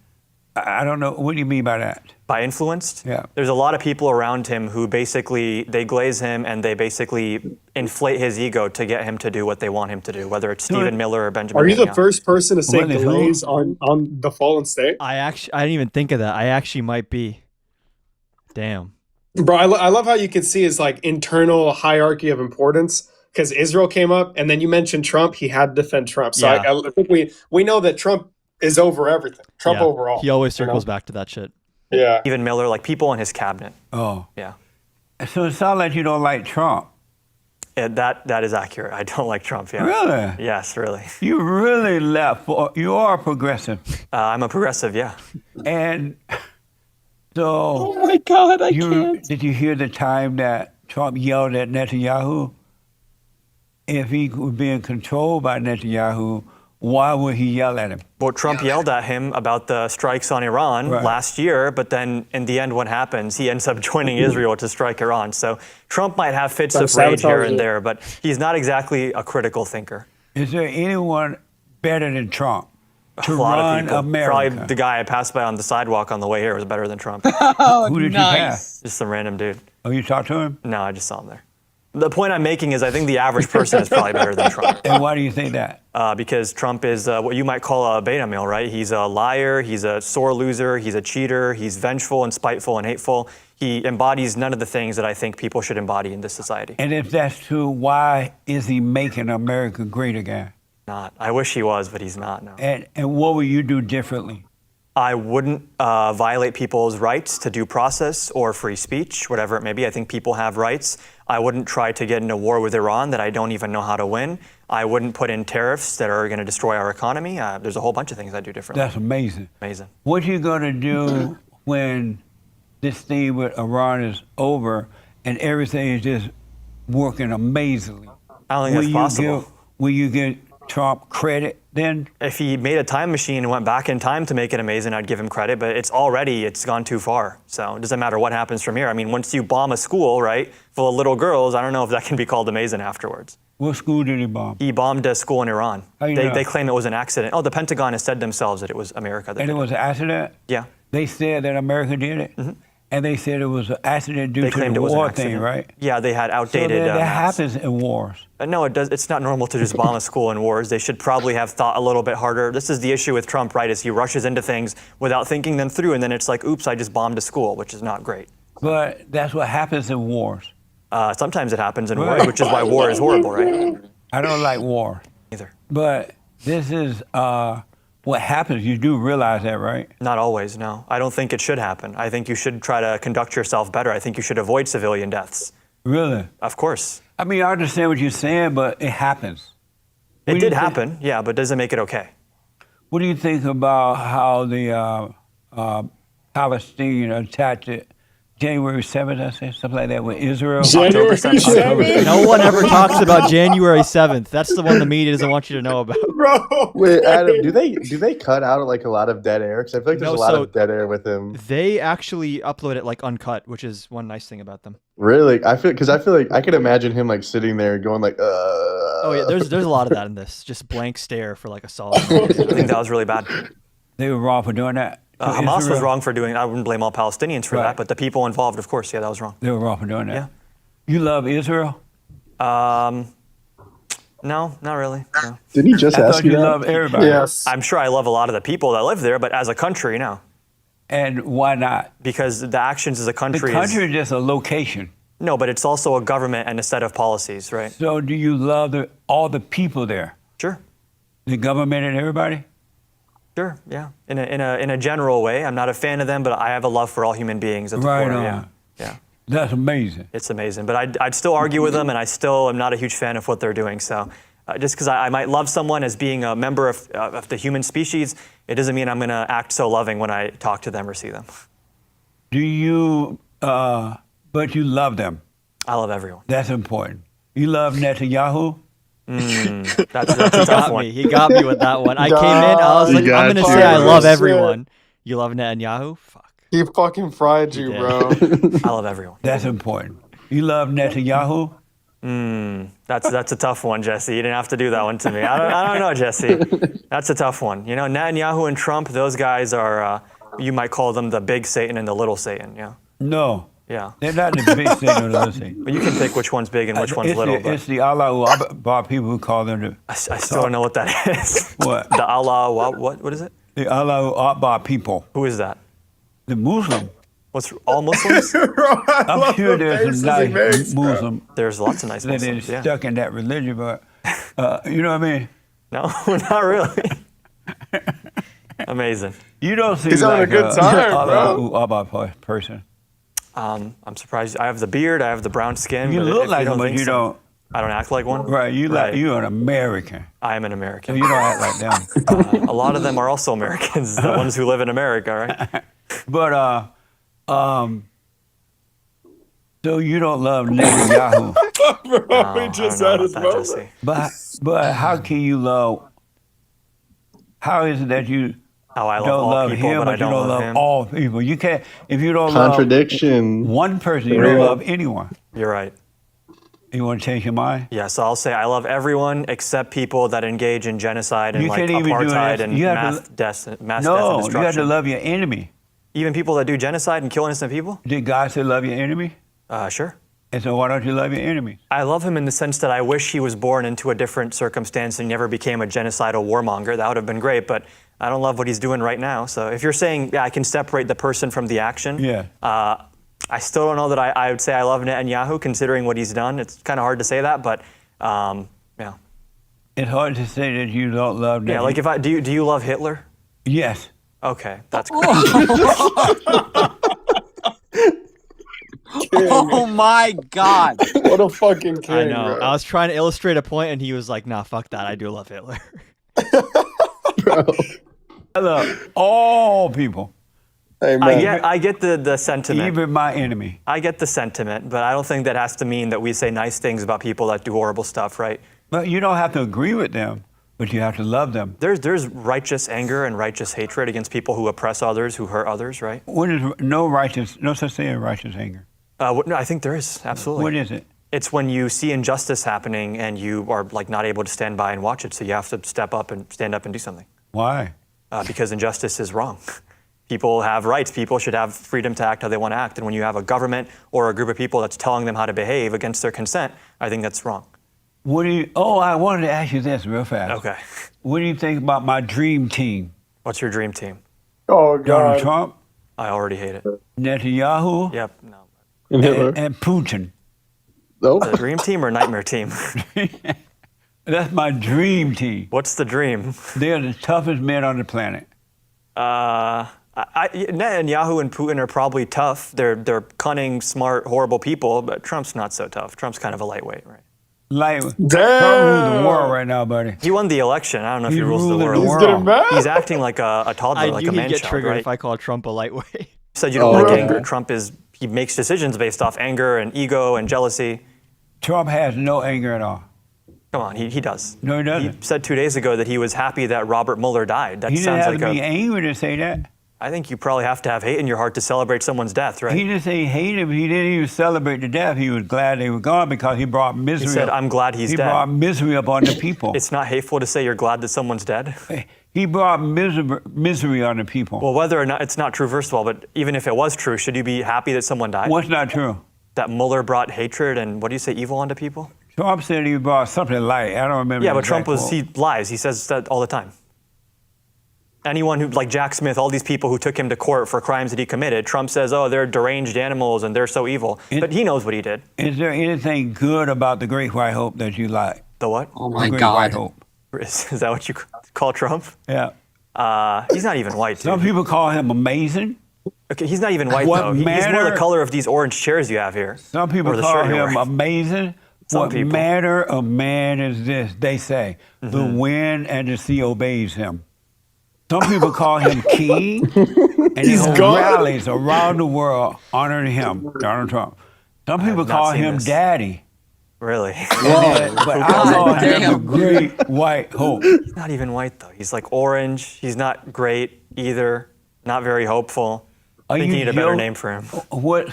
I don't know. What do you mean by that? By influenced? Yeah. There's a lot of people around him who basically, they glaze him and they basically inflate his ego to get him to do what they want him to do, whether it's Stephen Miller or Benjamin Are you the Netanyahu. first person to say glaze on the fallen state? I didn't even think of that. I actually might be. Damn. Bro, I love how you can see his like internal hierarchy of importance, because Israel came up and then you mentioned Trump. He had to defend Trump. So Yeah. I think we know that Trump is over everything. Trump Yeah. overall. He always circles back to that shit. Yeah. Stephen Miller, like people in his cabinet. Oh. Yeah. So it sounds like you don't like Trump. That is accurate. I don't like Trump, yeah. Really? Yes, really. You really left. You are progressive. I'm a progressive, yeah. And so. Oh my God, I can't. Did you hear the time that Trump yelled at Netanyahu? If he was being controlled by Netanyahu, why would he yell at him? Well, Trump yelled at him about the strikes on Iran last year, but then in the end, what happens? He ends up joining Israel to strike Iran. So Trump might have fits of rage here and there, but he's not exactly a critical thinker. Is there anyone better than Trump to A lot of run people. America? Probably the guy I passed by on the sidewalk on the way here was better than Trump. Who did you pass? Just some random dude. Oh, you talked to him? No, I just saw him there. The point I'm making is I think the average person is probably better than Trump. And why do you think that? Because Trump is what you might call a beta male, right? He's a liar, he's a sore loser, he's a cheater, he's vengeful and spiteful and hateful. He embodies none of the things that I think people should embody in this society. And if that's true, why is he making America great again? Not. I wish he was, but he's not, no. And what will you do differently? I wouldn't violate people's rights to due process or free speech, whatever it may be. I think people have rights. I wouldn't try to get in a war with Iran that I don't even know how to win. I wouldn't put in tariffs that are going to destroy our economy. There's a whole bunch of things I do differently. That's amazing. Amazing. What you going to do when this thing with Iran is over and everything is just working amazingly? I don't think that's possible. Will you give Trump credit then? If he made a time machine and went back in time to make it amazing, I'd give him credit, but it's gone too far. So it doesn't matter what happens from here. I mean, once you bomb a school, right, full of little girls, I don't know if that can be called amazing afterwards. What school did he bomb? He bombed a school in Iran. How you know? They claim it was an accident. Oh, the Pentagon has said themselves that it was America that And did it was an accident? Yeah. They said that America did it? Mm-hmm. And they said it was an accident due They to claimed the it was an war accident. thing, right? Yeah, they had outdated. So that maps. happens in wars. No, it does. It's not normal to just bomb a school in wars. They should probably have thought a little bit harder. This is the issue with Trump, right? Is he rushes into things without thinking them through, and then it's like, oops, I just bombed a school, which is not great. But that's what happens in wars. Sometimes it happens in wars, which is why war is horrible, right? I don't like war. Either. But this is what happens. You do realize that, right? Not always, no. I don't think it should happen. I think you should try to conduct yourself better. I think you should avoid civilian deaths. Really? Of course. I mean, I understand what you're saying, but it happens. It did happen, yeah, but doesn't make it okay. What do you think about how the Palestinian attacked it January 7th, I say, something like that, with Israel? January 7th. No one ever talks about January 7th. That's the one the media doesn't want you to know about. Bro. Wait, Adam, do they cut out like a lot of dead air? Because I feel like there's a lot of dead air with him. They actually upload it like uncut, which is one nice thing about them. Really? I feel like I could imagine him like sitting there going like, Oh yeah, there's a lot of that in this. Just blank stare for like a solid. I think that was really bad. They were wrong for doing that. Hamas was wrong for doing it. I wouldn't blame all Palestinians for that, but the people involved, of course, yeah, that was wrong. They were wrong for doing that. Yeah. You love Israel? No, not really. No. Didn't he just I ask thought you you that? love everybody. Yes. I'm sure I love a lot of the people that live there, but as a country, no. And why not? Because the actions as a country The country is just a location. No, but it's also a government and a set of policies, right? So do you love all the people there? Sure. The government and everybody? Sure, yeah. In a general way. I'm not a fan of them, but I have a love for all human beings at the Right core. on. Yeah. That's amazing. It's amazing. But I'd still argue with them, and I still am not a huge fan of what they're doing. So just because I might love someone as being a member of the human species, it doesn't mean I'm going to act so loving when I talk to them or see them. Do you, but you love them? I love everyone. That's important. You love Netanyahu? That's a tough one. He got me with that one. I came in, I was like, I'm going to say I love everyone. You love Netanyahu? Fuck. He fucking fried you, bro. I love everyone. That's important. You love Netanyahu? That's a tough one, Jesse. You didn't have to do that one to me. I don't know, Jesse. That's a tough one. You know, Netanyahu and Trump, those guys are, you might call them the big Satan and the little Satan, yeah? No. Yeah. They're not the big Satan or the little Satan. But you can pick which one's big and which one's little. It's the Allah Akbar people who call them the... I still don't know what that is. What? The Allah, what is it? The Allah Akbar people. Who is that? The Muslim. What's all Muslims? I'm sure there's some nice Muslim. There's lots of nice that Muslims, is yeah. stuck in that religion, but you know what I mean? No, not really. Amazing. You don't seem He's having like a good time, Allah Akbar person. I'm surprised. I have the beard. I have the brown skin. You but look if like you him, but think you so, don't. I don't act like one. Right, you're an American. I am an So American. you don't act like them. A lot of them are also Americans, the ones who live in America, right? But so you don't love Netanyahu. Bro, we just had his moment. But how can you love? How is it that you I love don't all love people, him, but I you don't don't love love him? all people? You can't if you don't Contradiction. love one person, you Real. don't love anyone. You're right. You want to change your mind? Yeah, so I'll say I love everyone except people that engage in genocide and You like can't even do apartheid that. and You have mass death and No, you destruction. have to love your enemy. Even people that do genocide and kill innocent people? Did God say love your enemy? Sure. And so why don't you love your enemy? I love him in the sense that I wish he was born into a different circumstance and never became a genocidal warmonger. That would have been great, but I don't love what he's doing right now. So if you're saying, yeah, I can separate the person from the action, Yeah. I still don't know that I would say I love Netanyahu considering what he's done. It's kind of hard to say that, but yeah. It's hard to say that you don't love Yeah, like if do you love Hitler? Yes. Okay, that's King. Oh my God! What a fucking king, I know. bro. I was trying to illustrate a point, and he was like, "Nah, fuck that. I do love Hitler." I love all people. Hey, man. I get the sentiment. Even my enemy. I get the sentiment, but I don't think that has to mean that we say nice things about people that do horrible stuff, right? But you don't have to agree with them, but you have to love them. There's righteous anger and righteous hatred against people who oppress others, who hurt others, right? What is no such thing as righteous anger? No, I think there is, absolutely. What is it? It's when you see injustice happening and you are like not able to stand by and watch it, so you have to stand up and do something. Why? Because injustice is wrong. People have rights. People should have freedom to act how they want to act. And when you have a government or a group of people that's telling them how to behave against their consent, I think that's wrong. I wanted to ask you this real fast. Okay. What do you think about my dream team? What's your dream team? Oh, God. Donald Trump? I already hate it. Netanyahu? Yep, no. And Putin. Nope. The dream team or nightmare team? That's my dream team. What's the dream? They're the toughest men on the planet. Netanyahu and Putin are probably tough. They're cunning, smart, horrible people, but Trump's not so tough. Trump's kind of a lightweight, right? Trump rules Damn. the world right now, buddy. He won the election. I don't know if he rules the ruling world. He's getting mad. He's acting like a toddler, like a man get child, triggered right? if I call Trump a lightweight. Said you don't Oh, like right. anger. He makes decisions based off anger and ego and jealousy. Trump has no anger at all. Come on, he does. No, he He doesn't. said 2 days ago that he was happy that Robert Mueller died. That He didn't sounds have like to be angry to say that. I think you probably have to have hate in your heart to celebrate someone's death, right? He didn't say he hated him. He didn't even celebrate the death. He was glad they were gone because he brought misery. He said, up. "I'm glad he's He dead." brought misery upon the people. It's not hateful to say you're glad that someone's dead. He brought misery on the people. Well, whether or not it's not true, first of all, but even if it was true, should you be happy that someone died? What's not true? That Mueller brought hatred and what do you say, evil onto people? Trump said he brought something light. I don't remember. Yeah, the but Trump exact quote. he lies. He says that all the time. Anyone who, like Jack Smith, all these people who took him to court for crimes that he committed, Trump says, oh, they're deranged animals and they're so evil. But he knows what he did. Is there anything good about the Great White Hope that you like? The what? Oh The my Great God! White Hope. Is that what you call Trump? Yeah. He's not even white, dude. Some people call him amazing. Okay, he's not even white, What though. He's more manner- the color of these orange chairs you have here. Some people Or the call shirt you're him wearing. amazing. Some What people. manner of man is this? They say the wind and the sea obeys him. Some people call him king, and they He's hold gone. rallies around the world honoring him, Donald Trump. Some people not call seen him this. daddy. Really? But I call him the Great White Hope. He's not even white, though. He's like orange. He's not great either. Not very hopeful. I think you need a better name for him. What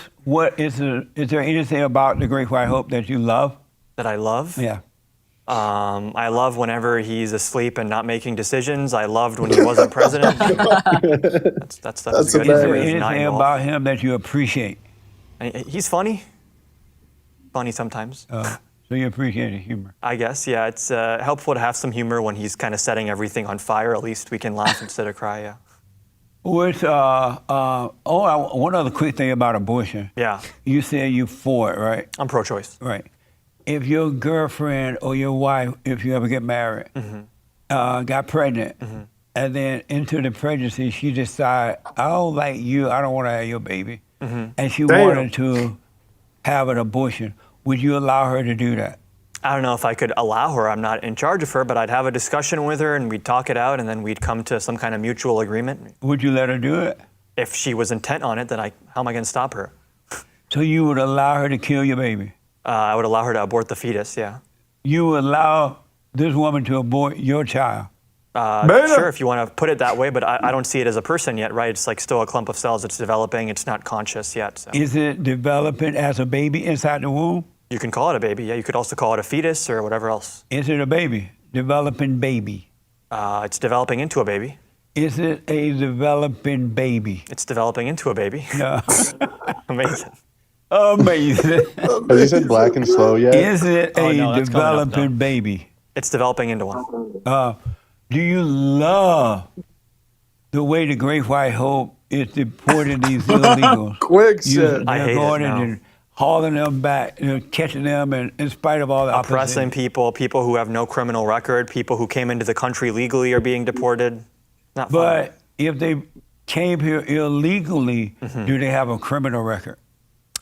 is there anything about the Great White Hope that you love? That I love? Yeah. I love whenever he's asleep and not making decisions. I loved when he wasn't president. That stuff is That's good. a Is bad there He's not anything involved. about him that you appreciate? He's funny. Funny sometimes. So you appreciate his humor. I guess, yeah. It's helpful to have some humor when he's kind of setting everything on fire. At least we can laugh instead of cry, yeah. One other quick thing about abortion. Yeah. You said you for it, right? I'm pro-choice. Right. If your girlfriend or your wife, if you ever get married, got pregnant, and then into the pregnancy, she decided, I don't like you, I don't want to have your baby, and she Damn. wanted to have an abortion, would you allow her to do that? I don't know if I could allow her. I'm not in charge of her, but I'd have a discussion with her and we'd talk it out and then we'd come to some kind of mutual agreement. Would you let her do it? If she was intent on it, then how am I going to stop her? So you would allow her to kill your baby? I would allow her to abort the fetus, yeah. You would allow this woman to abort your child? Sure, if you want to put it that way, but I don't see it as a person yet, right? It's like still a clump of cells. It's developing. It's not conscious yet. So. Is it developing as a baby inside the womb? You can call it a baby, yeah. You could also call it a fetus or whatever else. Is it a baby? Developing baby? It's developing into a baby. Is it a developing baby? It's developing into a baby. No. Amazing. Amazing. Has he said black and slow yet? Is it Oh, a no, that's coming up, developing baby? It's developing into one. Do you love the way the Great White Hope is deporting these illegals? Quick shit. I hate it going now. and hauling them back, catching them, and in spite of all the Oppressing people who have no criminal record, people who came into the country legally are being deported. Not fun. But if they came here illegally, do they have a criminal record?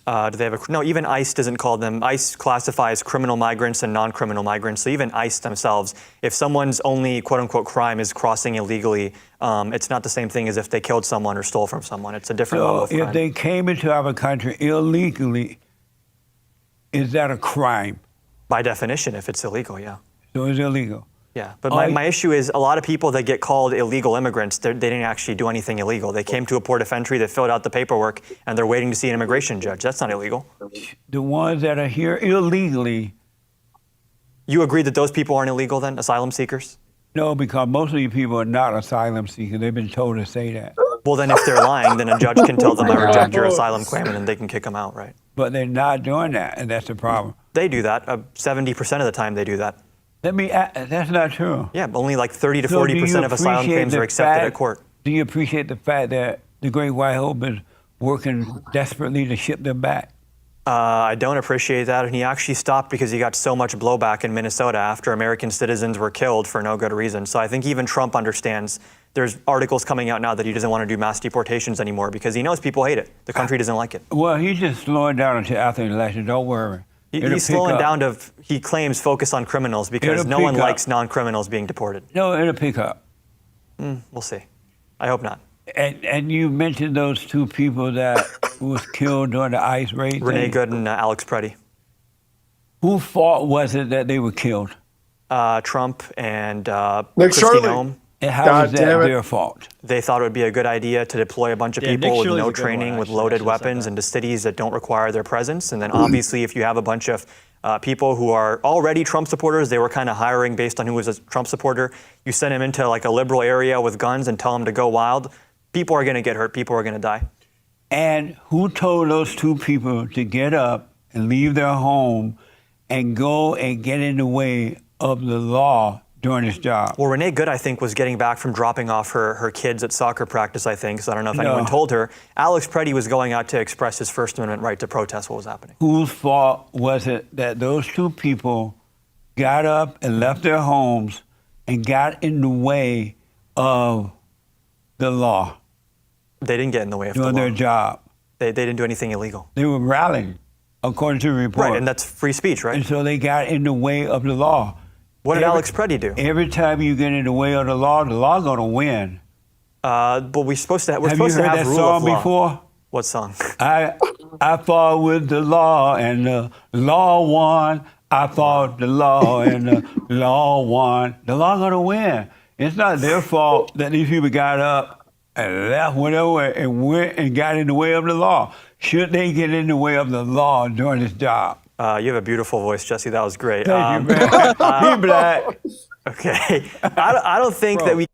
Do they have no? Even ICE doesn't call them. ICE classifies criminal migrants and non-criminal migrants. So even ICE themselves, if someone's only quote unquote crime is crossing illegally, it's not the same thing as if they killed someone or stole from someone. It's a different level of crime. So if they came into our country illegally, is that a crime? By definition, if it's illegal, yeah. So it's illegal. Yeah, but my issue is a lot of people that get called illegal immigrants, they didn't actually do anything illegal. They came to a port of entry, they filled out the paperwork, and they're waiting to see an immigration judge. That's not illegal. The ones that are here illegally. You agree that those people aren't illegal then, asylum seekers? No, because most of these people are not asylum seekers. They've been told to say that. Well, then if they're lying, then a judge can tell them, I reject your asylum claim, and then they can kick them out, right? But they're not doing that, and that's the problem. They do that. 70% of the time they do that. That's not true. Yeah, only like 30 to 40% of asylum claims are accepted at court. Do you appreciate the fact that the Great White Hope is working desperately to ship them back? I don't appreciate that, and he actually stopped because he got so much blowback in Minnesota after American citizens were killed for no good reason. So I think even Trump understands. There's articles coming out now that he doesn't want to do mass deportations anymore because he knows people hate it. The country doesn't like it. Well, he's just slowing down until after the election. Don't worry. He's slowing down to, he claims, focus on criminals because no one likes non-criminals being deported. No, it'll pick up. We'll see. I hope not. And you mentioned those two people that was killed during the ICE raid. Renee Good and Alex Preddy. Whose fault was it that they were killed? Trump and Nick Kristi Shirley. Noem. And how is that their fault? They thought it would be a good idea to deploy a bunch of people with no training, with loaded weapons into cities that don't require their presence. And then obviously if you have a bunch of people who are already Trump supporters, they were kind of hiring based on who was a Trump supporter. You send them into like a liberal area with guns and tell them to go wild. People are going to get hurt. People are going to die. And who told those two people to get up and leave their home and go and get in the way of the law during his job? Well, Renee Good, I think, was getting back from dropping off her kids at soccer practice, I think. So I don't know if anyone told her. Alex Preddy was going out to express his First Amendment right to protest what was happening. Whose fault was it that those two people got up and left their homes and got in the way of the law? They didn't get in the way of the law. Doing their job. They didn't do anything illegal. They were rallying, according to the report. Right, and that's free speech, right? And so they got in the way of the law. What did Alex Preddy do? Every time you get in the way of the law going to win. But we're supposed to have, Have you heard that song before? What song? I fought with the law and the law won. I fought the law and the law won. The law going to win. It's not their fault that these people got up and left, whatever, and went and got in the way of the law. Should they get in the way of the law during this job? You have a beautiful voice, Jesse. That was great. Thank you, man. Be black. Okay. I don't think that we...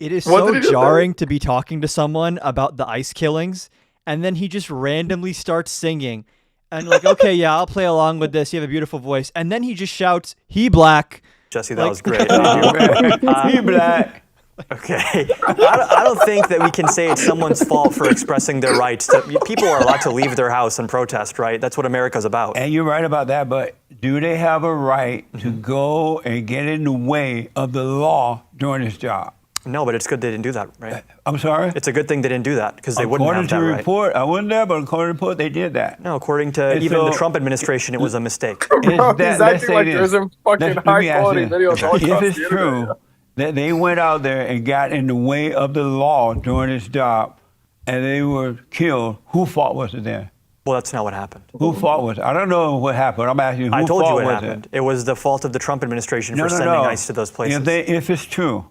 It is so jarring to be talking to someone about the ICE killings, and then he just randomly starts singing. And like, okay, yeah, I'll play along with this. You have a beautiful voice. And then he just shouts, he black. Jesse, that was great. He black. Okay. I don't think that we can say it's someone's fault for expressing their rights. People are allowed to leave their house and protest, right? That's what America's about. And you're right about that, but do they have a right to go and get in the way of the law during this job? No, but it's good they didn't do that, right? I'm sorry? It's a good thing they didn't do that because they wouldn't have that right. According to the report, I wasn't there, but according to the report, they did that. No, according to even the Trump administration, it was a mistake. Bro, he's acting like there's some fucking high-quality videos all across If it's the true internet. that they went out there and got in the way of the law during this job and they were killed, whose fault was it then? Well, that's not what happened. Whose fault was it? I don't know what happened. I'm asking you, I whose told you fault what was happened. it? It was the fault of the Trump administration for sending ICE to those places. If it's true,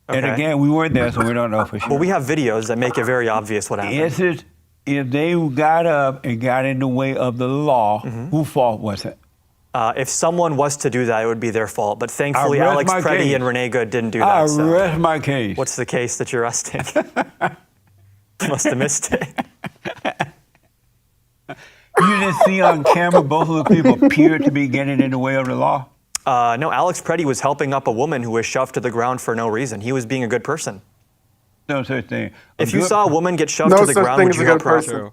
and Okay. again, we weren't there, so we don't know for sure. Well, we have videos that make it very obvious what happened. If they got up and got in the way of the law, whose fault was it? If someone was to do that, it would be their fault. But thankfully, Alex Preddy and Renee Good didn't do that. I rest my case. What's the case that you're resting? Must have missed it. You didn't see on camera both of the people appeared to be getting in the way of the law? No, Alex Preddy was helping up a woman who was shoved to the ground for no reason. He was being a good person. No such thing. If you saw a woman get shoved to the ground, would you help her?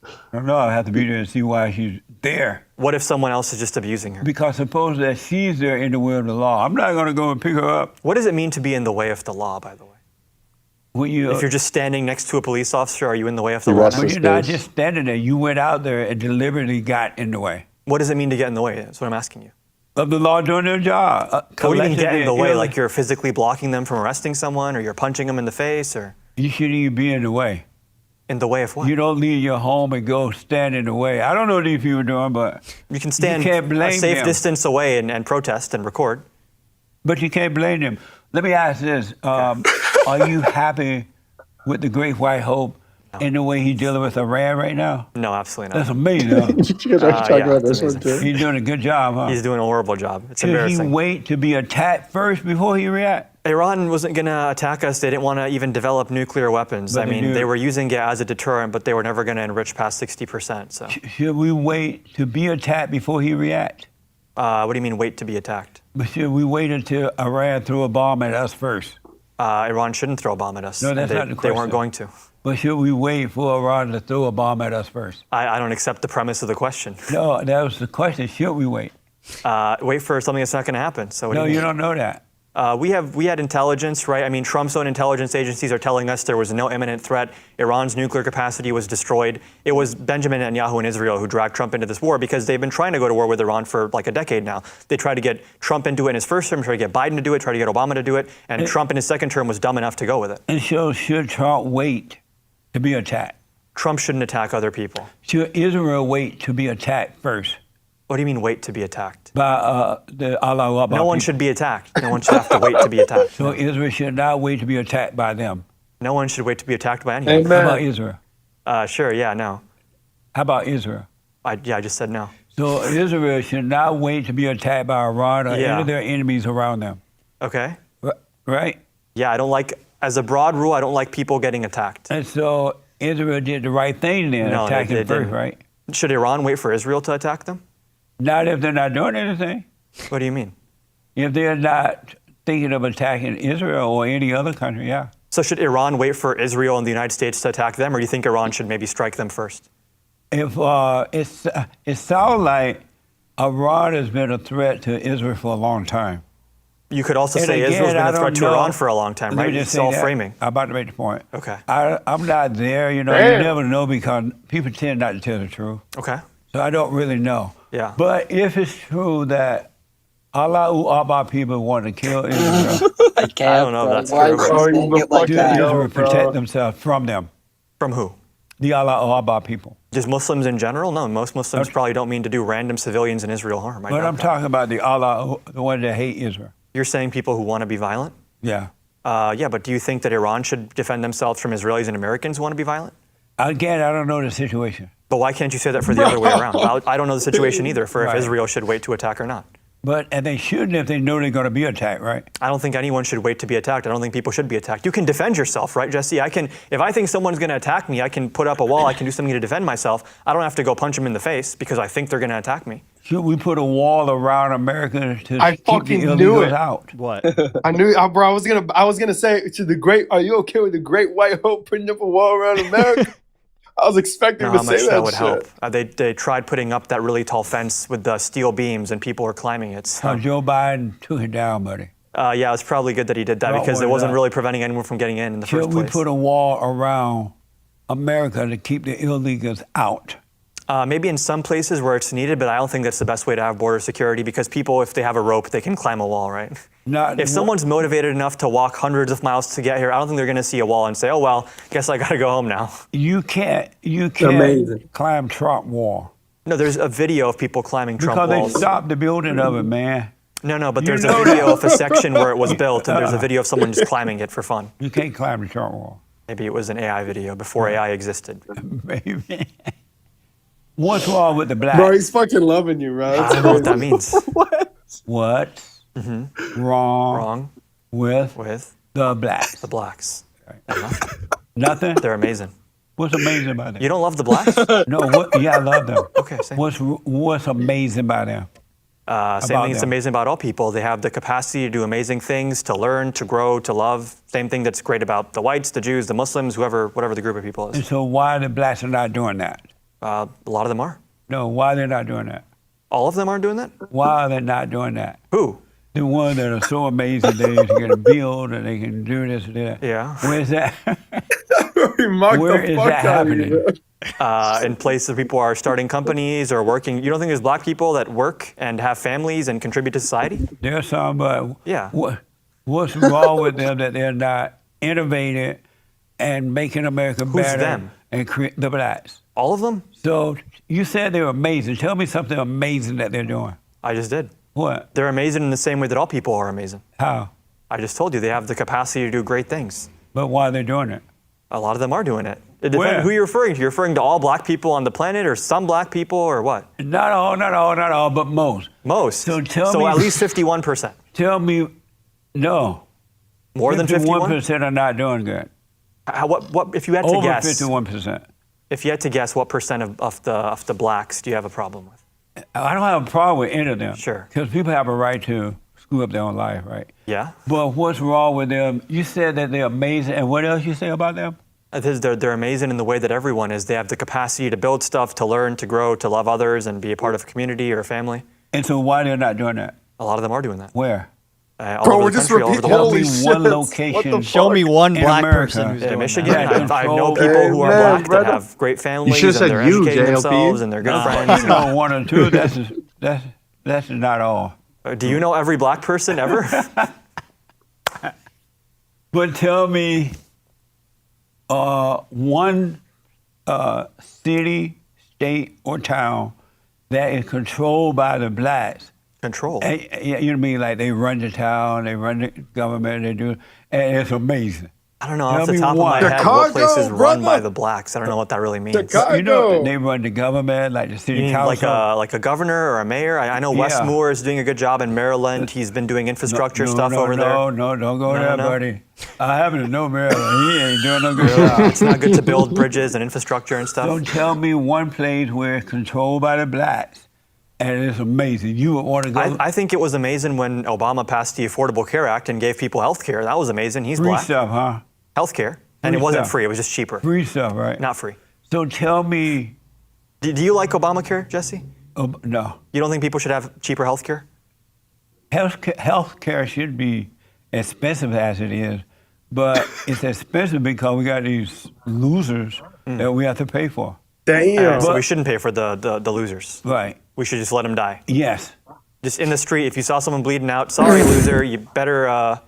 I don't know. I have to be there and see why she's there. What if someone else is just abusing her? Because suppose that she's there in the way of the law. I'm not going to go and pick her up. What does it mean to be in the way of the law, by the way? If you're just standing next to a police officer, are you in the way of the law? But you're not just standing there. You went out there and deliberately got in the way. What does it mean to get in the way? That's what I'm asking you. Of the law doing their job. What do you mean get in the way? Like you're physically blocking them from arresting someone, or you're punching them in the face, or? You shouldn't even be in the way. In the way of what? You don't leave your home and go stand in the way. I don't know what these people are doing, but you can stand you can't blame a safe them. distance away and protest and record. But you can't blame them. Let me ask this. Are you happy with the Great White Hope in the way he's dealing with Iran right now? No, absolutely not. That's amazing, huh? You guys are talking about this one too. He's doing a good job, huh? He's doing a horrible job. It's Should embarrassing. he wait to be attacked first before he react? Iran wasn't going to attack us. They didn't want to even develop nuclear weapons. But they were using it as a deterrent, but they were never going to enrich past 60%. So, should we wait to be attacked before he react? what do you mean, wait to be attacked? But should we wait until Iran threw a bomb at us first? Iran shouldn't throw a bomb at us. No, that's not the question. They weren't going to. But should we wait for Iran to throw a bomb at us first? I don't accept the premise of the question. No, that was the question. Should we wait? Wait for something that's not going to happen. So what do No, you you mean? don't know that. We had intelligence, right? I mean, Trump's own intelligence agencies are telling us there was no imminent threat. Iran's nuclear capacity was destroyed. It was Benjamin Netanyahu and Israel who dragged Trump into this war because they've been trying to go to war with Iran for like a decade now. They tried to get Trump into it in his first term, tried to get Biden to do it, tried to get Obama to do it, and Trump in his second term was dumb enough to go with it. And so should Trump wait to be attacked? Trump shouldn't attack other people. Should Israel wait to be attacked first? What do you mean wait to be attacked? By the Allah Akbar No one people? should be attacked. No one should have to wait to be attacked. So Israel should not wait to be attacked by them. No one should wait to be attacked by anyone. How about Israel? Sure, yeah, no. How about Israel? I just said no. So Israel should not wait to be attacked by Iran or Yeah. any of their enemies around them. Okay. Right? Yeah, I don't like, as a broad rule, I don't like people getting attacked. And so Israel did the right thing then, No, attacking they first, didn't. right? Should Iran wait for Israel to attack them? Not if they're not doing anything. What do you mean? If they're not thinking of attacking Israel or any other country, yeah. So should Iran wait for Israel and the United States to attack them, or do you think Iran should maybe strike them first? If it sounds like Iran has been a threat to Israel for a long time. You could also And say again, Israel's been I a threat don't to know. Iran for a long time, Let right? me just It's say all that. framing. I'm about to make the point. Okay. I'm not there, you know. You Damn. never know because people tend not to tell the truth. Okay. So I don't really know. Yeah. But if it's true that Allahu Akbar people want to kill Israel, I don't know if that's true. do Israel protect themselves from them? From who? The Allahu Akbar people. Just Muslims in general? No, most Muslims probably don't mean to do random civilians in Israel harm. I But doubt I'm that. talking about the Allah, the ones that hate Israel. You're saying people who want to be violent? Yeah. Yeah, but do you think that Iran should defend themselves from Israelis and Americans who want to be violent? Again, I don't know the situation. But why can't you say that for the other way around? I don't know the situation either for Right. if Israel should wait to attack or not. And they shouldn't if they know they're going to be attacked, right? I don't think anyone should wait to be attacked. I don't think people should be attacked. You can defend yourself, right, Jesse? If I think someone's going to attack me, I can put up a wall, I can do something to defend myself. I don't have to go punch them in the face because I think they're going to attack me. Should we put a wall around America to I keep the fucking knew illegals it. out? What? I knew, bro. I was gonna say to the great. Are you okay with the Great White Hope putting up a wall around America? I was expecting Know to how say much that that would shit. help. They tried putting up that really tall fence with the steel beams and people were climbing it. So. Joe Biden took it down, buddy. Yeah, it's probably good that he did that Don't because it worry wasn't about it. really preventing anyone from getting in the Should first we place. put a wall around America to keep the illegals out? Maybe in some places where it's needed, but I don't think that's the best way to have border security because people, if they have a rope, they can climb a wall, right? If someone's motivated enough to walk hundreds of miles to get here, I don't think they're going to see a wall and say, oh, well, guess I got to go home now. You can't Amazing. climb Trump wall. No, there's a video of people climbing Trump Because walls. they stopped the building of it, man. No, but You there's a know video that. of a section where it was built, and there's a video of someone just climbing it for fun. You can't climb the Trump wall. Maybe it was an AI video before AI existed. Maybe. What's wrong with the black? Bro, he's fucking loving you, bro. I don't know what that means. What's wrong with the blacks? The blacks. Nothing? They're amazing. What's amazing about them? You don't love the blacks? No, yeah, I love them. Okay, same. What's amazing about them? Same about thing that's them? amazing about all people. They have the capacity to do amazing things, to learn, to grow, to love. Same thing that's great about the whites, the Jews, the Muslims, whatever the group of people And is. so why the blacks are not doing that? A lot of them are. No, why they're not doing that? All of them aren't doing that? Why are they not doing that? Who? The ones that are so amazing, they can build and they can do this and that. Yeah. Where's that? Where is that happening? In places people are starting companies or working. You don't think there's black people that work and have families and contribute to society? There's some, but yeah. What's wrong with them that they're not innovating and making America Who's better? them? And the blacks. All of them? So you said they're amazing. Tell me something amazing that they're doing. I just did. What? They're amazing in the same way that all people are amazing. How? I just told you they have the capacity to do great things. But why are they doing it? A lot of them are doing it. It depends Where? who you're referring to. You're referring to all black people on the planet or some black people or what? Not all, but most. Most. So tell me. So at least 51%. Tell me, no. More than 51? 51% are not doing good. What if you had to Over guess? 51%. If you had to guess, what percent of the blacks do you have a problem with? I don't have a problem with any of them. Sure. Because people have a right to screw up their own life, right? Yeah. But what's wrong with them? You said that they're amazing, and what else you say about them? They're amazing in the way that everyone is. They have the capacity to build stuff, to learn, to grow, to love others, and be a part of a community or a family. And so why they're not doing that? A lot of them are doing that. Where? All over the country, all over the world. One location. Show me one in black America. person who's In doing Michigan, that. I know control- people who are Hey, black brother. that have great families should have and said they're you, educating JLP. themselves and they're good No, friends. you know, one or two. That's not all. Do you know every black person ever? But tell me, one city, state, or town that is controlled by the blacks. Control. You know what I mean? Like they run the town, they run the government, they do, and it's amazing. I don't know Tell off the me top of my one. head what place is run by the blacks. I don't know what that really means. You know, they run the government, like the You city mean council. like a governor or a mayor? I know Wes Yeah. Moore is doing a good job in Maryland. He's been doing infrastructure stuff over there. No, don't go there, no. buddy. I happen to know Maryland. He ain't doing no good Really? job. It's not good to build bridges and infrastructure and stuff. Don't tell me one place where it's controlled by the blacks, and it's amazing. You would want to go. I think it was amazing when Obama passed the Affordable Care Act and gave people health care. That was amazing. He's free black. stuff, huh? Health care. And it Free wasn't stuff. free. It was just cheaper. Free stuff, right? Not free. So tell me. Do you like Obamacare, Jesse? No. You don't think people should have cheaper health care? Health care should be expensive as it is, but it's expensive because we got these losers that we have to pay for. Damn. So we shouldn't pay for the losers. Right. We should just let them die. Yes. Just in the street, if you saw someone bleeding out, sorry, loser, you better,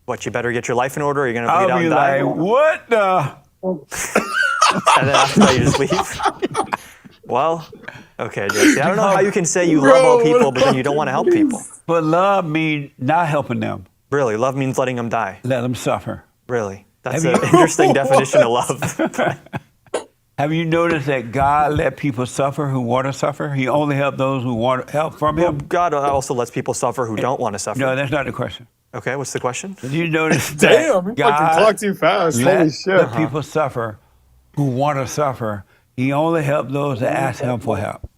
you better get your life in order or you're going to bleed out I'll be and die? like, what the? And then after that, you just leave? Well, okay, Jesse. I don't know how you can say you love all people, but then you don't want to help people. But love means not helping them. Really, love means letting them die. Let them suffer. Really? That's Have an you- interesting definition of love. Have you noticed that God let people suffer who want to suffer? He only helped those who want help from Well, him? God also lets people suffer who don't want to suffer. No, that's not the question. Okay, what's the question? Did you notice Damn, that you fucking God talk too fast. let Holy shit. the people suffer who want to suffer? He only helped those that ask him for help.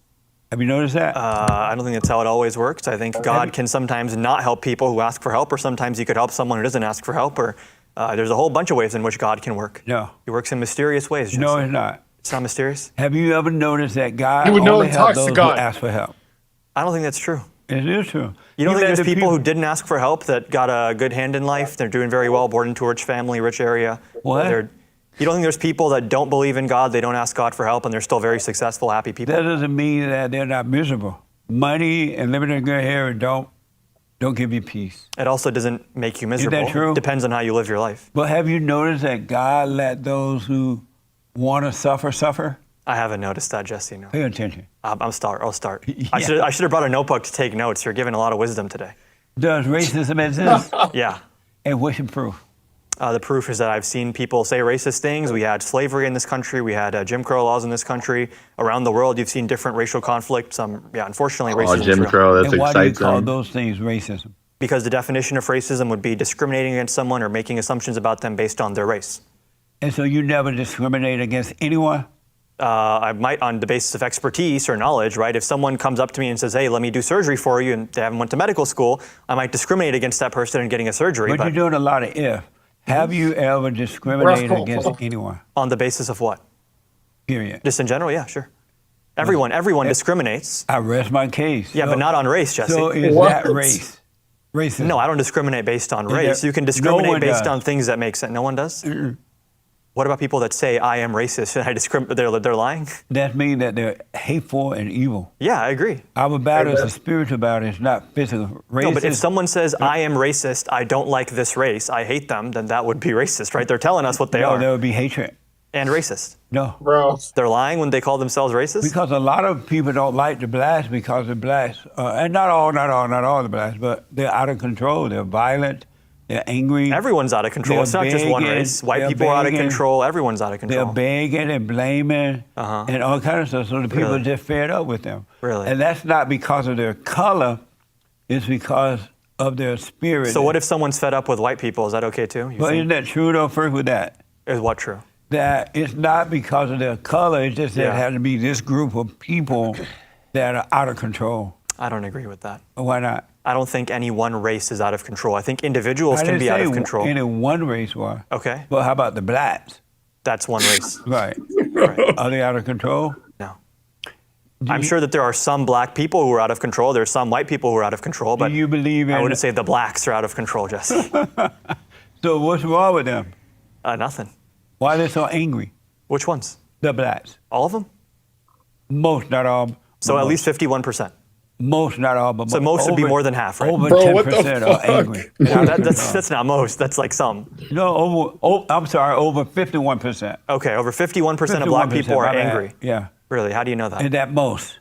Have you noticed that? I don't think that's how it always works. I think God can sometimes not help people who ask for help, or sometimes he could help someone who doesn't ask for help, or there's a whole bunch of ways in which God can work. No. He works in mysterious ways. Jesse. No, it's not. It's not mysterious? Have you ever noticed that God You would know only and helps talks to those who God. ask for help? I don't think that's true. It is true. You don't He think let there's the people who didn't ask for help that got a good hand in life? They're doing very well, born into a rich family, rich area. What? You don't think there's people that don't believe in God, they don't ask God for help, and they're still very successful, happy people? That doesn't mean that they're not miserable. Money and living in good hair don't give you peace. It also doesn't make you miserable. that true? Depends on how you live your life. But have you noticed that God let those who want to suffer? I haven't noticed that, Jesse, no. Pay attention. I'll start. I should have brought a notebook to take notes. You're giving a lot of wisdom today. Does racism exist? Yeah. And what's your proof? The proof is that I've seen people say racist things. We had slavery in this country. We had Jim Crow laws in this country. Around the world, you've seen different racial conflict. Unfortunately, racism. Jim Crow, that's And why do you exciting. call those things racism? Because the definition of racism would be discriminating against someone or making assumptions about them based on their race. And so you never discriminate against anyone? I might on the basis of expertise or knowledge, right? If someone comes up to me and says, hey, let me do surgery for you, and they haven't went to medical school, I might discriminate against that person in getting a surgery. But you're doing a lot of if. Have you ever discriminated against anyone? On the basis of what? Period. Just in general, yeah, sure. Everyone discriminates. I rest my case. Yeah, but not on race, Jesse. So is that race? Racist. No, I don't discriminate based on Yeah, race. You can no discriminate one based does. on things that make sense. No one does? What about people that say I am racist and I discriminate? They're lying? That means that they're hateful and evil. Yeah, I agree. Our battle is a spiritual battle. It's not physical. No, but if Racist- someone says I am racist, I don't like this race, I hate them, then that would be racist, right? They're telling us what they no, are. there would be hatred. And racist. No. Bro. They're lying when they call themselves racist? Because a lot of people don't like the blacks because the blacks, and not all the blacks, but they're out of control. They're violent. They're angry. Everyone's out of control. They're It's not just one begging, race. White they're people are out of begging, control. Everyone's out of They're control. begging and blaming and all kinds of stuff. So the people Really? are just fed up with them. Really? And that's not because of their color. It's because of their spirit. So what if someone's fed up with white people? Is that okay too? But isn't that true though, first with that? Is what true? That it's not because of their color. It's just that it has to be this group of people that are out of control. I don't agree with that. Why not? I don't think any one race is out of control. I think individuals I can didn't be out say of control. Any one race was. Okay. But how about the blacks? That's one race. Right. Are they out of control? No. I'm sure that there are some black people who are out of control. There's some white people who are out of control. But you believe in? I wouldn't say the blacks are out of control, Jesse. So what's wrong with them? Nothing. Why are they so angry? Which ones? The blacks. All of them? Most, not all. So at least 51%. Most, not all, but So most would be more than half, right? Over 10% are angry. No, that's not most. That's like some. No, I'm sorry, over 51%. Okay, over 51% of black people are my bad. angry. Yeah. Really? How do you know that? Is that most?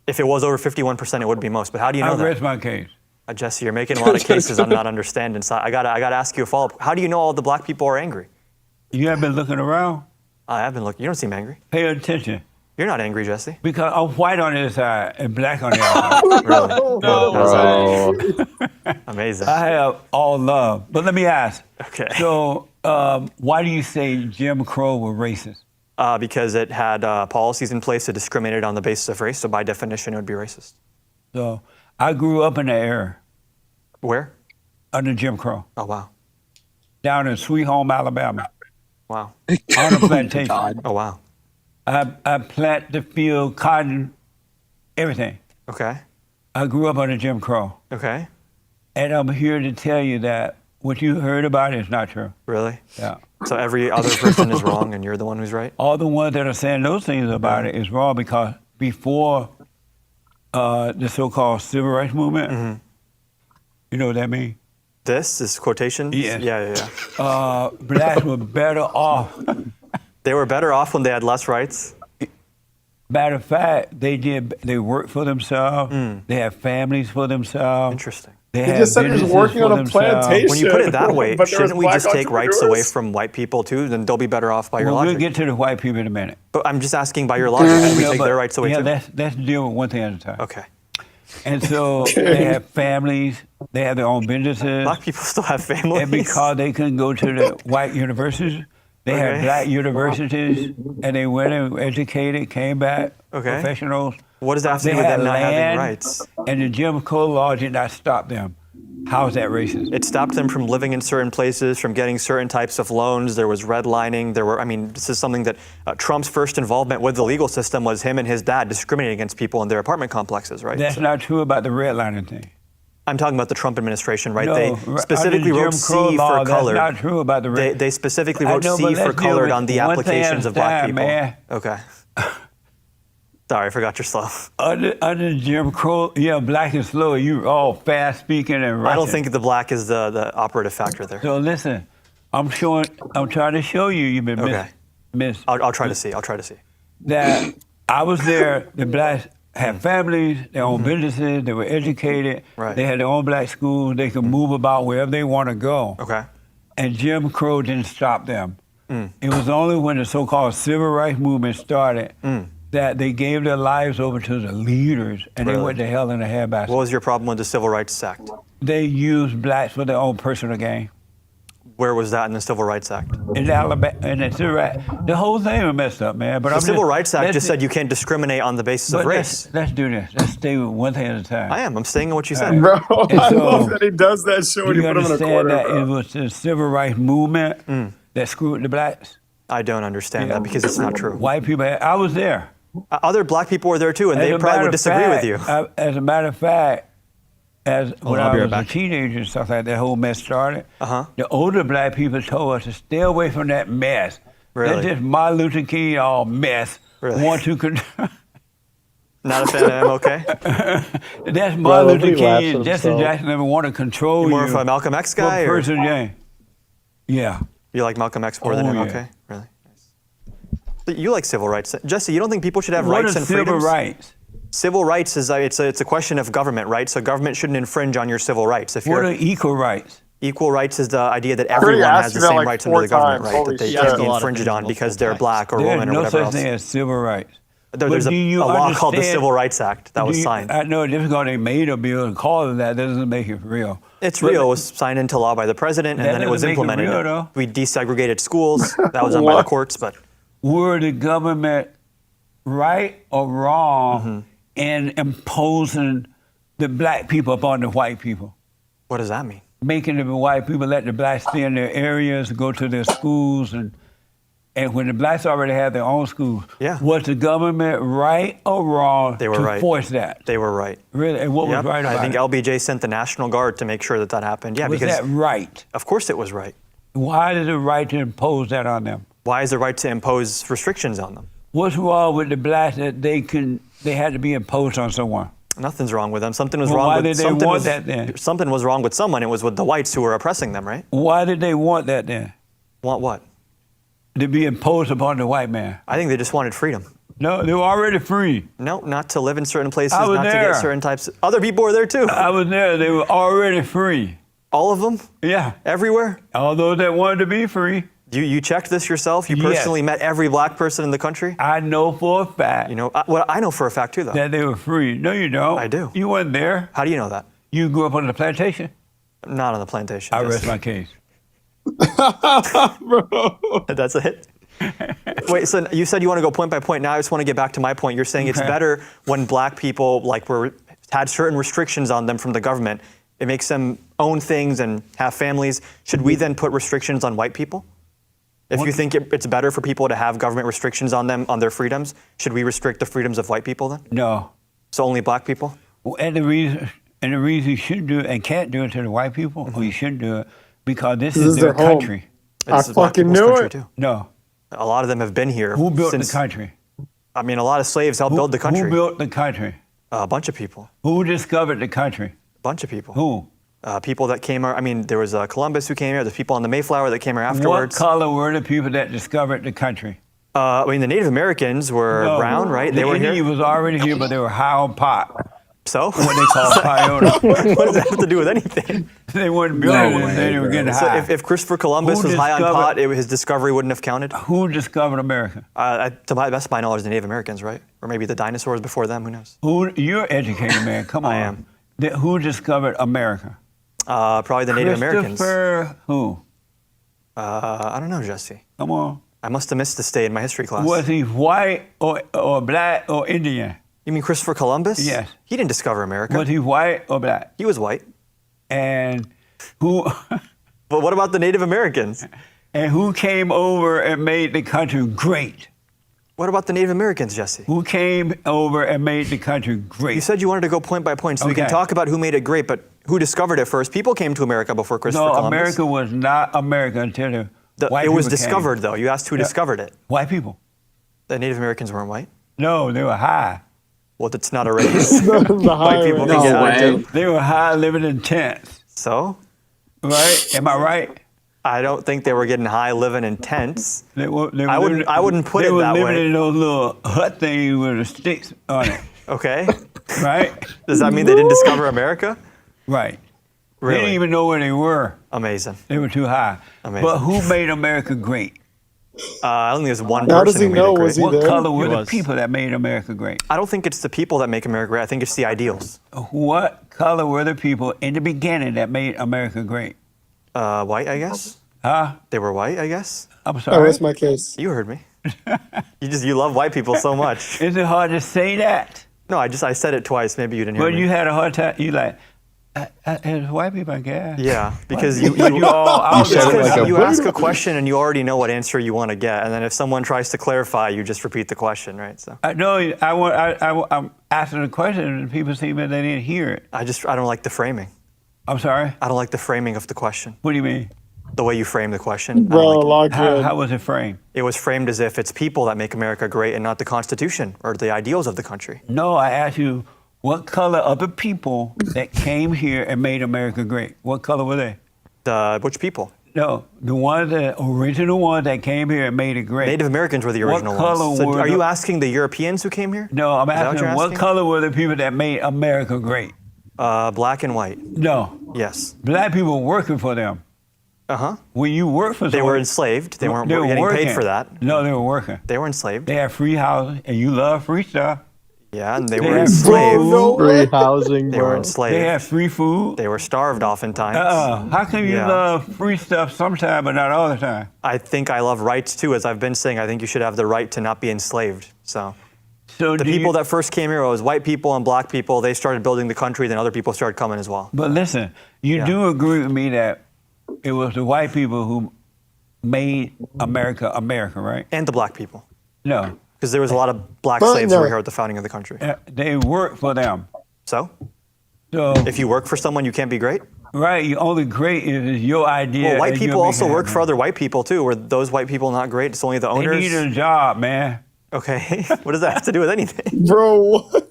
If it was over 51%, it would be most. But how do you know I that? rest my case. Jesse, you're making a lot of cases I'm not understanding. So I gotta ask you a follow-up. How do you know all the black people are angry? You have been looking around? I have been looking. You don't seem angry. Pay attention. You're not angry, Jesse. Because I'm white on the inside and black on the outside. Really? Amazing. I have all love. But let me ask. Okay. So why do you say Jim Crow was racist? Because it had policies in place that discriminated on the basis of race. So by definition, it would be racist. So I grew up in the era. Where? Under Jim Crow. Oh, wow. Down in Sweet Home, Alabama. Wow. On a plantation. Oh, wow. I plant the field, cotton, everything. Okay. I grew up under Jim Crow. Okay. And I'm here to tell you that what you heard about it is not true. Really? Yeah. So every other person is wrong and you're the one who's right? All the ones that are saying those things about it is wrong because before the so-called civil rights movement, you know what that means? This is quotation? Yes. Yeah. Blacks were better off. They were better off when they had less rights? Matter of fact, they worked for themselves. They have families for themselves. Interesting. They He have just said he was businesses working for on a themselves. plantation. When you put it that way, But there was shouldn't we black just take rights away entrepreneurs? from white people too? Then they'll be better off by your Well, we'll logic. get to the white people in a minute. But I'm just asking by your logic, should we No, take but- their rights away yeah, too? let's deal with one thing at a time. Okay. And so they have families, they have their own businesses. Black people still have families. And because they couldn't go to the white universities, they Okay. have black universities, and they went and were educated, came back, Okay. professionals. What does that have to They do with had them not having land, rights? And the Jim Crow law did not stop them. How is that racist? It stopped them from living in certain places, from getting certain types of loans. There was redlining. This is something that Trump's first involvement with the legal system was him and his dad discriminating against people in their apartment complexes, right? That's not true about the redlining thing. I'm talking about the Trump administration, right? No, They specifically under wrote Jim Crow C law, for colored. That's not true about the They specifically I wrote know, C but for let's deal colored with on the one thing applications at a of black time, people. man. Okay. Sorry, I forgot you're slow. Under Jim Crow, yeah, black is slow. You all fast speaking and rushing. I don't think the black is the operative factor there. So listen, I'm trying to show you. You've been Okay. miss. I'll try to see. I'll try to see. That I was there. The blacks had families, their own businesses. They were educated. Right. They had their own black schools. They could move about wherever they want to go. Okay. And Jim Crow didn't stop them. It was only when the so-called civil rights movement started that they gave their lives over to the leaders, and Really? they went to hell in a handbasket. What was your problem with the Civil Rights Act? They used blacks for their own personal gain. Where was that in the Civil Rights Act? In Alabama, and it's the whole thing was messed up, man. But The I'm Civil just, Rights Act let's- just said you can't discriminate on the basis of but race. Let's do this. Let's stay with one thing at a time. I am. I'm staying on what you said. Bro, And I so, love that he does that shit when you you put him in a understand corner. that bro. it was the civil rights movement that screwed the blacks? I don't understand that because it's not true. White people, I was there. Other black people were there too, and As they a probably matter would of disagree with fact, you. As a matter of fact, when I was a teenager and stuff like that whole mess started, the older black people told us to stay away from that mess. Really? That's just Martin Luther King all mess. Really? Want to control. Not a fan of MLK? That's Martin Luther King and Jesse Jackson never want to control you. More of a Malcolm X guy? Or person, yeah. You like Malcolm X more than MLK? Yeah. Really? But you like civil rights. Jesse, you don't think people should have rights and freedoms? Civil rights? Civil rights is it's a question of government, right? So government shouldn't infringe on your civil rights. What are equal rights? Equal rights is the idea that everyone has the same rights under the government, right? That they can't be infringed on because they're black or woman or whatever else. There's no such thing as civil rights. There's a law called the Civil Rights Act that was signed. I know just because they made a bill and called it that doesn't make it real. It's real. It was signed into law by the president, and then it was implemented. We desegregated schools. That was done by the courts, but were the government right or wrong in imposing the black people upon the white people? What does that mean? Making the white people let the blacks stay in their areas, go to their schools, and when the blacks already had their own schools, was the government right or wrong to force that? They were right. Really? And what was right about it? I think LBJ sent the National Guard to make sure that happened. Yeah, was that right? Of course it was right. Why is it right to impose that on them? Why is it right to impose restrictions on them? What's wrong with the blacks that they had to be imposed on someone? Nothing's wrong with them. Something was wrong wrong with them. Why did they want that then? Something was wrong with someone. It was with the whites who were oppressing them, right? Why did they want that then? Want what? To be imposed upon the white man. I think they just wanted freedom. No, they were already free. No, not to live in certain places, not to get certain types. Other people were there too. I was there. They were already free. All of them? Yeah. Everywhere? All those that wanted to be free. You checked this yourself? You personally met every black person in the country? I know for a fact. You know, I know for a fact too, though. That they were free. No, you don't. I do. You weren't there. How do you know that? You grew up on the plantation. Not on the plantation. I rest my case. Bro. That's it. Wait, so you said you want to go point by point. Now I just want to get back to my point. You're saying it's better when black people had certain restrictions on them from the government. It makes them own things and have families. Should we then put restrictions on white people? If you think it's better for people to have government restrictions on them, on their freedoms, should we restrict the freedoms of white people then? No. So only black people? And the reason you should do it and can't do it to the white people, or you shouldn't do it, because this is their country. I fucking knew it. Too. No. A lot of them have been here. Who built the country? I mean, a lot of slaves helped build the country. Who built the country? A bunch of people. Who discovered the country? A bunch of people. Who? People that came. I mean, there was Columbus who came here. There's people on the Mayflower that came here afterwards. What color were the people that discovered the country? I mean, the Native Americans were brown, right? They were here. The Indians was already here, but they were high on pot. So? What they call peyote. What does that have to do with anything? They weren't building it, they were getting high. So if Christopher Columbus was high on pot, his discovery wouldn't have counted? Who discovered America? To my best of my knowledge, the Native Americans, right? Or maybe the dinosaurs before them, who knows? You're educated, man, come on. I am. Who discovered America? Probably the Native Americans. Christopher who? I don't know, Jesse. Come on. I must have missed this day in my history class. Was he white or black or Indian? You mean Christopher Columbus? Yes. He didn't discover America. Was he white or black? He was white. And who? But what about the Native Americans? And who came over and made the country great? What about the Native Americans, Jesse? Who came over and made the country great? You said you wanted to go point by point, so we can talk about who made it great, but who discovered it first? People came to America before Christopher Columbus. No, America was not America until the white people It was discovered, came. Though. You asked who discovered it. White people. The Native Americans weren't white? No, they were high. Well, that's not a race. White people can get high too. They were high living in tents. So? Right? Am I right? I don't think they were getting high living in tents. I wouldn't put it that way. They were living in those little hut things with the sticks on it. Okay. Right? Does that mean they didn't discover America? Right. Really? They didn't even know where they were. Amazing. They were too high. Amazing. But who made America great? I don't think there's one How person does he who know? made it Was great. he What there? color were the people that made America great? I don't think it's the people that make America great. I think it's the ideals. What color were the people in the beginning that made America great? White, I guess. Huh? They were white, I guess. I'm I sorry. rest my case. You heard me. You love white people so much. Is it hard to say that? No, I said it twice. Maybe you didn't hear Well, me. you had a hard time. You like, As white people, I guess. Yeah, because you ask a question and you already know what answer you want to get, and then if someone tries to clarify, you just repeat the question, right? So I'm asking a question and people seem that they didn't hear it. I don't like the framing. I'm sorry? I don't like the framing of the question. What do you mean? The way you frame the question. Bro, how was it framed? It was framed as if it's people that make America great and not the Constitution or the ideals of the country. No, I asked you, what color are the people that came here and made America great? What color were they? Which people? No, the original ones that came here and made it great. Native Americans were the original ones. So are you asking the Europeans who came here? No, I'm asking what color were the people that made America great? Black and white. No. Yes. Black people working for them. Uh-huh. When you work for someone, they were enslaved. They weren't getting paid for that. No, they were working. They were enslaved. They had free housing, and you love free stuff. Yeah, and they were enslaved. Free housing, They were enslaved. They had free food. They were starved oftentimes. How come you love free stuff sometimes but not all the time? I think I love rights too. As I've been saying, I think you should have the right to not be enslaved. So the people that first came here was white people and black people. They started building the country, then other people started coming as well. But listen, you do agree with me that it was the white people who made America America, right? And the black people. No. Because there was a lot of black slaves who were here at the founding of the country. They worked for them. So So if you work for someone, you can't be great? Right, you're only great if it's your idea. Well, white people also work for other white people too. Were those white people not great? It's only the owners? They need a job, man. Okay. What does that have to do with anything? Bro, what?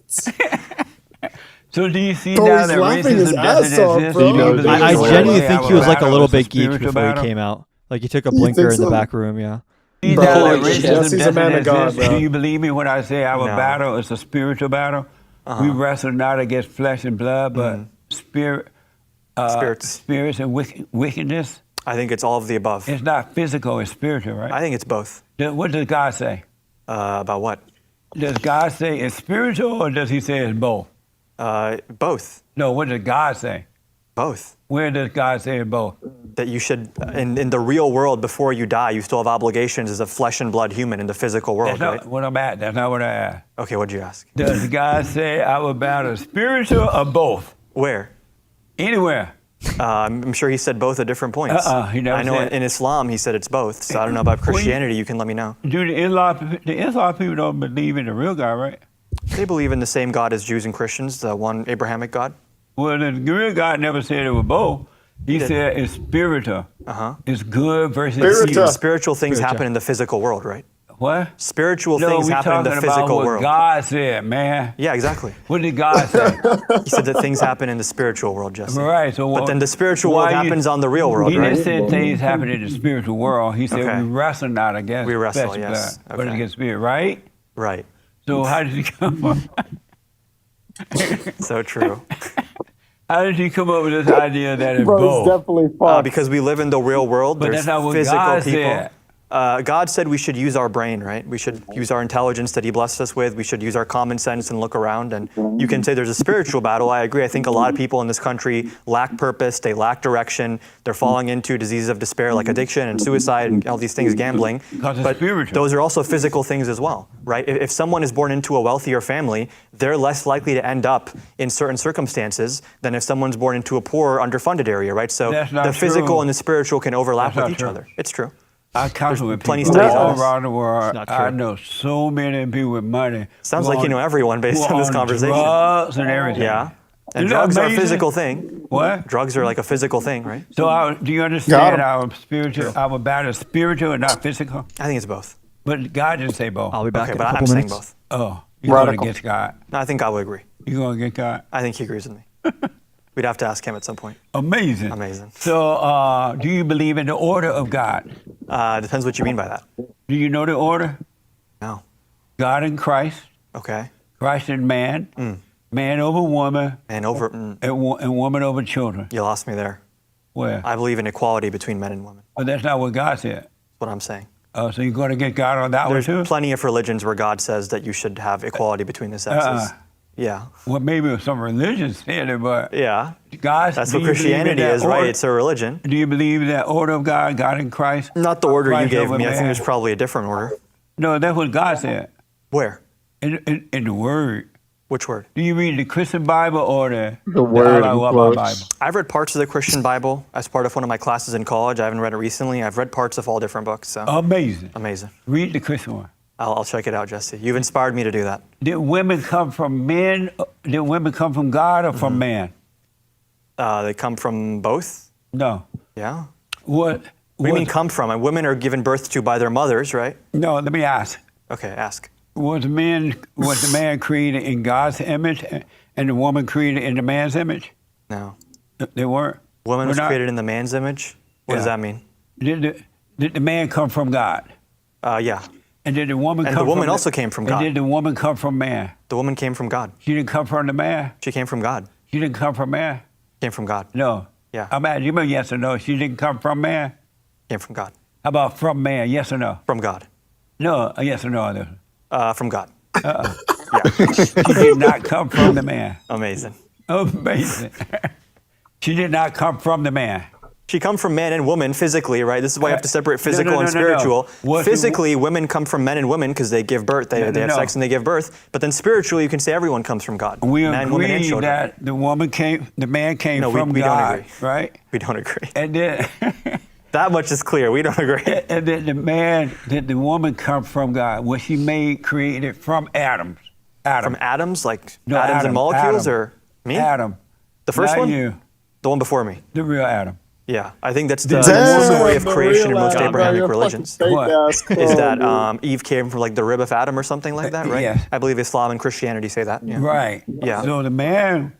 So do you see Bro, now he's that laughing his racism ass doesn't off, exist? bro. I genuinely think he was like a little bit geeked spiritual before he battle? came out. Like he took a blinker in the so? back room, yeah. See Bro, now that yes, racism he's a man doesn't of God, exist? bro. Do you believe me when I say our No. battle is a spiritual battle? We wrestle not against flesh and blood, but spirits and wickedness. I think it's all of the above. It's not physical, it's spiritual, right? I think it's both. What does God say? About what? Does God say it's spiritual or does he say it's both? Both. No, what does God say? Both. Where does God say it's both? That you should, in the real world, before you die, you still have obligations as a flesh and blood human in the physical world, That's not right? what I'm at. That's not what I asked. Okay, what'd you ask? Does God say our battle is spiritual or both? Where? Anywhere. I'm sure he said both at different points. He never I know said- in Islam he said it's both, so I don't know about Christianity. You can let me know. Do the Islam people don't believe in the real God, right? They believe in the same God as Jews and Christians, the one Abrahamic God. Well, the real God never said it was both. He said it's spiritual. It's good versus evil. Spiritual things happen in the physical world, right? What? Spiritual things happen in the talking physical about what world. God said, man. Yeah, exactly. What did God say? He said that things happen in the spiritual world, Jesse. Right. So but then the spiritual world happens on the real world, he right? didn't say things happen in the spiritual world. He said Okay. we wrestle not against We wrestle, flesh and yes. blood, but Okay. against spirit, right? Right. So how did he come up? So true. How did he come up with this idea that it's Bro, both? it's definitely fucked. Because we live in the real world. But There's that's not what physical God people. said. God said we should use our brain, right? We should use our intelligence that He blessed us with. We should use our common sense and look around. And you can say there's a spiritual battle. I agree. I think a lot of people in this country lack purpose. They lack direction. They're falling into diseases of despair like addiction and suicide and all these things, gambling. Because it's But spiritual. those are also physical things as well, right? If someone is born into a wealthier family, they're less likely to end up in certain circumstances than if someone's born into a poor, underfunded area, right? So That's not the physical true. and the spiritual can overlap That's with not each true. other. It's true. I counsel with plenty people of studies on all this. around the world. not I true. know so many people with money. Sounds who like you on- know everyone based who on this conversation. Drugs and everything. Yeah. And Isn't that drugs are a amazing? physical thing. What? Drugs are like a physical thing, right? So do you Got understand 'em. our spiritual, our battle is spiritual and not physical? I think it's both. But God didn't say both. I'll be back Okay, in but a I'm couple saying minutes. both. Oh, you're going Radical. against God. No, I think God will agree. You're going against God. I think He agrees with me. We'd have to ask Him at some point. Amazing. Amazing. So do you believe in the order of God? Depends what you mean by that. Do you know the order? No. God and Christ, Okay. Christ and man, man over woman, And over, and woman over children. you lost me there. Where? I believe in equality between men and women. But that's not what God said. That's what I'm saying. Oh, so you're going to get God on that There's one too? plenty of religions where God says that you should have equality between the sexes. Yeah. Well, maybe some religions said it, but Yeah. God. That's do what you believe in Christianity that is, right? order? It's a religion. Do you believe in that order of God, God in Christ? Not the order you Christ gave over me. I think man? there's probably a different order. No, that's what God said Where? in the Word. Which word? Do you read the Christian Bible or the word in Bible? quotes. I've read parts of the Christian Bible as part of one of my classes in college. I haven't read it recently. I've read parts of all different books. So Amazing. amazing. Read the Christian one. I'll check it out, Jesse. You've inspired me to do that. Did women come from men? Did women come from God or from man? They come from both. No. Yeah. What? What do you mean come from? And women are given birth to by their mothers, right? No. Let me ask. Okay, ask. Was the man created in God's image and the woman created in the man's image? No. They weren't? Woman We're was not- created in the man's image? What does Yeah. that mean? Did the man come from God? Yeah. And did the woman And come the woman from also came from God. And did the woman come from man? The woman came from God. She didn't come from the man? She came from God. She didn't come from man? Came from God. No. Yeah. I'm asking you, yes or no? She didn't come from man? Came from God. How about from man? Yes or no? From God. No, a yes or no? From God. Uh-uh. Yeah. She did not come from the man. Amazing. Amazing. She did not come from the man. She come from man and woman physically, right? This is why you have to separate physical no, and no, no. spiritual. What the- Physically, women come from men and women because they give birth. They have sex and they give birth. But then spiritually, you can say everyone comes from God. We Man, woman, and agree children. that the man came No, from we don't God, agree. right? We don't agree. And then, That much is clear. We don't agree. and then did the woman come from God? Was she created from atoms? From atoms, like No, atoms Adam, and molecules, Adam. or me? Adam. The first Not one? you. The one before me. The real Adam. Yeah, I think that's the Damn, story of the creation in real most Adam, bro, Abrahamic you're a religions. fucking fake-ass clone, Is that Eve came from like the rib of Adam or something like that, right? yes. I believe Islam and Christianity say that. Yeah. Right. Yeah. So the man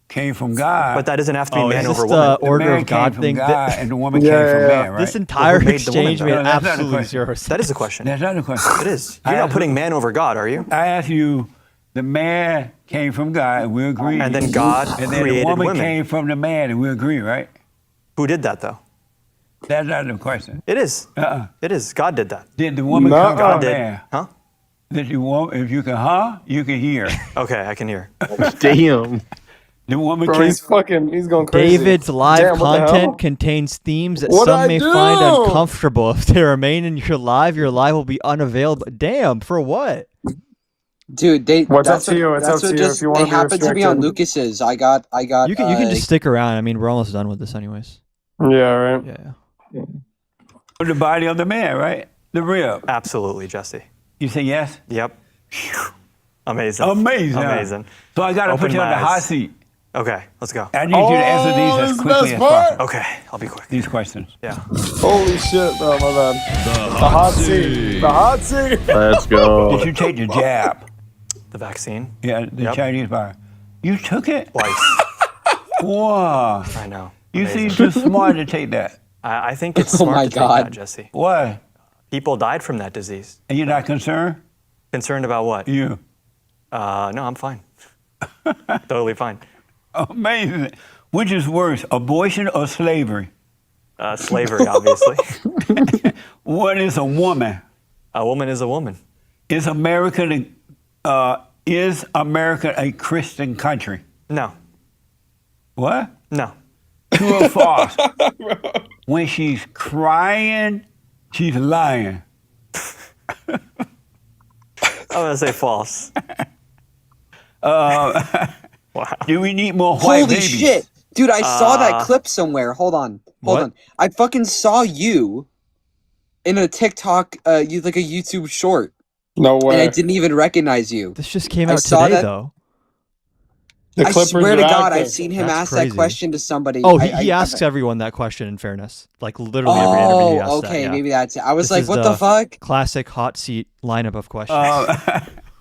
came from God. But that doesn't have to be man is over this woman. The order man of God came from thing? God, and the woman Yeah, came from yeah, man, yeah. right? This entire Who made the exchange woman? made No, that's not the absolutely question. zero sense. That is a question. That's not the question. It is. You're not putting man over God, are you? I asked you, the man came from God, and we agree. And then God and then created the woman women. came from the man, and we agree, right? Who did that though? That's not the question. It is. Uh-uh. It is. God did that. Did the woman Nuh-uh. come God from did. man? Huh? Did the woman? If you can, you can hear. Okay, I can hear. Damn. The woman Bro, came. he's going crazy. David's live Damn, what the hell? content contains themes that What'd some I may do? find uncomfortable. If they remain in your live will be unavailable. Damn, for what? Dude, What's that's up to you? what- It's that's up what to you. just- If you want They to be happened to be on restricted. Lucas's. I got. You can just stick around. I mean, we're almost done with this anyways. Yeah, right. Yeah. The body of the man, right? The rib. Absolutely, Jesse. You say yes? Yep. Amazing. Amazing. Amazing. So I got to put Open you on the my hot eyes. seat. Okay, let's go. I need you to answer these as quickly as possible. Okay, I'll be quick. These questions. Yeah. Holy shit, bro, my bad. The hot seat. The hot seat. Let's go. Did you take the jab? The vaccine? Yeah, the Yep. Chinese virus. You took it? Twice. Wow. I know. You Amazing. seem too smart to take that. I think it's Oh smart my to take God. that, Jesse. Why? People died from that disease. And you're not concerned? Concerned about what? You. No, I'm fine. Totally fine. Amazing. Which is worse, abortion or slavery? Slavery, obviously. What is a woman? A woman is a woman. Is America a Christian country? No. What? No. True or false? When she's crying, she's lying. I'm gonna say false. Wow. Do we need more white Holy babies? shit, dude! I saw that clip somewhere. Hold on. What? I fucking saw you in a TikTok, you like a YouTube short, No and way. I didn't even recognize you. This just came I out saw today, that- though. The I Clippers swear to are God, active. I've seen him That's ask crazy. that question to somebody. Oh, I- he I- asks everyone that question. In fairness, like literally every interview he asks Oh, that, okay, yeah. maybe that's it. I was This like, is what the fuck? Classic hot seat lineup of questions.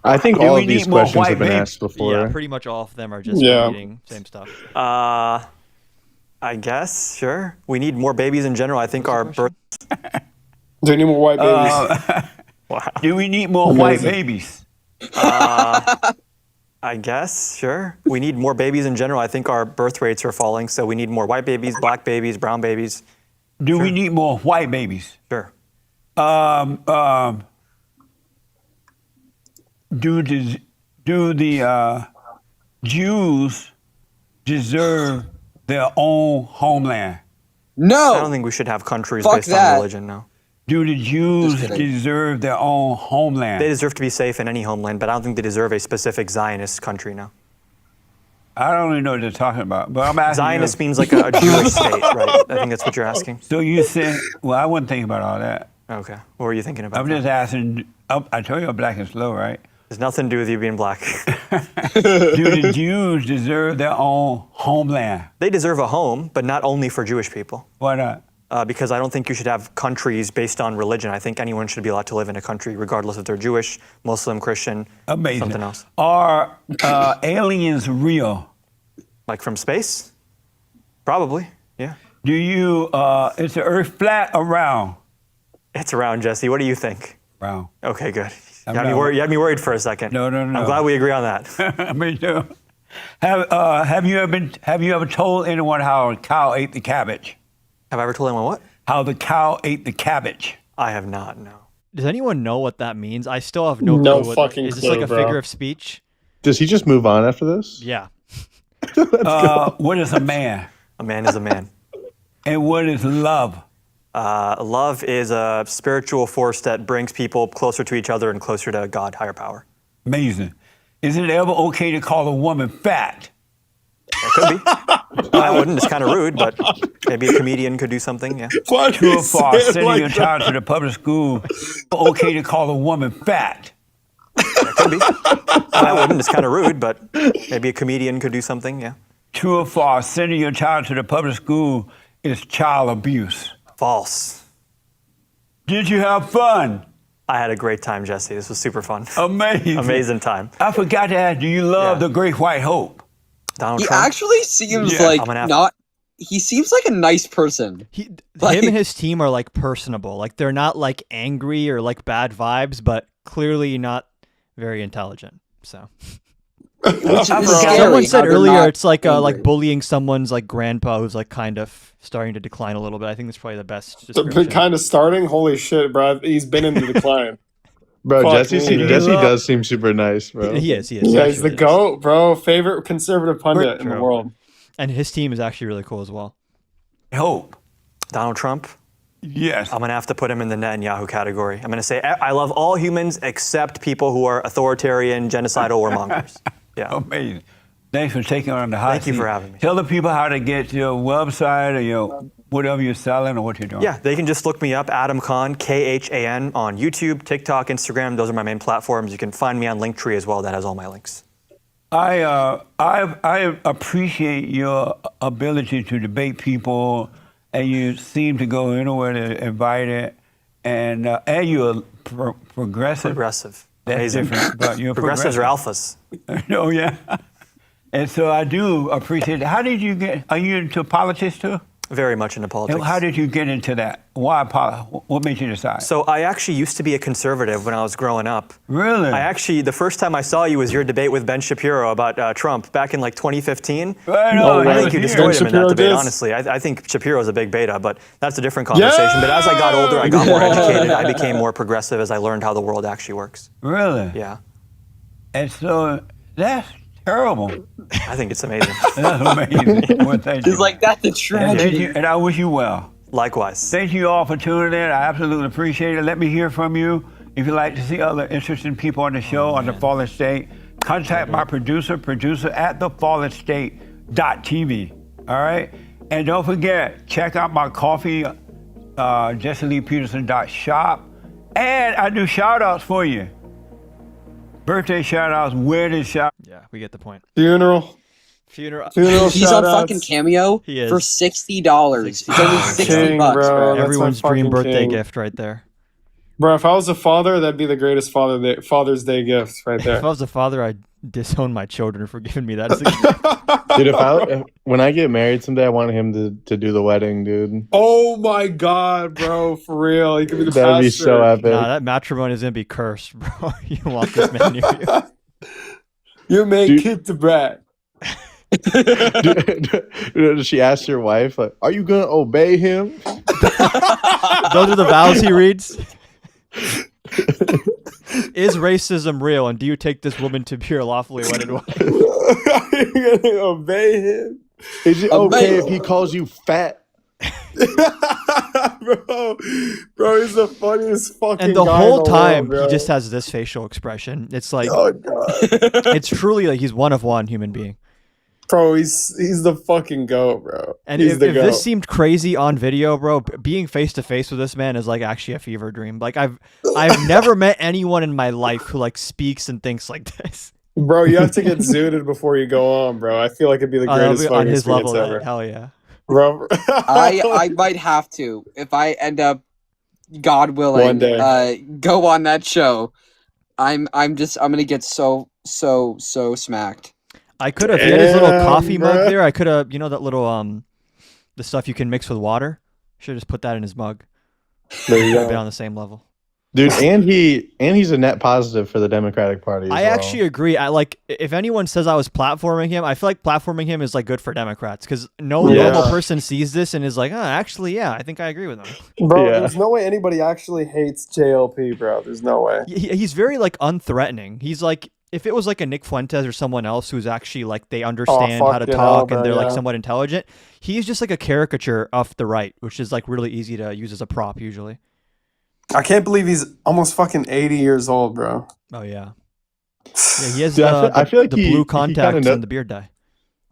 I think Do all we of these need more questions white have been babies? asked before. Yeah, pretty much all of them are just Yeah. repeating same stuff. I guess, sure. We need more babies in general. I think our birth. Do you need more white babies? Wow. Do we need more white Amazing. babies? I guess, sure. We need more babies in general. I think our birth rates are falling, so we need more white babies, black babies, brown babies. Do we need more white babies? Sure. Do the Jews deserve their own homeland? I don't No, think we should have countries Fuck based that. on religion, no. Do the Jews deserve their own homeland? They deserve to be safe in any homeland, but I don't think they deserve a specific Zionist country now. I don't even know what they're talking about, but I'm asking Zionist you. means like a Jewish state, right? I think that's what you're asking. So you think, well, I wasn't thinking about all that. Okay. What were you thinking about? I'm just asking, I told you I'm black and slow, right? There's nothing to do with you being black. Do the Jews deserve their own homeland? They deserve a home, but not only for Jewish people. Why not? Because I don't think you should have countries based on religion. I think anyone should be allowed to live in a country, regardless if they're Jewish, Muslim, Christian, something else. Are aliens real? Like from space? Probably, yeah. Do you, is the Earth flat or round? It's round, Jesse. What do you think? Round. Okay, good. I'm You had me worried for a second. No. I'm glad we agree on that. Me too. Have you ever told anyone how a cow ate the cabbage? Have I ever told anyone what? How the cow ate the cabbage. I have not, no. Does anyone know what that means? I still have no No clue. fucking Is this clue, like a bro. figure of speech? Does he just move on after this? Yeah. What is a man? A man is a man. And what is love? Love is a spiritual force that brings people closer to each other and closer to God, higher power. Amazing. Is it ever okay to call a woman fat? It could be. I wouldn't. It's kind of rude, but maybe a comedian could do something, yeah. True or false? Sending your child to the public school, okay to call a woman fat? It could be. I wouldn't. It's kind of rude, but maybe a comedian could do something, yeah. True or false? Sending your child to the public school is child abuse? False. Did you have fun? I had a great time, Jesse. This was super fun. Amazing. Amazing time. I forgot to ask, do you love the Great White Hope? Donald He Trump? actually seems Yeah. like I'm gonna have- not. He seems like a nice person. Him and his team are like personable. Like they're not like angry or like bad vibes, but clearly not very intelligent. So. Someone said earlier it's like bullying someone's like grandpa who's like kind of starting to decline a little bit. I think that's probably the best description. Kind of starting? Holy shit, bro. He's been in the decline. Bro, Fuck Jesse me, Jesse does seem super nice, bro. He is. Yeah, he's the GOAT, bro. Favorite conservative pundit in the world. And his team is actually really cool as well. Hope. Donald Trump? Yes. I'm going to have to put him in the Netanyahu category. I'm going to say I love all humans except people who are authoritarian, genocidal warmongers. Yeah. Amazing. Thanks for taking on the hot Thank you seat. for having me. Tell the people how to get your website or your whatever you're selling or what you're doing. Yeah, they can just look me up, Adam Khan, Khan, on YouTube, TikTok, Instagram. Those are my main platforms. You can find me on Linktree as well. That has all my links. I appreciate your ability to debate people, and you seem to go anywhere to invite it, and you're progressive. Progressive. That's Amazing. different, but you're Progressives progressive. are alphas. Oh yeah. And so I do appreciate it. How did you get? Are you into politics too? Very much into politics. And how did you get into that? Why? What made you decide? So I actually used to be a conservative when I was growing up. Really? The first time I saw you was your debate with Ben Shapiro about Trump back in like 2015. Right on. I think you destroyed him in that debate, did. honestly. I think Shapiro's a big beta, but that's a different conversation. But as I got older, I got more educated. I became more progressive as I learned how the world actually works. Really? Yeah. And so that's terrible. I think it's amazing. That's amazing. Well, thank you. It's like that's a Thank tragedy. you, and I wish you well. Likewise. Thank you all for tuning in. I absolutely appreciate it. Let me hear from you. If you'd like to see other interesting people on the show on The Fallen State, contact my producer at thefallenstate.tv. All right? And don't forget, check out my coffee, JesseLeePeterson.shop. And I do shout-outs for you. Birthday shout-outs, wedding shout-outs. Yeah, we get the point. Funeral. Funeral. He's on fucking Cameo He is. for $60. It's only $60, bro. That's Everyone's my dream fucking birthday king. gift right there. Bro, if I was a father, that'd be the greatest Father's Day gift right there. If I was a father, I'd disown my children for giving me that as a gift. Dude, when I get married someday, I want him to do the wedding, dude. Oh my god, bro, for real. He could be the That'd be pastor. so epic. Nah, that matrimony is gonna be cursed, bro. You don't want this man near you. You may kick the brat. She asked your wife, like, "Are you gonna obey him?" Those are the vows he reads. Is racism real, and do you take this woman to be your lawfully wedded wife? Are you gonna obey him? Is it okay if he calls you fat? Bro, he's the funniest fucking And the guy whole in the time, world, he bro. just has this facial expression. It's like, Oh, God. it's truly like he's one of one human being. Bro, he's the fucking goat, bro. And He's if the goat. this seemed crazy on video, bro, being face to face with this man is like actually a fever dream. Like I've never met anyone in my life who like speaks and thinks like this. Bro, you have to get zooted before you go on, bro. I feel like it'd be the That'll greatest be fucking on his experience level. ever. Hell yeah. Bro. I might have to if I end up, God willing, One day. go on that show. I'm gonna get so smacked. I could have. He had his little Damn, coffee mug bruh. there. I could have, that little the stuff you can mix with water. Should have just put that in his mug. There you Been go. on the same level. Dude, and he's a net positive for the Democratic Party. I actually agree. I like if anyone says I was platforming him, I feel like platforming him is like good for Democrats because no normal person sees this and is like, oh, actually, yeah, I think I agree with him. Bro, there's no way anybody actually hates JLP, bro. There's no way. He's very like unthreatening. He's like if it was like a Nick Fuentes or someone else who's actually like they understand how to fucking talk hell, and they're bro, like yeah. somewhat intelligent. He's just like a caricature of the right, which is like really easy to use as a prop usually. I can't believe he's almost fucking 80 years old, bro. Oh yeah. Yeah, he has Dude, I feel like the he- blue he contacts kinda and the beard dye.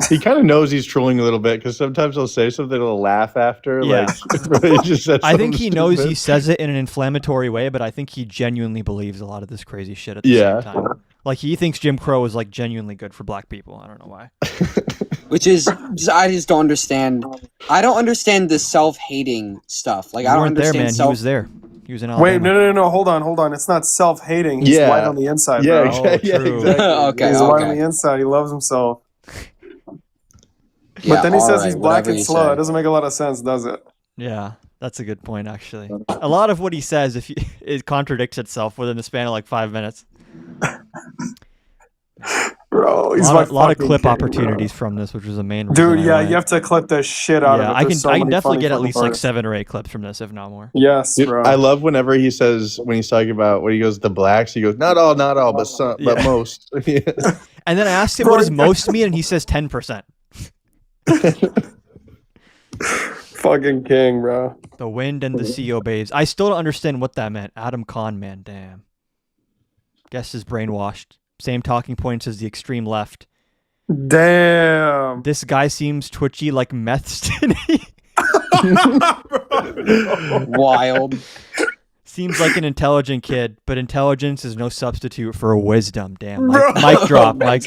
He kind of knows he's trolling a little bit because sometimes he'll say something, he'll laugh after. Yeah. Like, he just said I think something he knows stupid. he says it in an inflammatory way, but I think he genuinely believes a lot of this crazy shit at the Yeah. same time. Like he thinks Jim Crow is like genuinely good for black people. I don't know why. Which is, I just don't understand. I don't understand the self-hating stuff. Like You I don't weren't there, understand man. He was there. He was in Wait, Alabama. no. Hold on. It's not self-hating. He's Yeah. white on the inside, Yeah, bro. exactly. Yeah, true. exactly. Okay, He's white on okay. the inside. He loves himself. Yeah, But then he says alright, he's black whatever and you slow. say. That doesn't make a lot of sense, does it? Yeah, that's a good point, actually. A lot of what he says, it contradicts itself within the span of like 5 minutes. Bro, A he's lot, my of fucking clip king, opportunities bro. from this, which was the main reason. Dude, I yeah, went. you have to clip the shit out Yeah, of it. I There's can so many definitely funny get at fucking least like parts. 7 or 8 clips from this, if not more. Yes, Dude, bro. I love whenever he says when he's talking about when he goes the blacks, he goes not all, but some, but Yeah. most. Yeah. And then I asked him, Bro, what does most mean? And he says 10%. Fucking king, bro. The wind and the sea obeys. I still don't understand what that meant. Adam Kahn, man, damn. Guess is brainwashed. Same talking points as the extreme left. Damn. This guy seems twitchy like meth to me. Wild. Seems like an intelligent kid, but intelligence is no substitute for wisdom. Damn. Mic drop moment.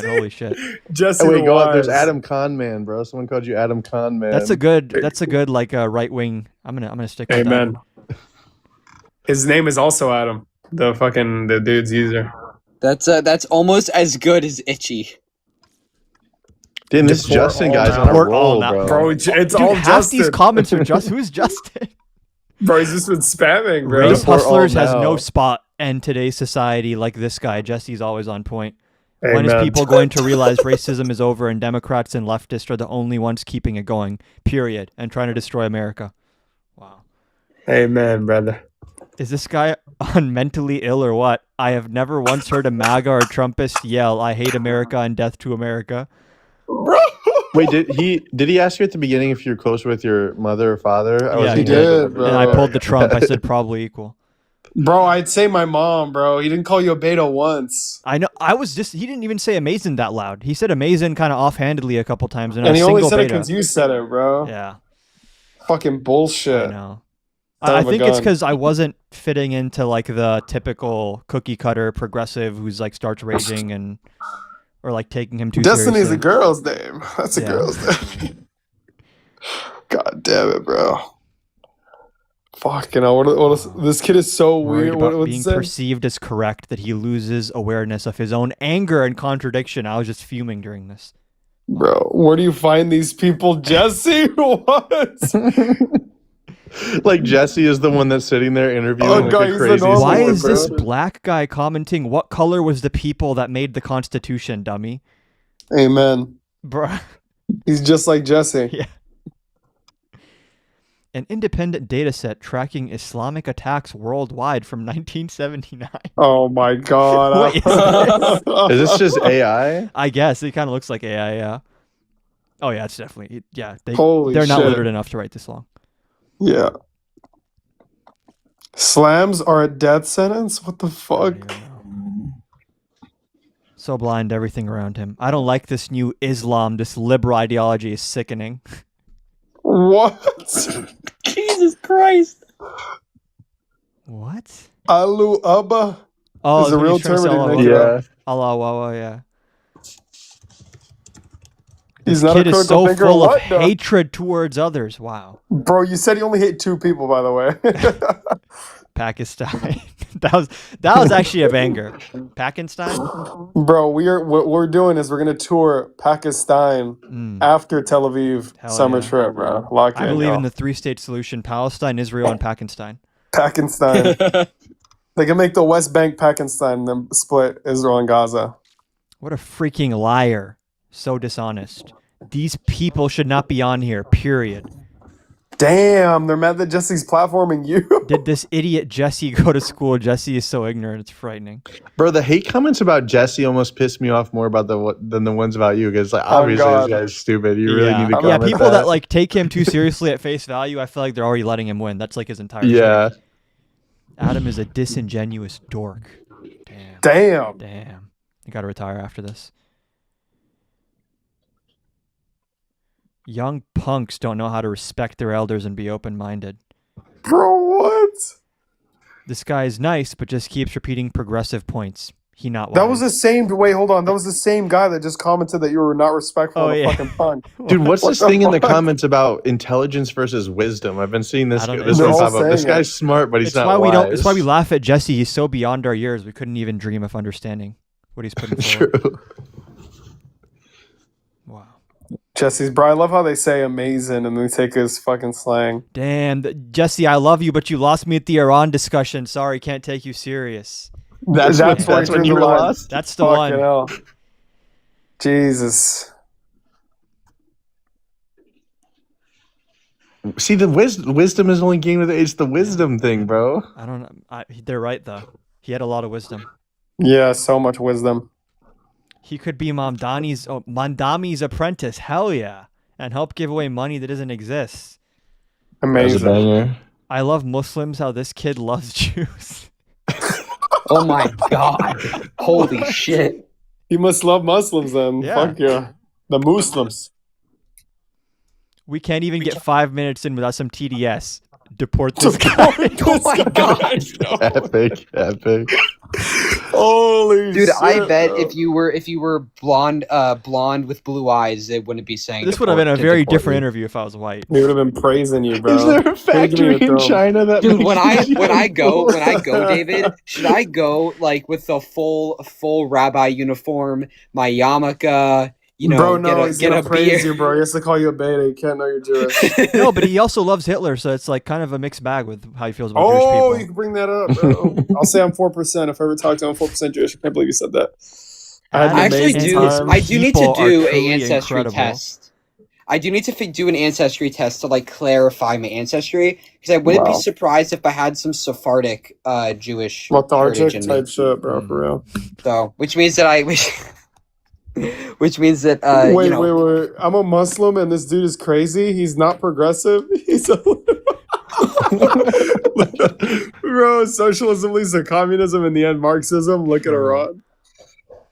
Holy shit. Jesse Oh, wait, go on. There's Wise. Adam Con Man, bro. Someone called you Adam Con Man. That's a good like right wing. I'm gonna stick with Amen. His name is also Adam. The dude's user. That's almost as good as Itchy. Damn, this Deport Justin all guy's now. on a Deport all roll, now. bro. Bro, it's that. all Dude, half these Justin. comments are just who's Justin? Bro, he's just been spamming, bro. Race Deport all hustlers has now. no spot in today's society like this guy. Jesse's always on point. When is Amen. people going to realize racism is over and Democrats and leftists are the only ones keeping it going, period, and trying to destroy America? Wow. Amen, brother. Is this guy on mentally ill or what? I have never once heard a MAGA or Trumpist yell, I hate America and death to America. Wait, did he ask you at the beginning if you're close with your mother or father? I Yeah, wasn't he even- did, bro. And I pulled the Trump. I said probably equal. Bro, I'd say my mom, bro. He didn't call you a beta once. I know. He didn't even say amazing that loud. He said amazing kind of offhandedly a couple times. And he a only single said it beta. because you said it, bro. Yeah, Fucking bullshit. I know. Son I of a think it's gun. because I wasn't fitting into like the typical cookie cutter progressive who's like starts raging or like taking him too Destiny's seriously. a girl's name. That's a Yeah. girl's name. God damn it, bro. Fucking hell. What is, this kid is so Worried weird. about What's being it? perceived as correct that he loses awareness of his own anger and contradiction. I was just fuming during this. Bro, where do you find these people, Jesse? What? Like Jesse is the one that's sitting there interviewing Oh, like God, a he's the crazy. normal Why one, is bro. this black guy commenting? What color was the people that made the Constitution, dummy? Amen. Bruh. He's just like Jesse. Yeah. An independent data set tracking Islamic attacks worldwide from 1979. Oh my God. What is this? Is this just AI? I guess it kind of looks like AI. Yeah. Oh yeah, it's definitely Holy they're not shit. literate enough to write this long. Yeah. Slams are a death sentence? What the fuck? So blind to everything around him. I don't like this new Islam. This liberal ideology is sickening. What? Jesus Christ. What? Alu Abba Oh, is a real term. Allah Wawa, yeah. He's This not kid a is critical so thinker. full of What the- hatred towards others. Wow. Bro, you said he only hate 2 people, by the way. Pakistan. that was actually a banger. Pakistan? Bro, what we're doing is we're gonna tour Pakistan after Tel Aviv summer trip, bro. Lock I in, believe y'all. in the 3-state solution: Palestine, Israel, and Pakistan. Pakistan. They can make the West Bank Pakistan and then split Israel and Gaza. What a freaking liar. So dishonest. These people should not be on here, period. Damn, they're mad that Jesse's platforming you. Did this idiot Jesse go to school? Jesse is so ignorant, it's frightening. Bro, the hate comments about Jesse almost pissed me off more about than the ones about you. Because like, obviously this guy's stupid. You really need to comment people that like take him too seriously at face value, I feel like they're already letting him win. That's like his entire shtick. Adam is a disingenuous dork. Damn. You gotta retire after this. Young punks don't know how to respect their elders and be open-minded. Bro, what? This guy is nice, but just keeps repeating progressive points. He not wise. That was the same. Wait, hold on. That was the same guy that just commented that you were not respectful of a fucking punk. Dude, what's What this thing in the fuck? comments about intelligence versus wisdom? I've been seeing this I don't this know. one They're pop all up. This saying guy's it. smart, but he's It's not why wise. It's why we laugh at Jesse. He's so beyond our years. We couldn't even dream of understanding what he's putting forward. True. Jesse's bro, I love how they say amazing and they take his fucking slang. Damn, Jesse, I love you, but you lost me at the Iran discussion. Sorry, can't take you serious. That's when you were lost. That's the Fucking one. hell. Jesus. See, the wisdom is only gained with age. It's the wisdom thing, bro. I don't know. They're right though. He had a lot of wisdom. Yeah, so much wisdom. He could be Mandami's apprentice. Hell yeah. And help give away money that doesn't exist. Amazing. I love Muslims, how this kid loves Jews. Oh my god. Holy shit. You must love Muslims then. Yeah. Fuck yeah. The Muslims. We can't even get 5 minutes in without some TDS. Deport this guy. Oh my god. Epic. Holy Dude, shit. I bet if you were blonde with blue eyes, they wouldn't be saying This would have been a very deport different me. interview if I was white. They would have been praising you, bro. Is there a factory in China that Dude, makes when I these go, people? David, should I go like with the full rabbi uniform, my yarmulke, bro, no, he's get gonna a praise beer? you, bro. He has to call you a beta. He can't know you're Jewish. No, but he also loves Hitler, so it's like kind of a mixed bag with how he feels about Jewish Oh, people. you can bring that up, bro. I'll say I'm 4%. If I ever talk to him, I'm 4% Jewish. I can't believe you said that. I actually do. I do need to People are do truly an ancestry incredible. test. I do need to do an ancestry test to like clarify my ancestry because I wouldn't be Wow. surprised if I had some Sephardic Jewish heritage Lethargic in me. type shit, bro, for real. So, which means that Wait. I'm a Muslim and this dude is crazy. He's not progressive. He's a bro. Socialism leads to communism, in the end, Marxism. Look at Iran,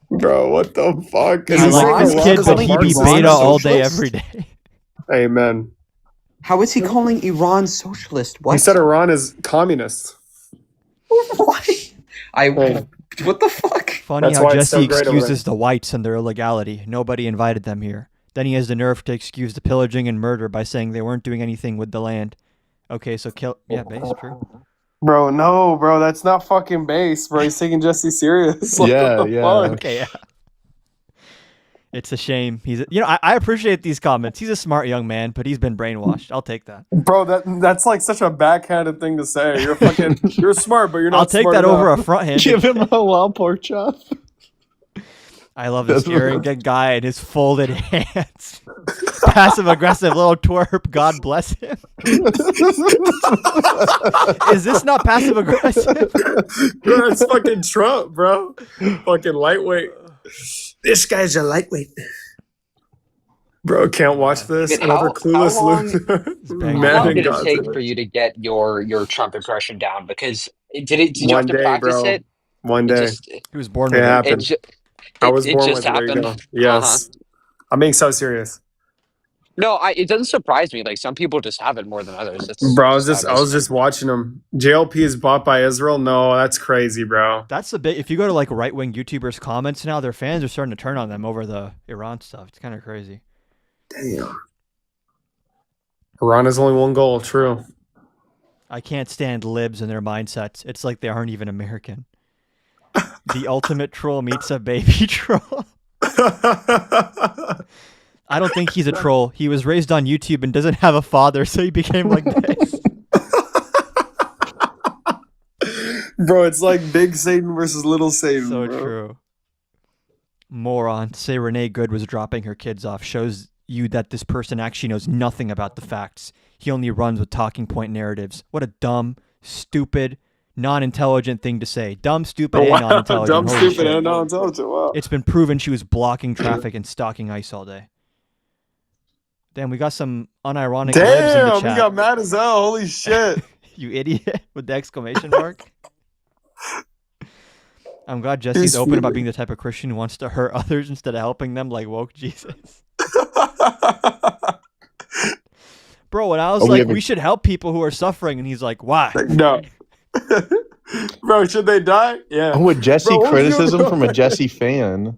bro. What the fuck? I like this kid, but he be beta all day, every day. Amen. How is he calling Iran socialist? What? He said Iran is communist. What the fuck? Funny That's how why it's so Jesse great over excuses the whites and their illegality. Nobody invited them here. Then he has the nerve to excuse the pillaging and murder by saying they weren't doing anything with the land. Okay, so kill. Yeah, base, true. Bro, no, bro, that's not fucking base, bro. He's taking Jesse serious. Like, Yeah, what the yeah. fuck? Okay, yeah. It's a shame. I appreciate these comments. He's a smart young man, but he's been brainwashed. I'll take that. Bro, that's like such a backhanded thing to say. You're fucking, you're smart, but you're not. I'll take smart that enough. over a front hand. Give him a wild pork chop. I love this arrogant guy and his folded hands. Passive aggressive little twerp. God bless him. Is this not passive aggressive? Bro, it's fucking Trump, bro. Fucking lightweight. This guy's a lightweight. Bro, can't watch this. David, Another how clueless long loser. how Mad long and did it Gaza. take for you to get your Trump impression down? Because did you have One to day, practice bro. it? One It day. just He was born It with it. it happened. ju- I was it born just with it. There you happened. go. Uh-huh. Yes. I'm being so serious. No, it doesn't surprise me. Like some people just have it more than others. It's Bro, just how it I is. was just watching him. JLP is bought by Israel? No, that's crazy, bro. That's the bit. If you go to like right wing YouTubers' comments now, their fans are starting to turn on them over the Iran stuff. It's kind of crazy. Damn. Iran has only one goal, true. I can't stand libs and their mindsets. It's like they aren't even American. The ultimate troll meets a baby troll. I don't think he's a troll. He was raised on YouTube and doesn't have a father, so he became like this. Bro, it's like big Satan versus little Satan. So bro. true. Moron. To say Renee Good was dropping her kids off shows you that this person actually knows nothing about the facts. He only runs with talking point narratives. What a dumb, stupid, non-intelligent thing to say. Dumb, stupid, and non-intelligent. Dumb, Holy stupid, shit. and non-intelligent. Wow. It's been proven she was blocking traffic and stalking ICE all day. Damn, we got some unironic libs in the Damn, chat. he got mad as hell. Holy shit. You idiot, with the exclamation mark. I'm glad Jesse's He's open about fuming. being the type of Christian who wants to hurt others instead of helping them like woke Jesus. Bro, when I was like, we should help people who are suffering, and he's like, why? No. Bro, should they die? Yeah. Oh, a Jesse Bro, what was criticism your- from a Jesse fan.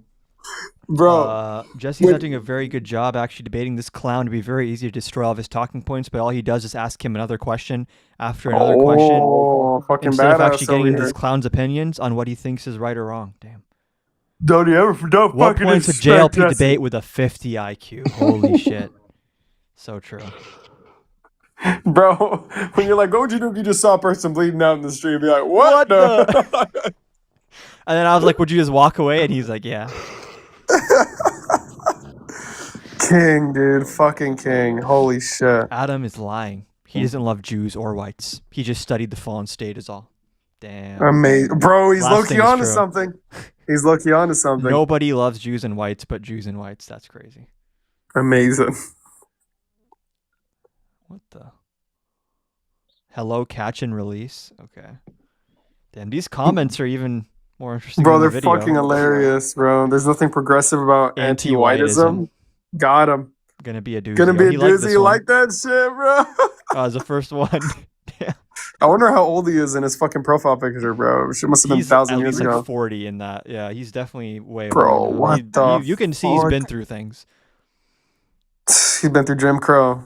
Bro. Jesse's not doing a very good job actually debating this clown. To be very easy to destroy all of his talking points, but all he does is ask him another question after another question. Fucking Instead of badass actually getting over into here. this clown's opinions on what he thinks is right or wrong. Damn. Don't What fucking points a expect JLP Jesse. debate with a 50 IQ? Holy shit. So true. Bro, when you're like, what would you do if you just saw a person bleeding out in the street? Be like, what, the? And then I was like, would you just walk away? And he's like, yeah. King, dude. Fucking king. Holy shit. Adam is lying. He doesn't love Jews or whites. He just studied the fallen state is all. Damn. Amazing. Bro, he's Last low-key thing is onto true. something. He's low-key onto something. Nobody loves Jews and whites but Jews and whites. That's crazy. Amazing. What the? Hello, catch and release. Okay. Damn, these comments are even more interesting. Bro, than the they're video. fucking hilarious, bro. There's nothing progressive about anti-whiteism. Got him. Gonna be a doozy. Gonna be Oh, a he liked doozy. this You one. like that shit, bro? Oh, it's the first one. I wonder how old he is in his fucking profile picture, bro. Shit must have been He's 1,000 at years least ago. like 40 in that. Yeah, he's definitely way Bro, older now. what He- the you can see he's been fuck? through things. He's been through Jim Crow.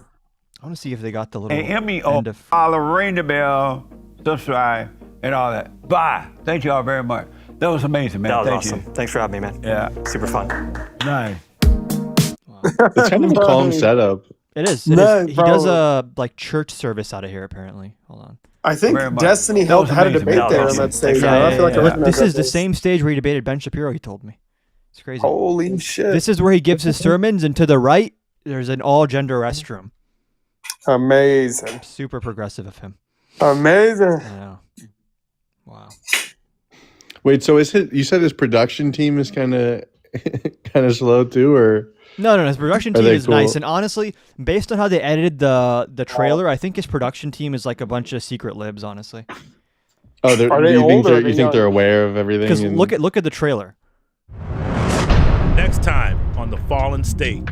I want to see if they got the little And MEO, end of. follow, ring the bell, subscribe, and all that. Bye. Thank you all very much. That was amazing, man. That was Thank awesome. you. Thanks for having me, man. Yeah. Super fun. Nice. It's kind of a calm setup. It is. No, He bro. does a like church service out of here apparently. Hold on. I think Very much. Destiny That helped was had a amazing, debate man. there That on was that awesome. stage. Yeah, I feel like I recognize This that is the voice. same stage where he debated Ben Shapiro. He told me. It's crazy. Holy shit. This is where he gives his sermons, and to the right, there's an all-gender restroom. Amazing. Super progressive of him. Amazing. I know. Wow. Wait, so is it? You said his production team is kind of slow too, or? No. His production Are team they is nice, cool? and honestly, based on how they edited the trailer, I think his production team is like a bunch of secret libs. Honestly, Oh, Are they you think old or are they're they you think they're young? aware of everything? because and- look at the trailer. Next time on The Fallen State.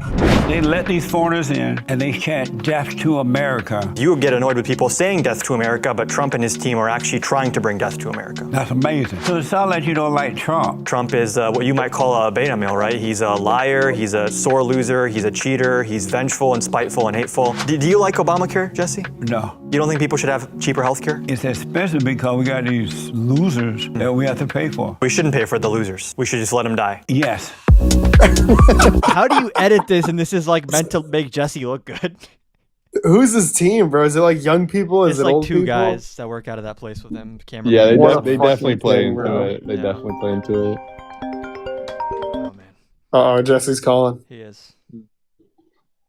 They let these foreigners in and they chant death to America. You get annoyed with people saying death to America, but Trump and his team are actually trying to bring death to America. That's amazing. So it sounds like you don't like Trump. Trump is what you might call a beta male, right? He's a liar, he's a sore loser, he's a cheater, he's vengeful and spiteful and hateful. Do you like Obamacare, Jesse? No. You don't think people should have cheaper health care? It's expensive because we got these losers that we have to pay for. We shouldn't pay for the losers. We should just let them die. Yes. How do you edit this? And this is like meant to make Jesse look good. Who's his team, bro? Is it like young people? Is It's it like old two people? guys that work out of that place with him. Camera. Yeah, they, What a they fucking definitely play thing, into bro. it. They Yeah. definitely play into it. Oh man, Uh-oh, Jesse's calling. he is.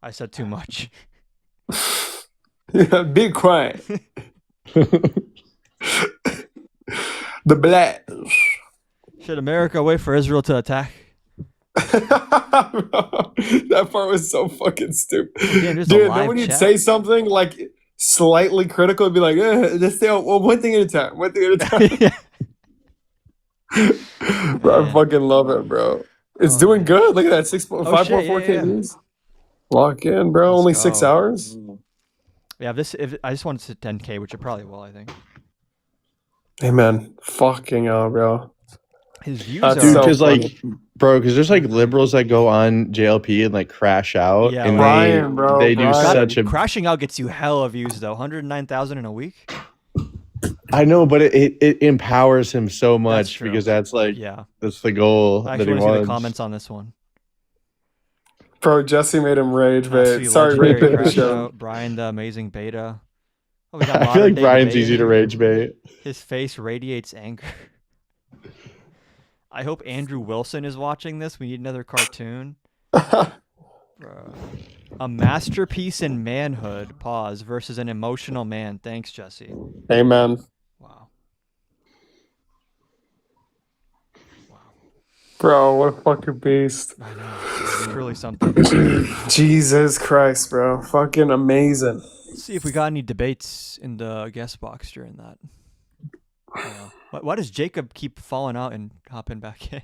I said too much. Yeah, be quiet. The black. Should America wait for Israel to attack? That part was so fucking stupid. Damn, there's a Dude, then live when you'd chat? say something like slightly critical, it'd be like, just say one thing at a time. One thing at a time. Bro, I fucking love it, bro. It's doing good. Look at that, 5.4K yeah. views. Lock in, bro. Only 6 go. hours. Yeah, if I just want to hit 10K, which it probably will, I think. Hey, man. Fucking hell, bro. His views That's Dude, so because funny. because there's like liberals that go on JLP and like crash out, Yeah, and Brian, bro, they do Brian. such a. Crashing out gets you hella views though. 109,000 in a week. I know, but it empowers him so much true. because that's like Yeah. that's the goal I that he actually want to see the wants. comments on this one. Bro, Jesse made him rage bait. Sweet Sorry, legendary rage bait crash show. out. Brian, the amazing beta. Oh, we got I feel modern like day Brian's debating. easy to rage bait. His face radiates anger. I hope Andrew Wilson is watching this. We need another cartoon. Bruh. A masterpiece in manhood, pause, versus an emotional man. Thanks, Jesse. Amen. Wow. Bro, what a fucking beast. I know. It's truly something. Jesus Christ, bro. Fucking amazing. Let's see if we got any debates in the guest box during that. Yeah. Why does Jacob keep falling out and hopping back in?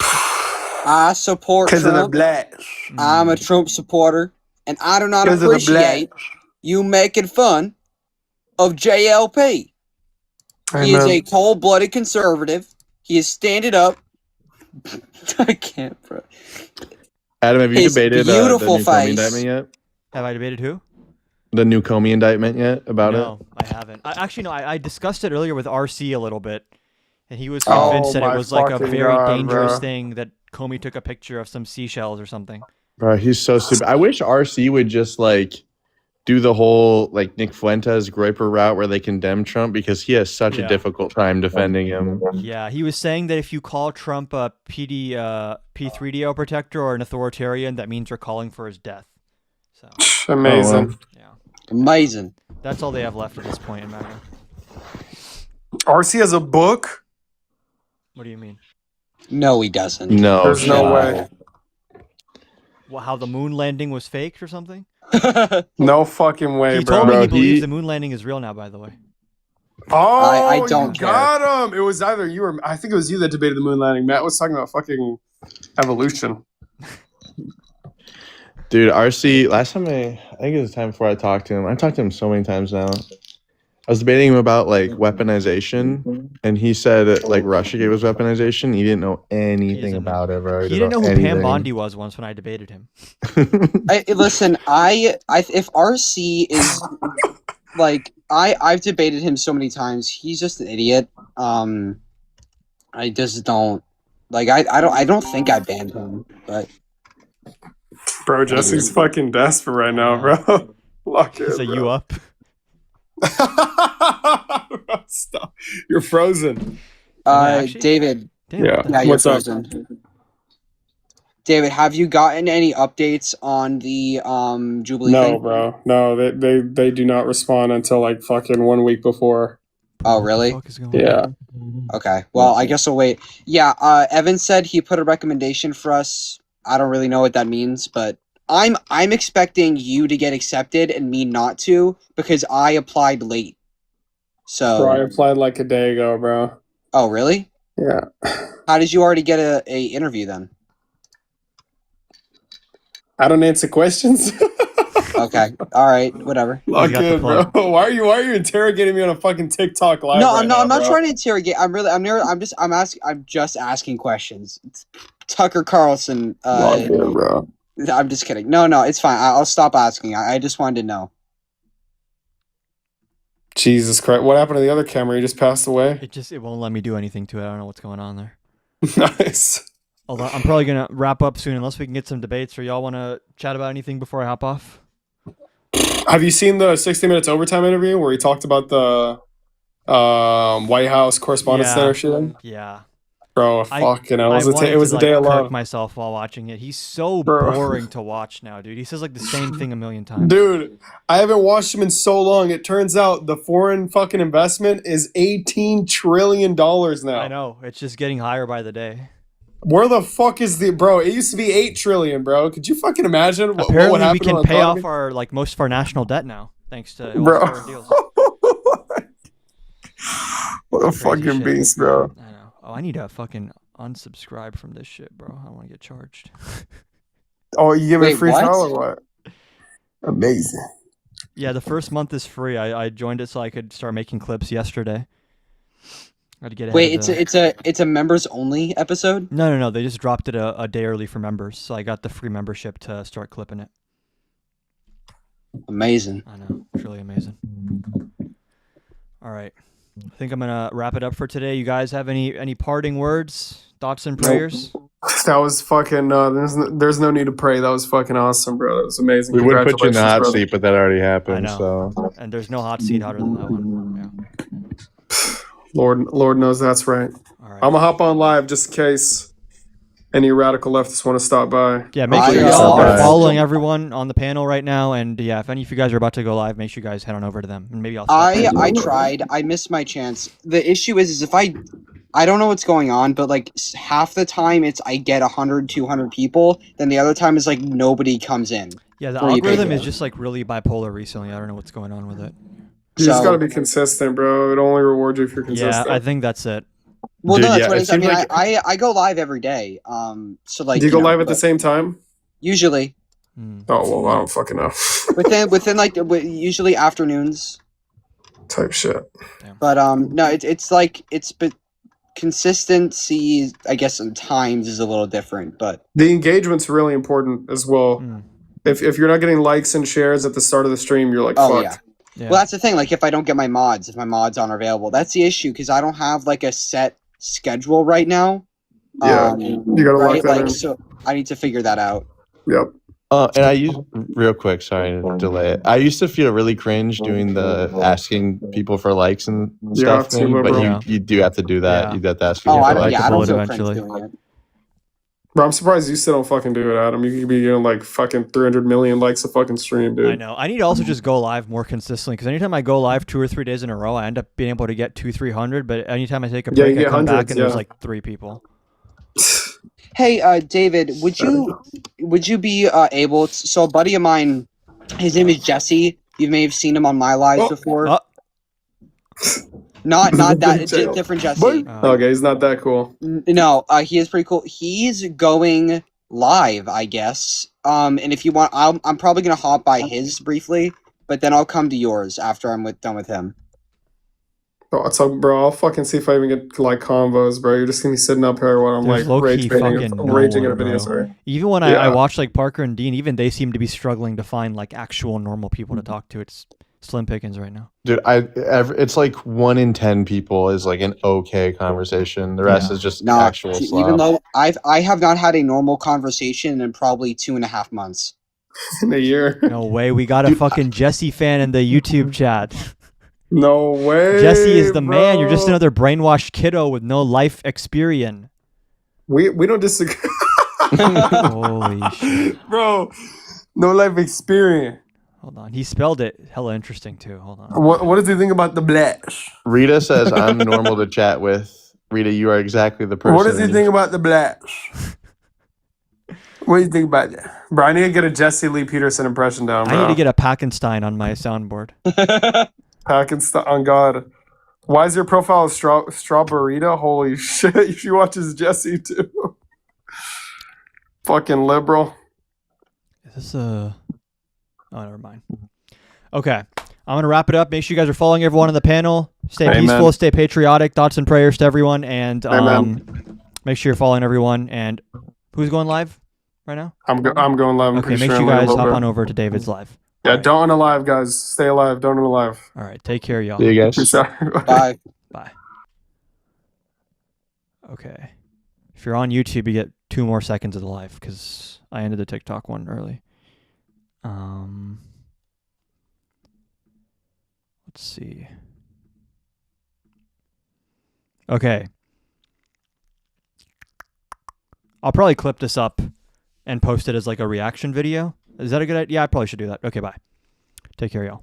I support Because of the Trump. blacks. I'm a Trump supporter, and I do not 'Cause of the appreciate you making fun of JLP. He is Amen. a cold-blooded conservative. He is standing up. I can't, bro. Adam, have you His debated the beautiful new Comey face. indictment yet? Have I debated who? The new Comey indictment yet about No, it? I haven't. I discussed it earlier with RC a little bit, and he was Oh convinced that my it was like a fucking very God, dangerous bro. thing that Comey took a picture of some seashells or something. Bro, he's so stupid. I wish RC would just like do the whole like Nick Fuentes Groyper route where they condemn Trump because he has such Yeah. a difficult time defending him. Yeah, he was saying that if you call Trump a P3DO protector or an authoritarian, that means you're calling for his death. So Amazing. Amazing. that's all they have left at this point in matter. RC has a book? What do you mean? No, he doesn't. No, There's no way. What, how the moon landing was faked or something? No fucking way, He bro. told me Bro, he believes he- the moon landing is real now, by the way. Oh, I don't you got him. It was either you or I think it was you that debated the moon landing. Matt was talking about fucking evolution. Dude, RC, last time I think it was the time before I talked to him. I talked to him so many times now. I was debating him about like weaponization, and he said like Russia gave us weaponization. He didn't know anything about it, bro. He didn't know who Pam Bondi was once when I debated him. Listen, if RC is like I've debated him so many times. He's just an idiot. I just don't like. I don't think I banned him, but Bro, Jesse's fucking desperate right now, bro. Lock it. So you up? Stop. You're frozen. David. Damn, Yeah. Yeah, you're What's up? frozen. David, have you gotten any updates on the Jubilee No, thing? bro. No, they do not respond until like fucking 1 week before. Oh, really? What the fuck is going Yeah. on? Okay. Well, I guess I'll wait. Yeah, Evan said he put a recommendation for us. I don't really know what that means, but I'm expecting you to get accepted and me not to because I applied late. So. Bro, I applied like a day ago, bro. Oh, really? Yeah. How did you already get a interview then? I don't answer questions. Okay. All right. Whatever. Lock in, bro. Why are you interrogating me on a fucking TikTok live? No, right I'm not bro? trying to interrogate. I'm just asking questions. It's Tucker Carlson. Lock in, bro. I'm just kidding. No, it's fine. I'll stop asking. I just wanted to know. Jesus Christ. What happened to the other camera? He just passed away? It won't let me do anything to it. I don't know what's going on there. Nice. Although I'm probably gonna wrap up soon unless we can get some debates. Or y'all want to chat about anything before I hop off? Have you seen the 60 Minutes overtime interview where he talked about the White House Correspondents' Center shit? Yeah. Bro, fucking hell. It was a day of love. Myself while watching it. He's so Bro. boring to watch now, dude. He says like the same thing a million times. Dude, I haven't watched him in so long. It turns out the foreign fucking investment is $18 trillion now. I know. It's just getting higher by the day. Where the fuck is the bro? It used to be 8 trillion, bro. Could you fucking imagine what would Apparently, happen we can to our pay economy? off our most of our national debt now, thanks to Bro. foreign deals. What a Crazy fucking shit. beast, bro. I know. Oh, I need to fucking unsubscribe from this shit, bro. I don't want to get charged. Oh, you give me a free what? trial or what? Amazing. Yeah, the first month is free. I joined it so I could start making clips yesterday. I had to get ahead Wait, of the... it's a members only episode? No. They just dropped it a day early for members, so I got the free membership to start clipping it. Amazing. I know, it's really amazing. All right, I think I'm gonna wrap it up for today. You guys have any parting words, thoughts, and prayers? That was fucking. There's no need to pray. That was fucking awesome, bro. That was amazing. We would put you in the hot brother. seat, but that already happened. I know. So, and there's no hot seat hotter than that one. Yeah. Lord knows that's right. All right. I'm gonna hop on live just in case any radical leftists want to stop by. Yeah, make sure y'all are following everyone on the panel right now, and yeah, if any of you guys are about to go live, make sure you guys head on over to them, and maybe I'll. I tried. I missed my chance. The issue is if I don't know what's going on, but like half the time I get 100, 200 people, then the other time is like nobody comes in. Yeah, the algorithm is just like really bipolar recently. I don't know what's going on with it. You just gotta be consistent, bro. It only rewards you if you're consistent. Yeah, I think that's it. Well, Dude, no, that's yeah, what it it is. I mean, seems like- I go live every day. So like. Do you go live at the but same time? Usually. Oh well, I don't fucking know. within like usually afternoons. Type shit. But no, but consistency, I guess, in times is a little different. But The engagement's really important as well. If you're not getting likes and shares at the start of the stream, you're like fucked. Yeah. Well, that's the thing. Like, if I don't get my mods, if my mods aren't available, that's the issue because I don't have like a set schedule right now. Yeah, you gotta lock that in. So I need to figure that out. Yep. And I used real quick. Sorry to delay it. I used to feel really cringe doing the asking people for likes and Yeah, stuff too, thing, but bro. you do have to do that. Yeah. You have to ask people for likes. I don't feel cringe doing it. Bro, I'm surprised you still don't fucking do it, Adam. You could be getting like fucking 300 million likes a fucking stream, dude. I know. I need to also just go live more consistently because anytime I go live 2 or 3 days in a row, I end up being able to get 200-300. But anytime I take a break, you I get come back hundreds, and there's yeah. like 3 people. Hey, David, would you be able to, so a buddy of mine, his name is Jesse. You may have seen him on my lives before. Not that different Jesse. Okay, he's not that cool. No, he is pretty cool. He's going live, I guess. And if you want, I'm probably gonna hop by his briefly, but then I'll come to yours after I'm done with him. Oh, it's like, bro, I'll fucking see if I even get like combos, bro. You're just gonna be sitting up here while I'm There's like low-key fucking raging no at a video. one, bro. Sorry. Even when Yeah. I watch like Parker and Dean, even they seem to be struggling to find like actual normal people to talk to. It's slim pickings right now. Dude, it's like 1 in 10 people is like an okay conversation. The rest is just actual slop. Even though I have not had a normal conversation in probably 2.5 months. In a year. No way. We got a fucking Jesse fan in the YouTube chat. No way. Jesse is the man. You're just bro. another brainwashed kiddo with no life experience. We don't disagree. Holy shit. Bro, no life experience. Hold on. He spelled it hella interesting too. Hold on. What does he think about the blash? Rita says I'm normal to chat with. Rita, you are exactly the person. What does he think about the blash? What do you think about that? Bro, I need to get a Jesse Lee Peterson impression down, bro. I need to get a Packenstein on my soundboard. Packenstein, on God. Why is your profile a strawberryta? Holy shit. She watches Jesse too. Fucking liberal. Is this a... Oh, never mind. Okay. I'm going to wrap it up. Make sure you guys are following everyone on the panel. Stay Amen. peaceful, stay patriotic. Thoughts and prayers to everyone. And Amen. make sure you're following everyone. And who's going live right now? I'm going live. I'm Okay, pretty make sure sure you I'm guys gonna hop go on live. over to David's live. Yeah, don't unalive, guys. Stay alive. Don't unalive. All right. Take care, y'all. See you guys. Peace out. Bye. Bye. Okay. If you're on YouTube, you get 2 more seconds of the live because I ended the TikTok one early. Let's see. Okay. I'll probably clip this up and post it as like a reaction video. Is that a good idea? Yeah, I probably should do that. Okay, bye. Take care, y'all.